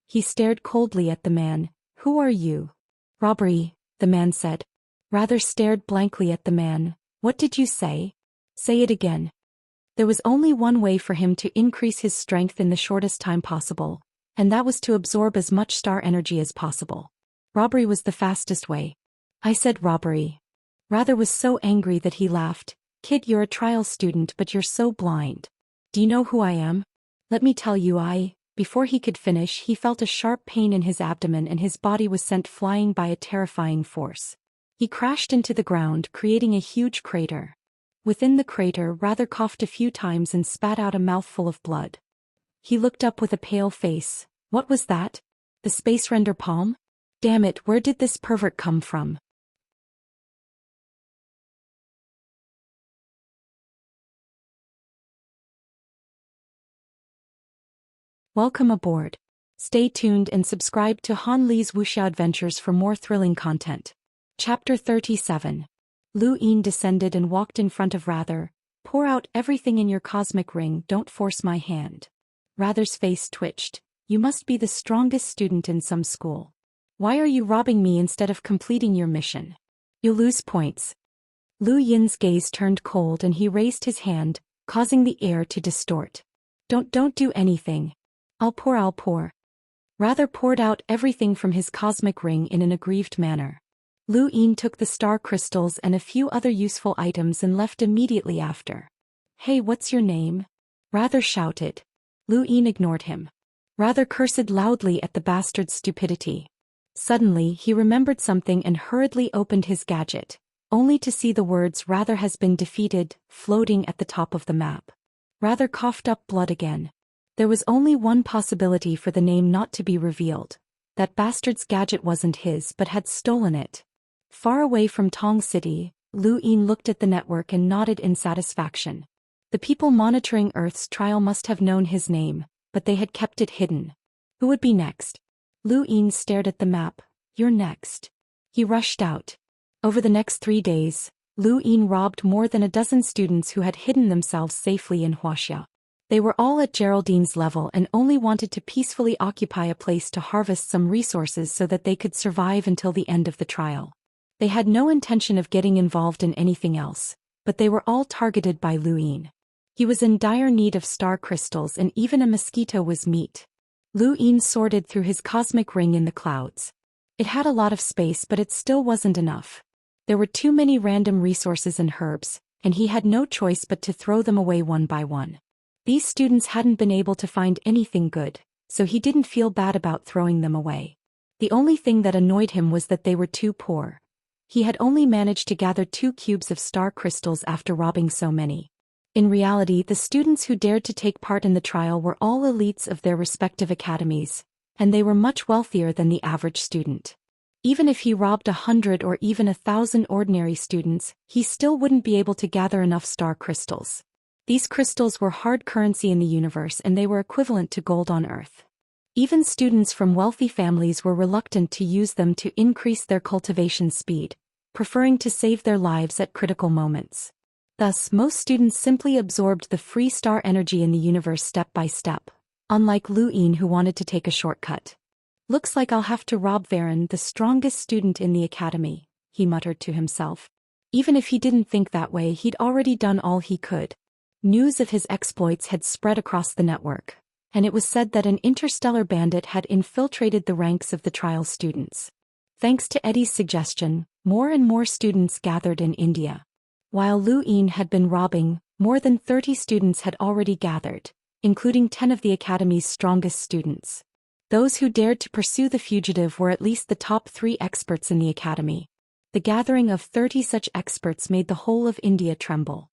He stared coldly at the man. Who are you? Robbery, the man said. Rather stared blankly at the man. What did you say? Say it again. There was only one way for him to increase his strength in the shortest time possible, and that was to absorb as much star energy as possible. Robbery was the fastest way. I said robbery. Rather was so angry that he laughed. Kid, you're a trial student but you're so blind. Do you know who I am? Let me tell you. Before he could finish, he felt a sharp pain in his abdomen and his body was sent flying by a terrifying force. He crashed into the ground, creating a huge crater. Within the crater, Rather coughed a few times and spat out a mouthful of blood. He looked up with a pale face. What was that? The space render palm? Damn it, where did this pervert come from? Welcome aboard. Stay tuned and subscribe to Han Li's Wuxia Adventures for more thrilling content. Chapter 37. Lu Yin descended and walked in front of Rather. Pour out everything in your cosmic ring, don't force my hand. Rather's face twitched. You must be the strongest student in some school. Why are you robbing me instead of completing your mission? You'll lose points. Lu Yin's gaze turned cold and he raised his hand, causing the air to distort. Don't do anything. I'll pour. Rather poured out everything from his cosmic ring in an aggrieved manner. Lu Yin took the star crystals and a few other useful items and left immediately after. Hey, what's your name? Rather shouted. Lu Yin ignored him. Rather cursed loudly at the bastard's stupidity. Suddenly he remembered something and hurriedly opened his gadget, only to see the words Rather has been defeated floating at the top of the map. Rather coughed up blood again. There was only one possibility for the name not to be revealed. That bastard's gadget wasn't his but had stolen it. Far away from Tong City, Lu Yin looked at the network and nodded in satisfaction. The people monitoring Earth's trial must have known his name, but they had kept it hidden. Who would be next? Lu Yin stared at the map. You're next. He rushed out. Over the next 3 days, Lu Yin robbed more than a dozen students who had hidden themselves safely in Wuxia. They were all at Geraldine's level and only wanted to peacefully occupy a place to harvest some resources so that they could survive until the end of the trial. They had no intention of getting involved in anything else, but they were all targeted by Lu Yin. He was in dire need of star crystals and even a mosquito was meat. Lu Yin sorted through his cosmic ring in the clouds. It had a lot of space but it still wasn't enough. There were too many random resources and herbs, and he had no choice but to throw them away one by one. These students hadn't been able to find anything good, so he didn't feel bad about throwing them away. The only thing that annoyed him was that they were too poor. He had only managed to gather 2 cubes of star crystals after robbing so many. In reality, the students who dared to take part in the trial were all elites of their respective academies, and they were much wealthier than the average student. Even if he robbed 100 or even 1,000 ordinary students, he still wouldn't be able to gather enough star crystals. These crystals were hard currency in the universe and they were equivalent to gold on Earth. Even students from wealthy families were reluctant to use them to increase their cultivation speed, preferring to save their lives at critical moments. Thus, most students simply absorbed the free star energy in the universe step by step, unlike Lu Yin who wanted to take a shortcut. Looks like I'll have to rob Varen, the strongest student in the academy, he muttered to himself. Even if he didn't think that way, he'd already done all he could. News of his exploits had spread across the network, and it was said that an interstellar bandit had infiltrated the ranks of the trial students. Thanks to Eddie's suggestion, more and more students gathered in India. While Lu Yin had been robbing, more than 30 students had already gathered, including 10 of the academy's strongest students. Those who dared to pursue the fugitive were at least the top 3 experts in the academy. The gathering of 30 such experts made the whole of India tremble.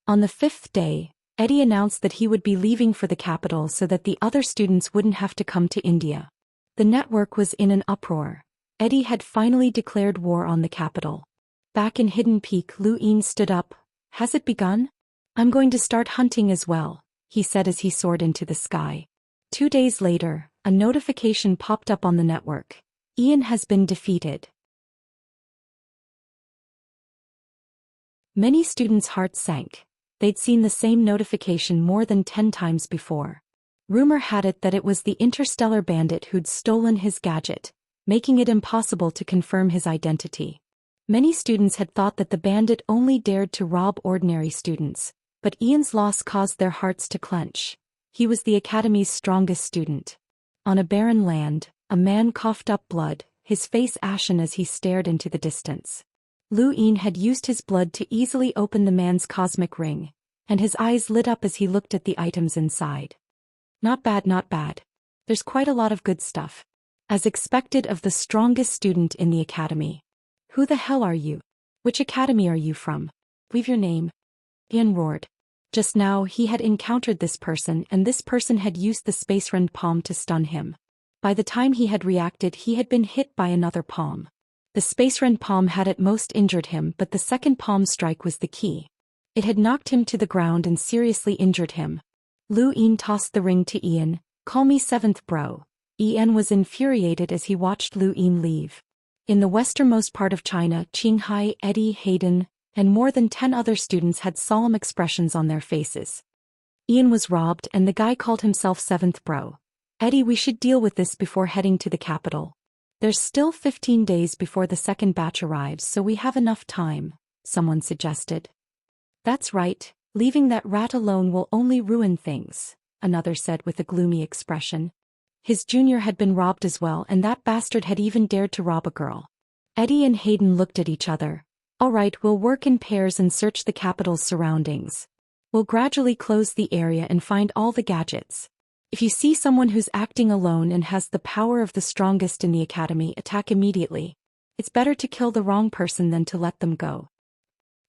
On the 5th day, Eddie announced that he would be leaving for the capital so that the other students wouldn't have to come to India. The network was in an uproar. Eddie had finally declared war on the capital. Back in Hidden Peak, Lu Yin stood up. Has it begun? I'm going to start hunting as well, he said as he soared into the sky. 2 days later, a notification popped up on the network. Ian has been defeated. Many students' hearts sank. They'd seen the same notification more than 10 times before. Rumor had it that it was the interstellar bandit who'd stolen his gadget, making it impossible to confirm his identity. Many students had thought that the bandit only dared to rob ordinary students, but Ian's loss caused their hearts to clench. He was the academy's strongest student. On a barren land, a man coughed up blood, his face ashen as he stared into the distance. Lu Yin had used his blood to easily open the man's cosmic ring, and his eyes lit up as he looked at the items inside. Not bad, not bad. There's quite a lot of good stuff. As expected of the strongest student in the academy. Who the hell are you? Which academy are you from? Leave your name. Ian roared. Just now he had encountered this person and this person had used the space rend palm to stun him. By the time he had reacted he had been hit by another palm. The space rend palm had at most injured him but the second palm strike was the key. It had knocked him to the ground and seriously injured him. Lu Yin tossed the ring to Ian. Call me seventh bro. Ian was infuriated as he watched Lu Yin leave. In the westernmost part of China, Qinghai, Eddie, Hayden, and more than 10 other students had solemn expressions on their faces. Ian was robbed and the guy called himself seventh bro. Eddie, we should deal with this before heading to the capital. There's still 15 days before the second batch arrives so we have enough time, someone suggested. That's right, leaving that rat alone will only ruin things, another said with a gloomy expression. His junior had been robbed as well and that bastard had even dared to rob a girl. Eddie and Hayden looked at each other. All right, we'll work in pairs and search the capital's surroundings. We'll gradually close the area and find all the gadgets. If you see someone who's acting alone and has the power of the strongest in the academy, attack immediately. It's better to kill the wrong person than to let them go.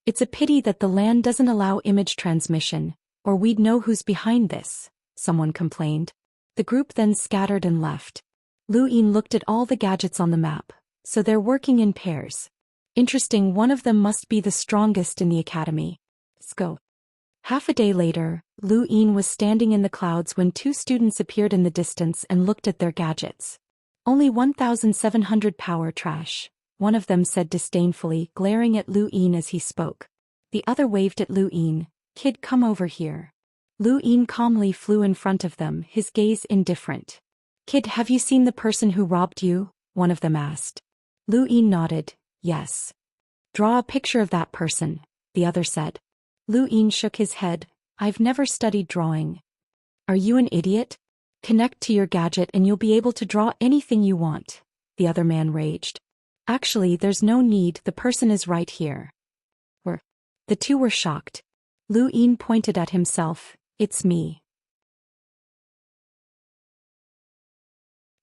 It's a pity that the land doesn't allow image transmission, or we'd know who's behind this, someone complained. The group then scattered and left. Lu Yin looked at all the gadgets on the map, so they're working in pairs. Interesting, one of them must be the strongest in the academy. Let's go. Half a day later, Lu Yin was standing in the clouds when 2 students appeared in the distance and looked at their gadgets. Only 1,700 power, trash, one of them said disdainfully, glaring at Lu Yin as he spoke. The other waved at Lu Yin. Kid, come over here. Lu Yin calmly flew in front of them, his gaze indifferent. Kid, have you seen the person who robbed you? One of them asked. Lu Yin nodded. Yes. Draw a picture of that person, the other said. Lu Yin shook his head. I've never studied drawing. Are you an idiot? Connect to your gadget and you'll be able to draw anything you want, the other man raged. Actually, there's no need, the person is right here. The 2 were shocked. Lu Yin pointed at himself. It's me.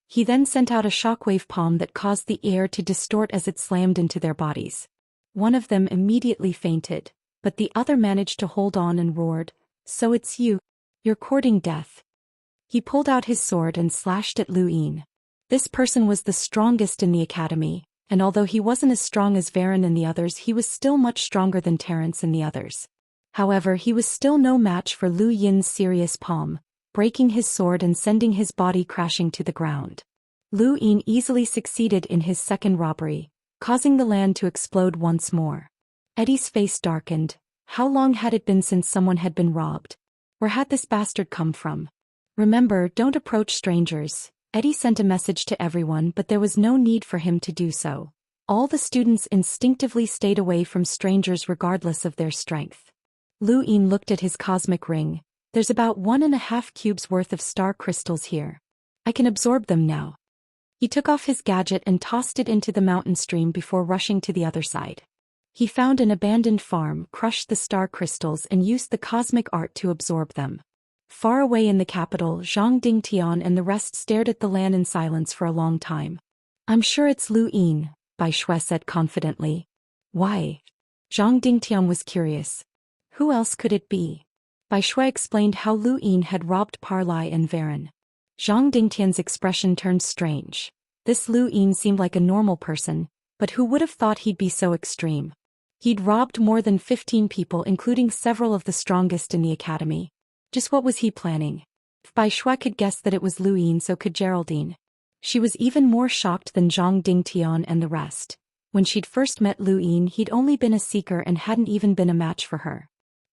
He then sent out a shockwave palm that caused the air to distort as it slammed into their bodies. One of them immediately fainted, but the other managed to hold on and roared, So it's you. You're courting death. He pulled out his sword and slashed at Lu Yin. This person was the strongest in the academy, and although he wasn't as strong as Varen and the others, he was still much stronger than Terence and the others. However, he was still no match for Lu Yin's serious palm, breaking his sword and sending his body crashing to the ground. Lu Yin easily succeeded in his second robbery, causing the land to explode once more. Eddie's face darkened. How long had it been since someone had been robbed? Where had this bastard come from? Remember, don't approach strangers. Eddie sent a message to everyone, but there was no need for him to do so. All the students instinctively stayed away from strangers regardless of their strength. Lu Yin looked at his cosmic ring. There's about 1.5 cubes worth of star crystals here. I can absorb them now. He took off his gadget and tossed it into the mountain stream before rushing to the other side. He found an abandoned farm, crushed the star crystals and used the cosmic art to absorb them. Far away in the capital, Zhang Dingtian and the rest stared at the land in silence for a long time. I'm sure it's Lu Yin, Bai Shui said confidently. Why? Zhang Dingtian was curious. Who else could it be? Bai Shui explained how Lu Yin had robbed Parlai and Varen. Zhang Dingtian's expression turned strange. This Lu Yin seemed like a normal person, but who would have thought he'd be so extreme? He'd robbed more than 15 people, including several of the strongest in the academy. Just what was he planning? If Bai Shui could guess that it was Lu Yin, so could Geraldine. She was even more shocked than Zhang Dingtian and the rest. When she'd first met Lu Yin, he'd only been a seeker and hadn't even been a match for her.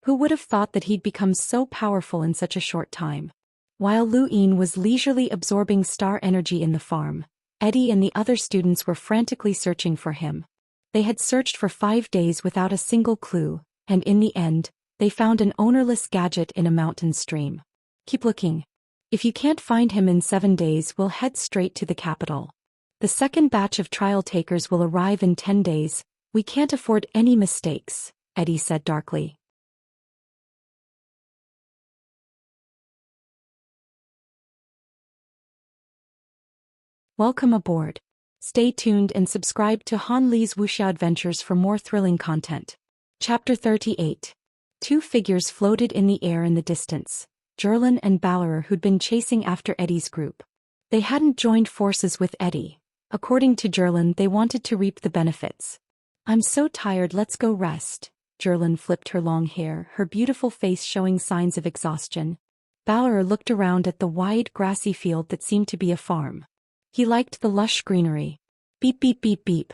Who would have thought that he'd become so powerful in such a short time? While Lu Yin was leisurely absorbing star energy in the farm, Eddie and the other students were frantically searching for him. They had searched for 5 days without a single clue, and in the end, they found an ownerless gadget in a mountain stream. Keep looking. If you can't find him in 7 days, we'll head straight to the capital. The second batch of trial takers will arrive in 10 days. We can't afford any mistakes, Eddie said darkly. Welcome aboard. Stay tuned and subscribe to Han Li's Wuxia Adventures for more thrilling content. Chapter 38. 2 figures floated in the air in the distance, Zhou and Ballerer, who'd been chasing after Eddie's group. They hadn't joined forces with Eddie. According to Zhou, they wanted to reap the benefits. I'm so tired, let's go rest. Zhou flipped her long hair, her beautiful face showing signs of exhaustion. Ballerer looked around at the wide, grassy field that seemed to be a farm. He liked the lush greenery. Beep beep beep beep.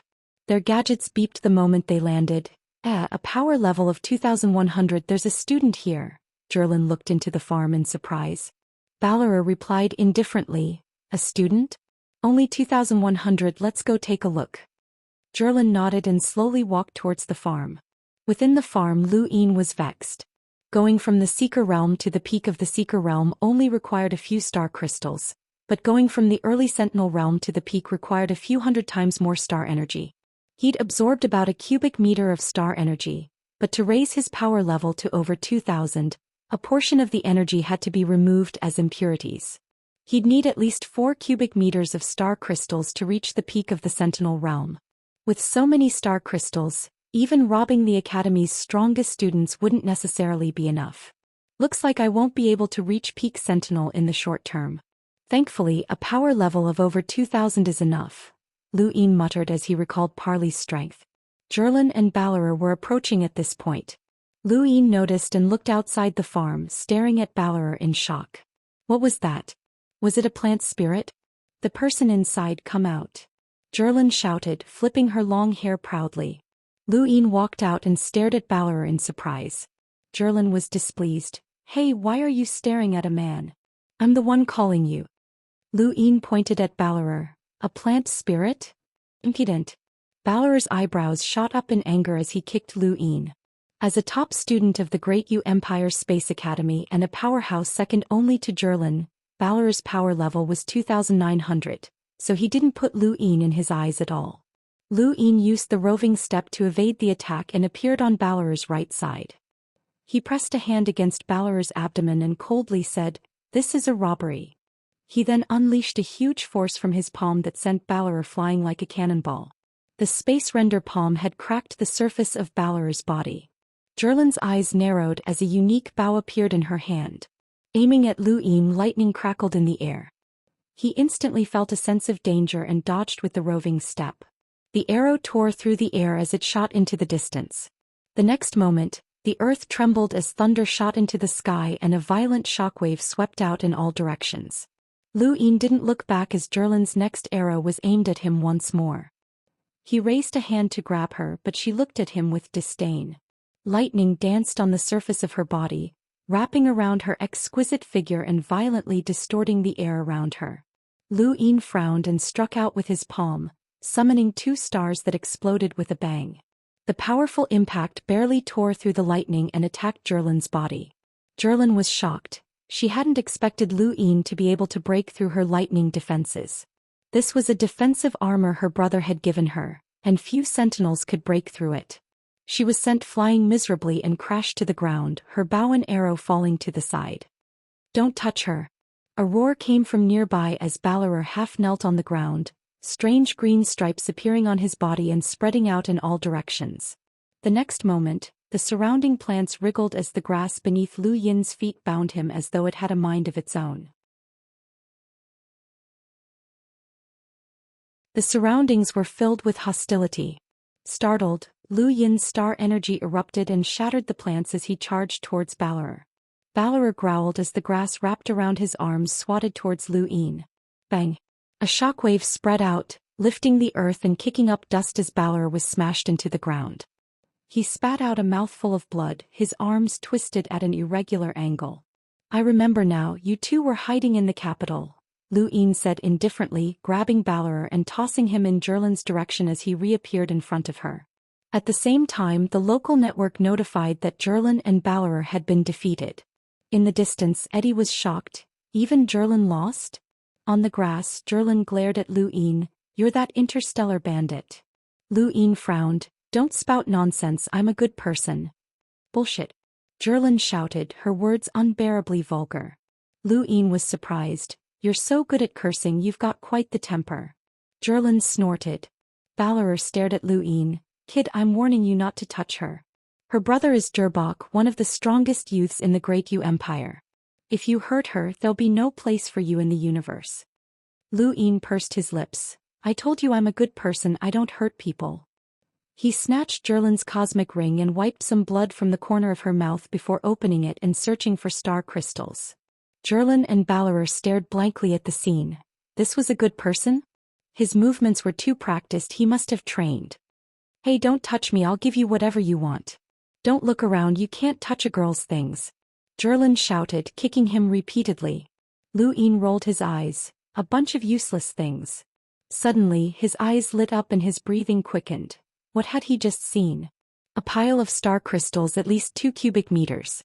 Their gadgets beeped the moment they landed. A power level of 2100, there's a student here. Zhou looked into the farm in surprise. Ballerer replied indifferently, a student? Only 2100, let's go take a look. Zhou nodded and slowly walked towards the farm. Within the farm, Lu Yin was vexed. Going from the Seeker Realm to the peak of the Seeker Realm only required a few star crystals. But going from the early Sentinel realm to the peak required a few hundred times more star energy. He'd absorbed about a cubic meter of star energy, but to raise his power level to over 2000, a portion of the energy had to be removed as impurities. He'd need at least 4 cubic meters of star crystals to reach the peak of the Sentinel realm. With so many star crystals, even robbing the Academy's strongest students wouldn't necessarily be enough. Looks like I won't be able to reach peak Sentinel in the short term. Thankfully, a power level of over 2000 is enough, Lu Yin muttered as he recalled Parley's strength. Zhou and Ballerer were approaching at this point. Lu Yin noticed and looked outside the farm, staring at Ballerer in shock. What was that? Was it a plant spirit? The person inside, come out. Zhou shouted, flipping her long hair proudly. Lu Yin walked out and stared at Ballerer in surprise. Zhou was displeased. Hey, why are you staring at a man? I'm the one calling you. Lu Yin pointed at Ballerer. A plant spirit? Impudent. Ballerer's eyebrows shot up in anger as he kicked Lu Yin. As a top student of the Great Yu Empire Space Academy and a powerhouse second only to Zhou, Ballerer's power level was 2900, so he didn't put Lu Yin in his eyes at all. Lu Yin used the roving step to evade the attack and appeared on Ballerer's right side. He pressed a hand against Ballerer's abdomen and coldly said, "This is a robbery." He then unleashed a huge force from his palm that sent Ballerer flying like a cannonball. The space render palm had cracked the surface of Ballerer's body. Zhou's eyes narrowed as a unique bow appeared in her hand. Aiming at Lu Yin, lightning crackled in the air. He instantly felt a sense of danger and dodged with the roving step. The arrow tore through the air as it shot into the distance. The next moment, the earth trembled as thunder shot into the sky and a violent shockwave swept out in all directions. Lu Yin didn't look back as Zhou's next arrow was aimed at him once more. He raised a hand to grab her, but she looked at him with disdain. Lightning danced on the surface of her body, wrapping around her exquisite figure and violently distorting the air around her. Lu Yin frowned and struck out with his palm, summoning 2 stars that exploded with a bang. The powerful impact barely tore through the lightning and attacked Zhou's body. Zhou was shocked. She hadn't expected Lu Yin to be able to break through her lightning defenses. This was a defensive armor her brother had given her, and few sentinels could break through it. She was sent flying miserably and crashed to the ground, her bow and arrow falling to the side. Don't touch her. A roar came from nearby as Ballerer half knelt on the ground, strange green stripes appearing on his body and spreading out in all directions. The next moment, the surrounding plants wriggled as the grass beneath Lu Yin's feet bound him as though it had a mind of its own. The surroundings were filled with hostility. Startled, Lu Yin's star energy erupted and shattered the plants as he charged towards Balor. Balor growled as the grass wrapped around his arms swatted towards Lu Yin. Bang! A shockwave spread out, lifting the earth and kicking up dust as Balor was smashed into the ground. He spat out a mouthful of blood, his arms twisted at an irregular angle. I remember now, you two were hiding in the capital, Lu Yin said indifferently, grabbing Balor and tossing him in Zhurlin's direction as he reappeared in front of her. At the same time, the local network notified that Zhurlin and Balor had been defeated. In the distance, Eddie was shocked. Even Zhurlin lost? On the grass, Zhurlin glared at Lu Yin. You're that interstellar bandit. Lu Yin frowned. Don't spout nonsense, I'm a good person. Bullshit. Zhurlin shouted, her words unbearably vulgar. Lu Yin was surprised. You're so good at cursing, you've got quite the temper. Zhurlin snorted. Balor stared at Lu Yin. Kid, I'm warning you not to touch her. Her brother is Zhurbok, one of the strongest youths in the Great Yu Empire. If you hurt her, there'll be no place for you in the universe. Lu Yin pursed his lips. I told you I'm a good person, I don't hurt people. He snatched Zhurlin's cosmic ring and wiped some blood from the corner of her mouth before opening it and searching for star crystals. Zhurlin and Balor stared blankly at the scene. This was a good person? His movements were too practiced, he must have trained. Hey, don't touch me, I'll give you whatever you want. Don't look around, you can't touch a girl's things. Zhurlin shouted, kicking him repeatedly. Lu Yin rolled his eyes. A bunch of useless things. Suddenly, his eyes lit up and his breathing quickened. What had he just seen? A pile of star crystals at least 2 cubic meters.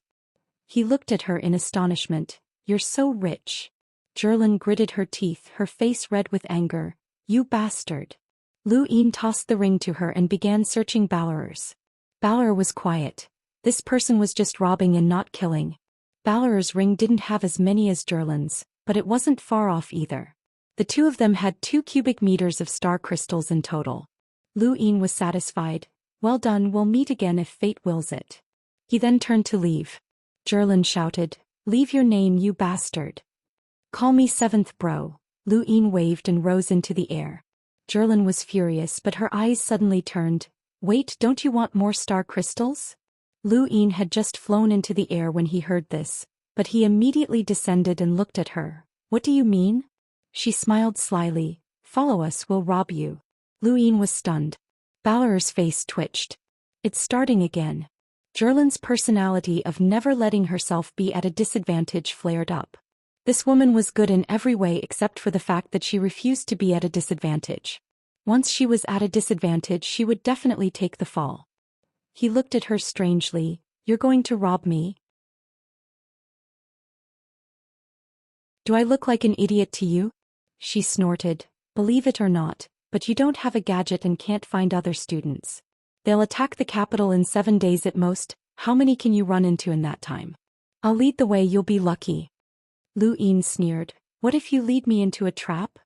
He looked at her in astonishment. You're so rich. Zhurlin gritted her teeth, her face red with anger. You bastard. Lu Yin tossed the ring to her and began searching Balor's. Balor was quiet. This person was just robbing and not killing. Balor's ring didn't have as many as Zhurlin's, but it wasn't far off either. The two of them had 2 cubic meters of star crystals in total. Lu Yin was satisfied. Well done, we'll meet again if fate wills it. He then turned to leave. Zhurlin shouted, leave your name, you bastard. Call me 7th bro. Lu Yin waved and rose into the air. Zhurlin was furious, but her eyes suddenly turned. Wait, don't you want more star crystals? Lu Yin had just flown into the air when he heard this, but he immediately descended and looked at her. What do you mean? She smiled slyly. Follow us, we'll rob you. Lu Yin was stunned. Balor's face twitched. It's starting again. Zhurlin's personality of never letting herself be at a disadvantage flared up. This woman was good in every way except for the fact that she refused to be at a disadvantage. Once she was at a disadvantage, she would definitely take the fall. He looked at her strangely. You're going to rob me? Do I look like an idiot to you? She snorted. Believe it or not, but you don't have a gadget and can't find other students. They'll attack the capital in 7 days at most. How many can you run into in that time? I'll lead the way, you'll be lucky. Lu Yin sneered. What if you lead me into a trap?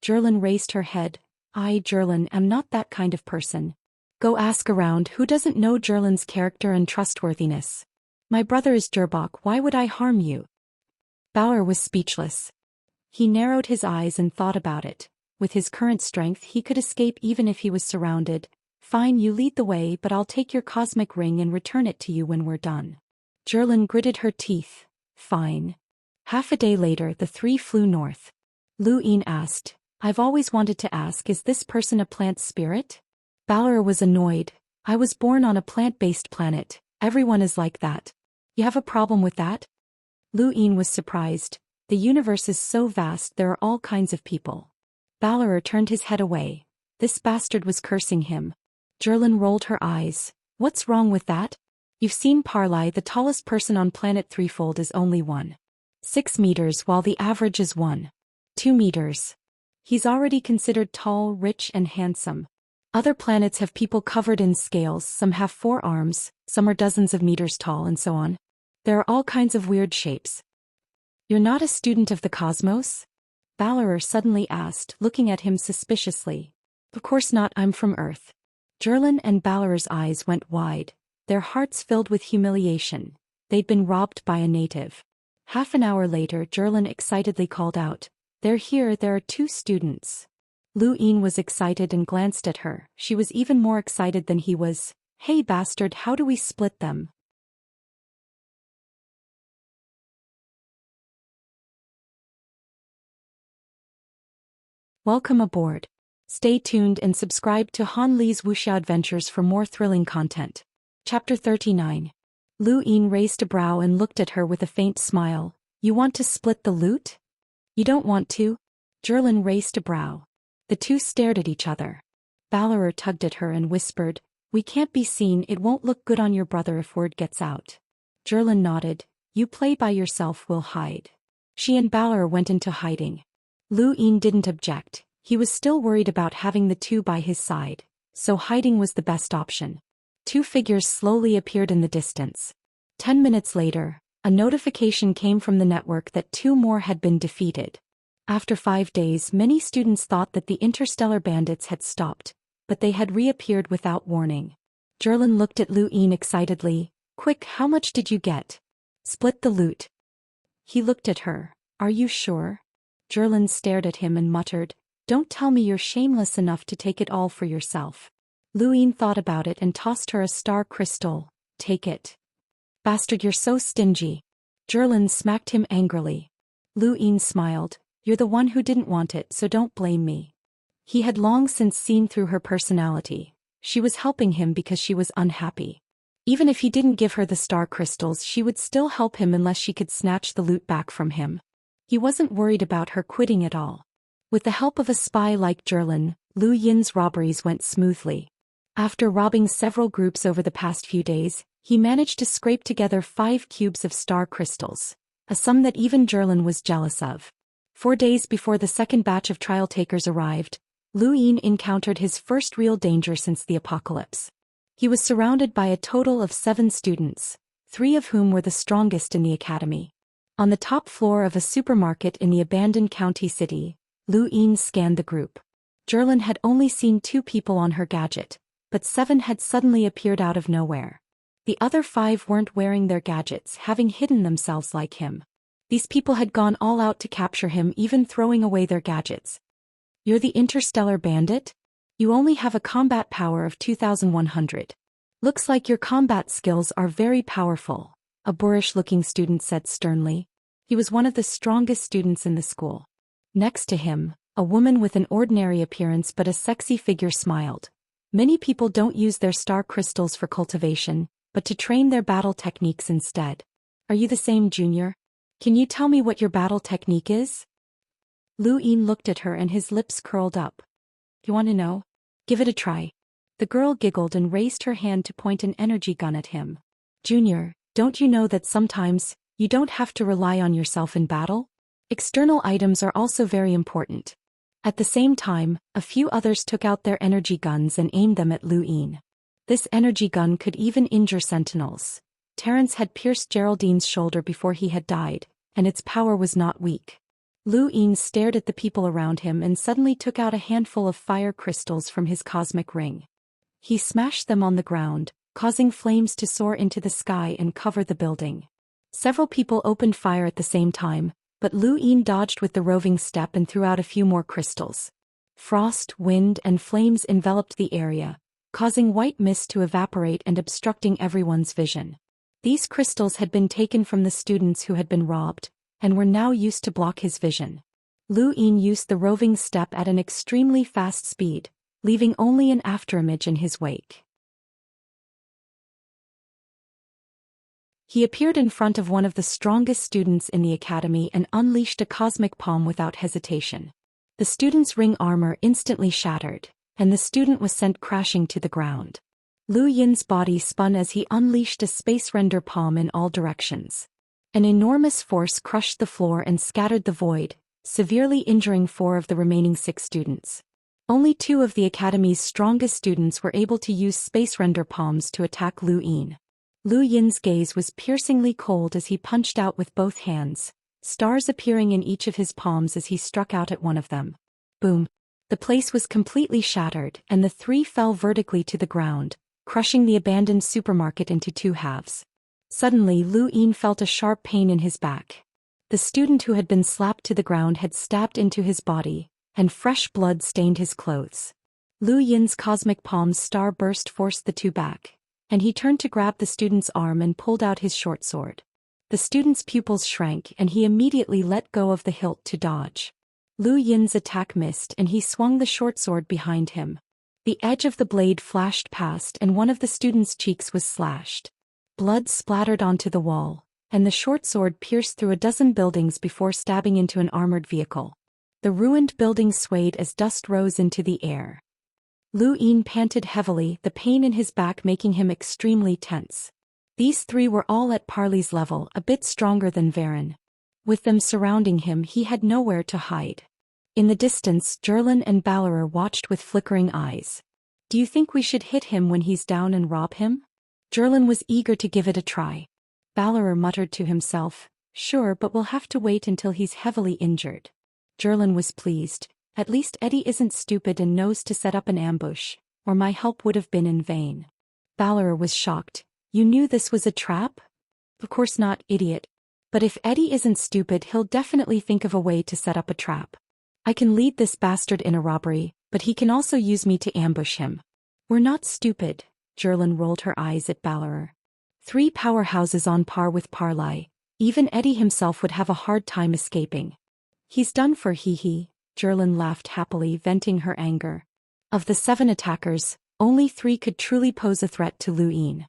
Zhurlin raised her head. I, Zhurlin, am not that kind of person. Go ask around, who doesn't know Zhurlin's character and trustworthiness? My brother is Zhurbok, why would I harm you? Balor was speechless. He narrowed his eyes and thought about it. With his current strength, he could escape even if he was surrounded. Fine, you lead the way, but I'll take your cosmic ring and return it to you when we're done. Zhurlin gritted her teeth. Fine. Half a day later, the three flew north. Lu Yin asked, I've always wanted to ask, is this person a plant spirit? Balor was annoyed. I was born on a plant-based planet. Everyone is like that. You have a problem with that? Lu Yin was surprised. The universe is so vast, there are all kinds of people. Balor turned his head away. This bastard was cursing him. Zhurlin rolled her eyes. What's wrong with that? You've seen Parlai, the tallest person on planet Threefold is only 1.6 meters while the average is 1.2 meters. He's already considered tall, rich and handsome. Other planets have people covered in scales, some have 4 arms, some are dozens of meters tall and so on. There are all kinds of weird shapes. You're not a student of the cosmos? Balor suddenly asked, looking at him suspiciously. Of course not, I'm from Earth. Zhurlin and Balor's eyes went wide, their hearts filled with humiliation. They'd been robbed by a native. Half an hour later, Zhurlin excitedly called out, They're here, there are 2 students. Lu Yin was excited and glanced at her. She was even more excited than he was. Hey bastard, how do we split them? Welcome aboard. Stay tuned and subscribe to Han Li's Wuxia Adventures for more thrilling content. Chapter 39. Lu Yin raised a brow and looked at her with a faint smile. You want to split the loot? You don't want to? Zhou raised a brow. The two stared at each other. Ballerer tugged at her and whispered, we can't be seen, it won't look good on your brother if word gets out. Zhou nodded. You play by yourself, we'll hide. She and Ballerer went into hiding. Lu Yin didn't object. He was still worried about having the two by his side, so hiding was the best option. Two figures slowly appeared in the distance. 10 minutes later, a notification came from the network that two more had been defeated. After 5 days, many students thought that the interstellar bandits had stopped, but they had reappeared without warning. Zhou looked at Lu Yin excitedly. Quick, how much did you get? Split the loot. He looked at her. Are you sure? Zhou stared at him and muttered, don't tell me you're shameless enough to take it all for yourself. Lu Yin thought about it and tossed her a star crystal. Take it. Bastard, you're so stingy. Zhou smacked him angrily. Lu Yin smiled. You're the one who didn't want it, so don't blame me. He had long since seen through her personality. She was helping him because she was unhappy. Even if he didn't give her the star crystals, she would still help him unless she could snatch the loot back from him. He wasn't worried about her quitting at all. With the help of a spy like Zhou, Lu Yin's robberies went smoothly. After robbing several groups over the past few days, he managed to scrape together 5 cubes of star crystals, a sum that even Zhou was jealous of. 4 days before the second batch of trial takers arrived, Lu Yin encountered his first real danger since the apocalypse. He was surrounded by a total of 7 students, 3 of whom were the strongest in the academy. On the top floor of a supermarket in the abandoned county city, Lu Yin scanned the group. Zhou had only seen 2 people on her gadget, but 7 had suddenly appeared out of nowhere. The other 5 weren't wearing their gadgets, having hidden themselves like him. These people had gone all out to capture him, even throwing away their gadgets. You're the interstellar bandit? You only have a combat power of 2,100. Looks like your combat skills are very powerful, a boorish-looking student said sternly. He was one of the strongest students in the school. Next to him, a woman with an ordinary appearance but a sexy figure smiled. Many people don't use their star crystals for cultivation, but to train their battle techniques instead. Are you the same, Junior? Can you tell me what your battle technique is? Lu Yin looked at her and his lips curled up. You want to know? Give it a try. The girl giggled and raised her hand to point an energy gun at him. Junior, don't you know that sometimes, you don't have to rely on yourself in battle? External items are also very important. At the same time, a few others took out their energy guns and aimed them at Lu Yin. This energy gun could even injure sentinels. Terence had pierced Geraldine's shoulder before he had died, and its power was not weak. Lu Yin stared at the people around him and suddenly took out a handful of fire crystals from his cosmic ring. He smashed them on the ground, causing flames to soar into the sky and cover the building. Several people opened fire at the same time, but Lu Yin dodged with the roving step and threw out a few more crystals. Frost, wind, and flames enveloped the area, causing white mist to evaporate and obstructing everyone's vision. These crystals had been taken from the students who had been robbed, and were now used to block his vision. Lu Yin used the roving step at an extremely fast speed, leaving only an afterimage in his wake. He appeared in front of one of the strongest students in the academy and unleashed a cosmic palm without hesitation. The student's ring armor instantly shattered, and the student was sent crashing to the ground. Lu Yin's body spun as he unleashed a space render palm in all directions. An enormous force crushed the floor and scattered the void, severely injuring 4 of the remaining 6 students. Only 2 of the academy's strongest students were able to use space render palms to attack Lu Yin. Lu Yin's gaze was piercingly cold as he punched out with both hands, stars appearing in each of his palms as he struck out at one of them. Boom! The place was completely shattered, and the 3 fell vertically to the ground, crushing the abandoned supermarket into 2 halves. Suddenly Lu Yin felt a sharp pain in his back. The student who had been slapped to the ground had stabbed into his body, and fresh blood stained his clothes. Lu Yin's cosmic palm's star-burst forced the two back, and he turned to grab the student's arm and pulled out his short sword. The student's pupils shrank and he immediately let go of the hilt to dodge. Lu Yin's attack missed and he swung the short sword behind him. The edge of the blade flashed past and one of the student's cheeks was slashed. Blood splattered onto the wall, and the short sword pierced through a dozen buildings before stabbing into an armored vehicle. The ruined building swayed as dust rose into the air. Lu Yin panted heavily, the pain in his back making him extremely tense. These three were all at Parley's level, a bit stronger than Varen. With them surrounding him, he had nowhere to hide. In the distance, Zhou and Ballerer watched with flickering eyes. "Do you think we should hit him when he's down and rob him?" Zhou was eager to give it a try. Ballerer muttered to himself, "Sure, but we'll have to wait until he's heavily injured." Zhou was pleased. At least Eddie isn't stupid and knows to set up an ambush, or my help would have been in vain. Ballerer was shocked. "You knew this was a trap?" "Of course not, idiot. But if Eddie isn't stupid, he'll definitely think of a way to set up a trap. I can lead this bastard in a robbery, but he can also use me to ambush him." "We're not stupid," Zhou rolled her eyes at Ballerer. Three powerhouses on par with Parley. Even Eddie himself would have a hard time escaping. "He's done for, hee-hee," Zhou laughed happily, venting her anger. Of the 7 attackers, only 3 could truly pose a threat to Lu Yin.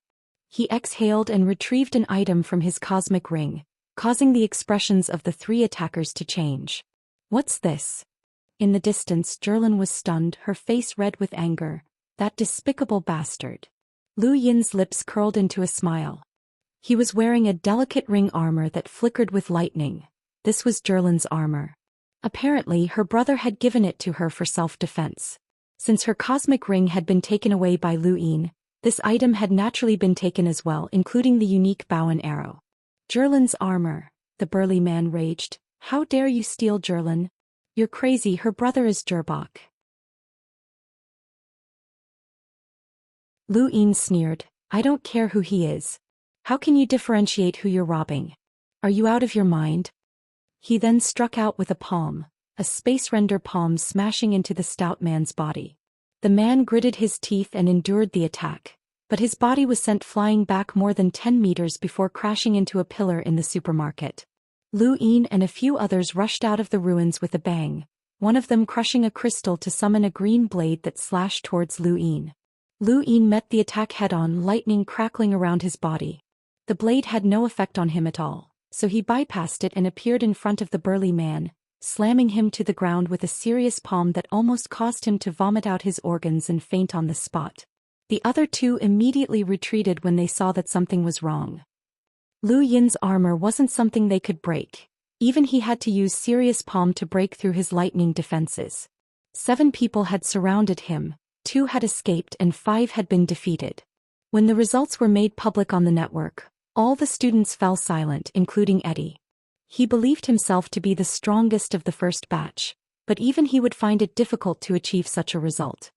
He exhaled and retrieved an item from his cosmic ring, causing the expressions of the 3 attackers to change. "What's this?" In the distance, Zhou was stunned, her face red with anger. That despicable bastard. Lu Yin's lips curled into a smile. He was wearing a delicate ring armor that flickered with lightning. This was Zhou's armor. Apparently, her brother had given it to her for self-defense. Since her cosmic ring had been taken away by Lu Yin, this item had naturally been taken as well, including the unique bow and arrow. "Zhou's armor," the burly man raged. "How dare you steal Zhou? You're crazy, her brother is Zherbok." Lu Yin sneered. "I don't care who he is. How can you differentiate who you're robbing? Are you out of your mind?" He then struck out with a palm, a space render palm smashing into the stout man's body. The man gritted his teeth and endured the attack, but his body was sent flying back more than 10 meters before crashing into a pillar in the supermarket. Lu Yin and a few others rushed out of the ruins with a bang, one of them crushing a crystal to summon a green blade that slashed towards Lu Yin. Lu Yin met the attack head-on, lightning crackling around his body. The blade had no effect on him at all, so he bypassed it and appeared in front of the burly man, slamming him to the ground with a serious palm that almost caused him to vomit out his organs and faint on the spot. The other 2 immediately retreated when they saw that something was wrong. Lu Yin's armor wasn't something they could break. Even he had to use serious palm to break through his lightning defenses. 7 people had surrounded him, 2 had escaped and 5 had been defeated. When the results were made public on the network, all the students fell silent, including Eddie. He believed himself to be the strongest of the first batch, but even he would find it difficult to achieve such a result.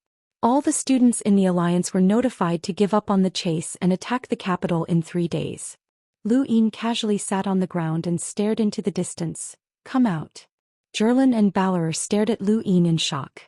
All the students in the alliance were notified to give up on the chase and attack the capital in 3 days. Lu Yin casually sat on the ground and stared into the distance. "Come out." Zhou and Ballerer stared at Lu Yin in shock.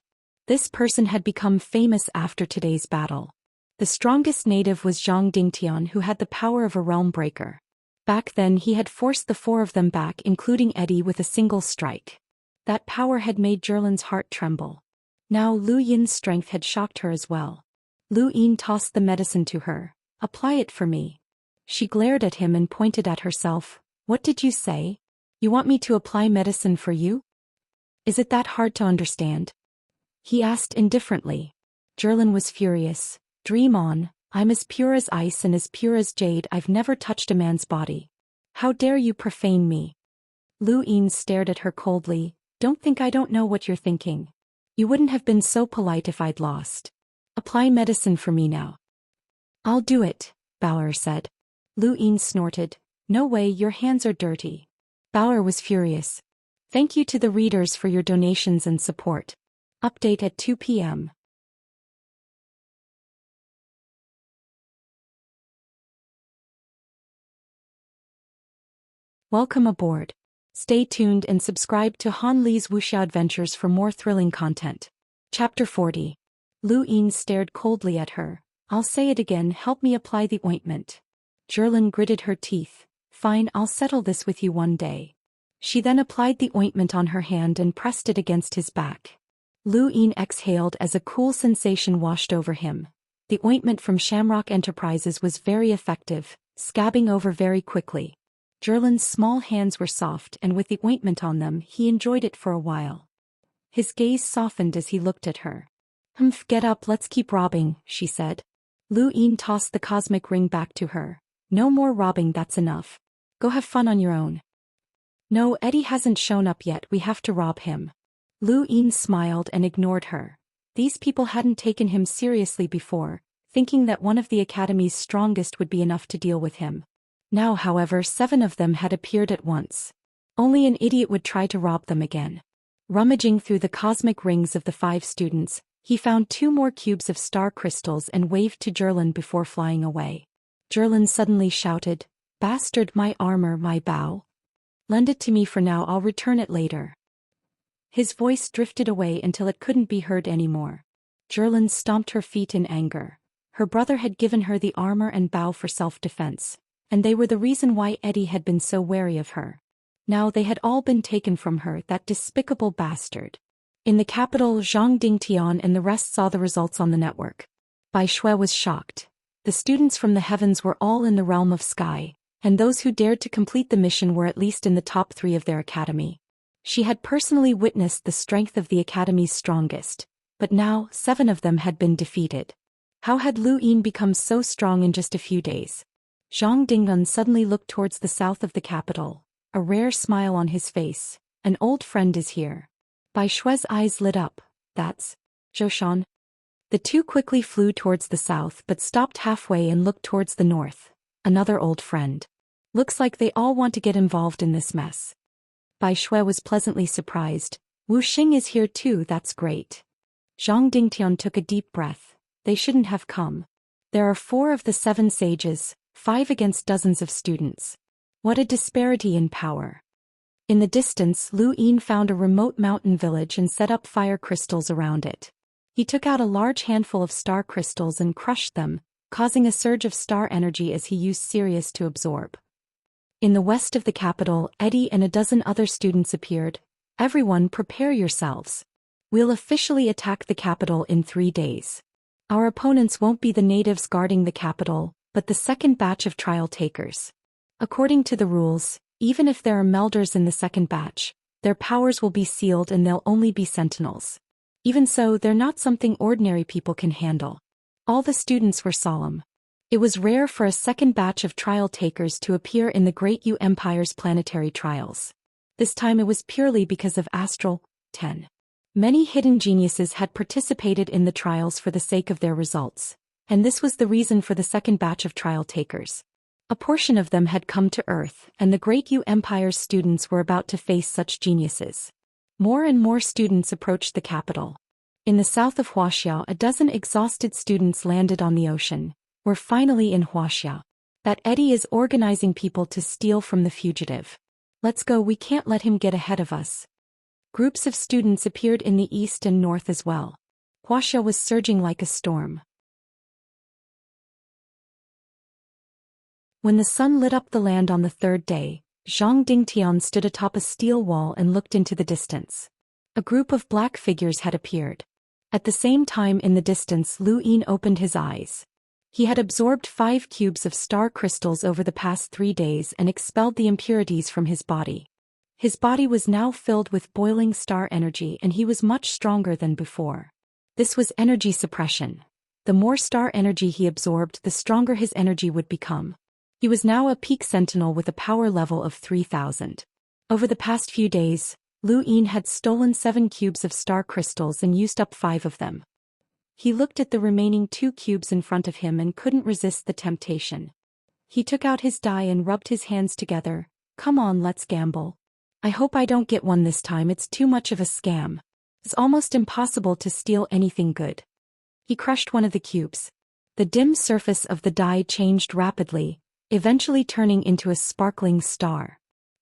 This person had become famous after today's battle. The strongest native was Zhang Dingtian, who had the power of a realm breaker. Back then he had forced the 4 of them back, including Eddie, with a single strike. That power had made Zhou's heart tremble. Now Lu Yin's strength had shocked her as well. Lu Yin tossed the medicine to her. "Apply it for me." She glared at him and pointed at herself. "What did you say? You want me to apply medicine for you? Is it that hard to understand?" He asked indifferently. Zhou was furious. "Dream on, I'm as pure as ice and as pure as jade. I've never touched a man's body. How dare you profane me?" Lu Yin stared at her coldly. "Don't think I don't know what you're thinking. You wouldn't have been so polite if I'd lost. Apply medicine for me now." "I'll do it," Ballerer said. Lu Yin snorted. "No way, your hands are dirty." Ballerer was furious. "Thank you to the readers for your donations and support. Update at 2 p.m. Welcome aboard. Stay tuned and subscribe to Han Li's Wuxia Adventures for more thrilling content. Chapter 40. Lu Yin stared coldly at her. I'll say it again, help me apply the ointment. Zhou gritted her teeth. Fine, I'll settle this with you one day. She then applied the ointment on her hand and pressed it against his back. Lu Yin exhaled as a cool sensation washed over him. The ointment from Shamrock Enterprises was very effective, scabbing over very quickly. Zhou's small hands were soft, and with the ointment on them he enjoyed it for a while. His gaze softened as he looked at her. Get up, let's keep robbing, she said. Lu Yin tossed the cosmic ring back to her. No more robbing, that's enough. Go have fun on your own. No, Eddie hasn't shown up yet, we have to rob him. Lu Yin smiled and ignored her. These people hadn't taken him seriously before, thinking that one of the Academy's strongest would be enough to deal with him. Now, however, 7 of them had appeared at once. Only an idiot would try to rob them again. Rummaging through the cosmic rings of the 5 students, he found 2 more cubes of star crystals and waved to Zhou before flying away. Zhou suddenly shouted, "Bastard, my armor, my bow. Lend it to me for now, I'll return it later." His voice drifted away until it couldn't be heard anymore. Zhou stomped her feet in anger. Her brother had given her the armor and bow for self-defense, and they were the reason why Eddie had been so wary of her. Now they had all been taken from her, that despicable bastard. In the capital, Zhang Dingtian and the rest saw the results on the network. Bai Shui was shocked. The students from the heavens were all in the realm of sky, and those who dared to complete the mission were at least in the top 3 of their academy. She had personally witnessed the strength of the academy's strongest, but now 7 of them had been defeated. How had Lu Yin become so strong in just a few days? Zhang Dingyun suddenly looked towards the south of the capital, a rare smile on his face. An old friend is here. Bai Shui's eyes lit up. That's Zhou Xian. The 2 quickly flew towards the south but stopped halfway and looked towards the north. Another old friend. Looks like they all want to get involved in this mess. Bai Shui was pleasantly surprised. Wu Xing is here too, that's great. Zhang Dingtian took a deep breath. They shouldn't have come. There are 4 of the 7 sages, 5 against dozens of students. What a disparity in power. In the distance, Lu Yin found a remote mountain village and set up fire crystals around it. He took out a large handful of star crystals and crushed them, causing a surge of star energy as he used Sirius to absorb. In the west of the capital, Eddie and a dozen other students appeared. Everyone, prepare yourselves. We'll officially attack the capital in 3 days. Our opponents won't be the natives guarding the capital, but the second batch of trial takers. According to the rules, even if there are melders in the second batch, their powers will be sealed and they'll only be sentinels. Even so, they're not something ordinary people can handle. All the students were solemn. It was rare for a second batch of trial takers to appear in the Great Yu Empire's planetary trials. This time it was purely because of Astral 10. Many hidden geniuses had participated in the trials for the sake of their results, and this was the reason for the second batch of trial takers. A portion of them had come to Earth, and the Great Yu Empire's students were about to face such geniuses. More and more students approached the capital. In the south of Wuxia, a dozen exhausted students landed on the ocean. We're finally in Wuxia. That Eddie is organizing people to steal from the fugitive. Let's go, we can't let him get ahead of us. Groups of students appeared in the east and north as well. Wuxia was surging like a storm. When the sun lit up the land on the 3rd day, Zhang Dingtian stood atop a steel wall and looked into the distance. A group of black figures had appeared. At the same time in the distance, Lu Yin opened his eyes. He had absorbed 5 cubes of star crystals over the past 3 days and expelled the impurities from his body. His body was now filled with boiling star energy and he was much stronger than before. This was energy suppression. The more star energy he absorbed, the stronger his energy would become. He was now a peak sentinel with a power level of 3000. Over the past few days, Lu Yin had stolen 7 cubes of star crystals and used up 5 of them. He looked at the remaining 2 cubes in front of him and couldn't resist the temptation. He took out his die and rubbed his hands together. Come on, let's gamble. I hope I don't get one this time, it's too much of a scam. It's almost impossible to steal anything good. He crushed one of the cubes. The dim surface of the die changed rapidly, eventually turning into a sparkling star.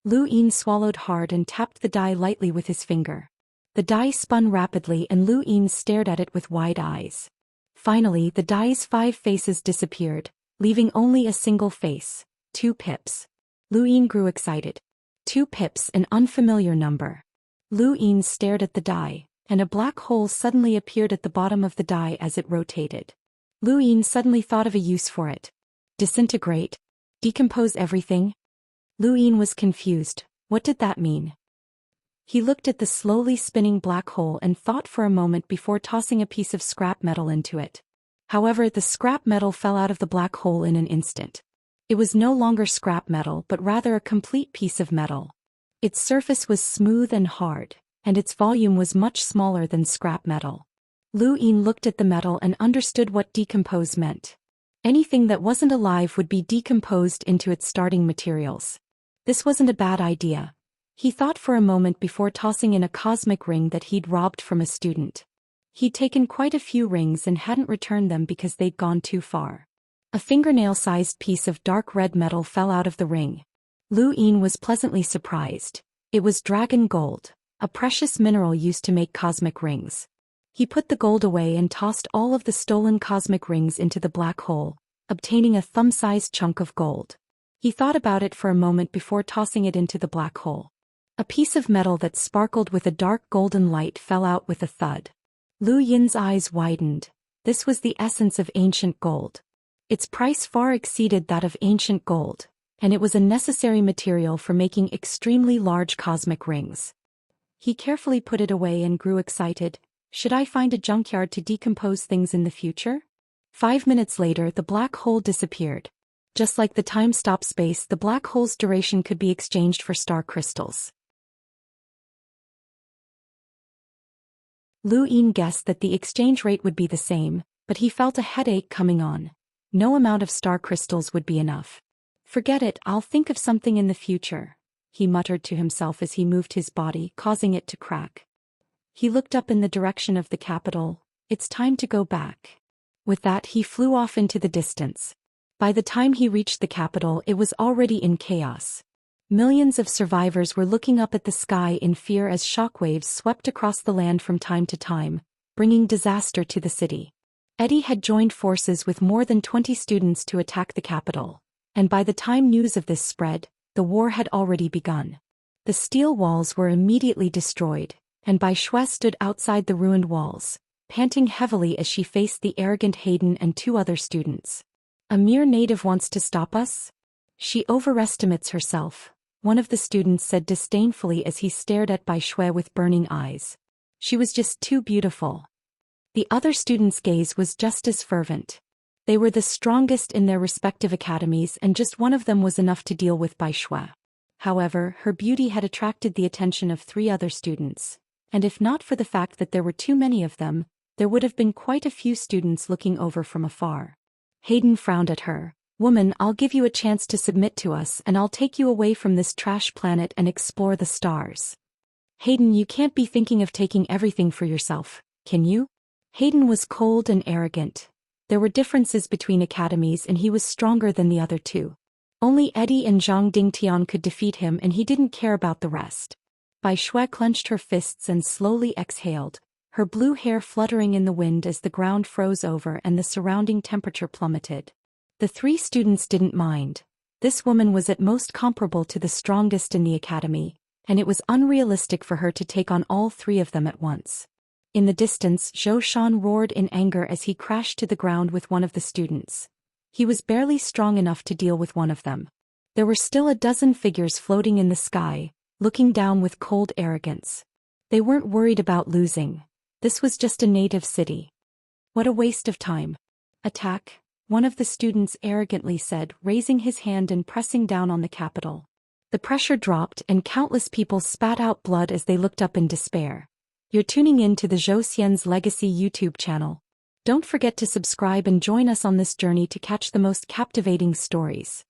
Lu Yin swallowed hard and tapped the die lightly with his finger. The die spun rapidly and Lu Yin stared at it with wide eyes. Finally, the die's 5 faces disappeared, leaving only a single face, 2 pips. Lu Yin grew excited. 2 pips, an unfamiliar number. Lu Yin stared at the die, and a black hole suddenly appeared at the bottom of the die as it rotated. Lu Yin suddenly thought of a use for it. Disintegrate? Decompose everything? Lu Yin was confused. What did that mean? He looked at the slowly spinning black hole and thought for a moment before tossing a piece of scrap metal into it. However, the scrap metal fell out of the black hole in an instant. It was no longer scrap metal but rather a complete piece of metal. Its surface was smooth and hard, and its volume was much smaller than scrap metal. Lu Yin looked at the metal and understood what decompose meant. Anything that wasn't alive would be decomposed into its starting materials. This wasn't a bad idea. He thought for a moment before tossing in a cosmic ring that he'd robbed from a student. He'd taken quite a few rings and hadn't returned them because they'd gone too far. A fingernail-sized piece of dark red metal fell out of the ring. Lu Yin was pleasantly surprised. It was dragon gold, a precious mineral used to make cosmic rings. He put the gold away and tossed all of the stolen cosmic rings into the black hole, obtaining a thumb-sized chunk of gold. He thought about it for a moment before tossing it into the black hole. A piece of metal that sparkled with a dark golden light fell out with a thud. Lu Yin's eyes widened. This was the essence of ancient gold. Its price far exceeded that of ancient gold, and it was a necessary material for making extremely large cosmic rings. He carefully put it away and grew excited. Should I find a junkyard to decompose things in the future? 5 minutes later, the black hole disappeared. Just like the time-stop space, the black hole's duration could be exchanged for star crystals. Lu Yin guessed that the exchange rate would be the same, but he felt a headache coming on. No amount of star crystals would be enough. Forget it, I'll think of something in the future, he muttered to himself as he moved his body, causing it to crack. He looked up in the direction of the capital. It's time to go back. With that, he flew off into the distance. By the time he reached the capital, it was already in chaos. Millions of survivors were looking up at the sky in fear as shockwaves swept across the land from time to time, bringing disaster to the city. Eddie had joined forces with more than 20 students to attack the capital, and by the time news of this spread, the war had already begun. The steel walls were immediately destroyed, and Bai Shui stood outside the ruined walls, panting heavily as she faced the arrogant Hayden and 2 other students. A mere native wants to stop us? She overestimates herself, one of the students said disdainfully as he stared at Bai Shui with burning eyes. She was just too beautiful. The other students' gaze was just as fervent. They were the strongest in their respective academies and just one of them was enough to deal with Bai Shui. However, her beauty had attracted the attention of 3 other students, and if not for the fact that there were too many of them, there would have been quite a few students looking over from afar. Hayden frowned at her. Woman, I'll give you a chance to submit to us and I'll take you away from this trash planet and explore the stars. Hayden, you can't be thinking of taking everything for yourself, can you? Hayden was cold and arrogant. There were differences between academies and he was stronger than the other 2. Only Eddie and Zhang Dingtian could defeat him and he didn't care about the rest. Bai Shui clenched her fists and slowly exhaled, her blue hair fluttering in the wind as the ground froze over and the surrounding temperature plummeted. The 3 students didn't mind. This woman was at most comparable to the strongest in the academy, and it was unrealistic for her to take on all 3 of them at once. In the distance, Zhou Xian roared in anger as he crashed to the ground with one of the students. He was barely strong enough to deal with one of them. There were still a dozen figures floating in the sky, looking down with cold arrogance. They weren't worried about losing. This was just a native city. What a waste of time. Attack, one of the students arrogantly said, raising his hand and pressing down on the capital. The pressure dropped and countless people spat out blood as they looked up in despair. You're tuning in to the Zhou Xian's Legacy YouTube channel. Don't forget to subscribe and join us on this journey to catch the most captivating stories.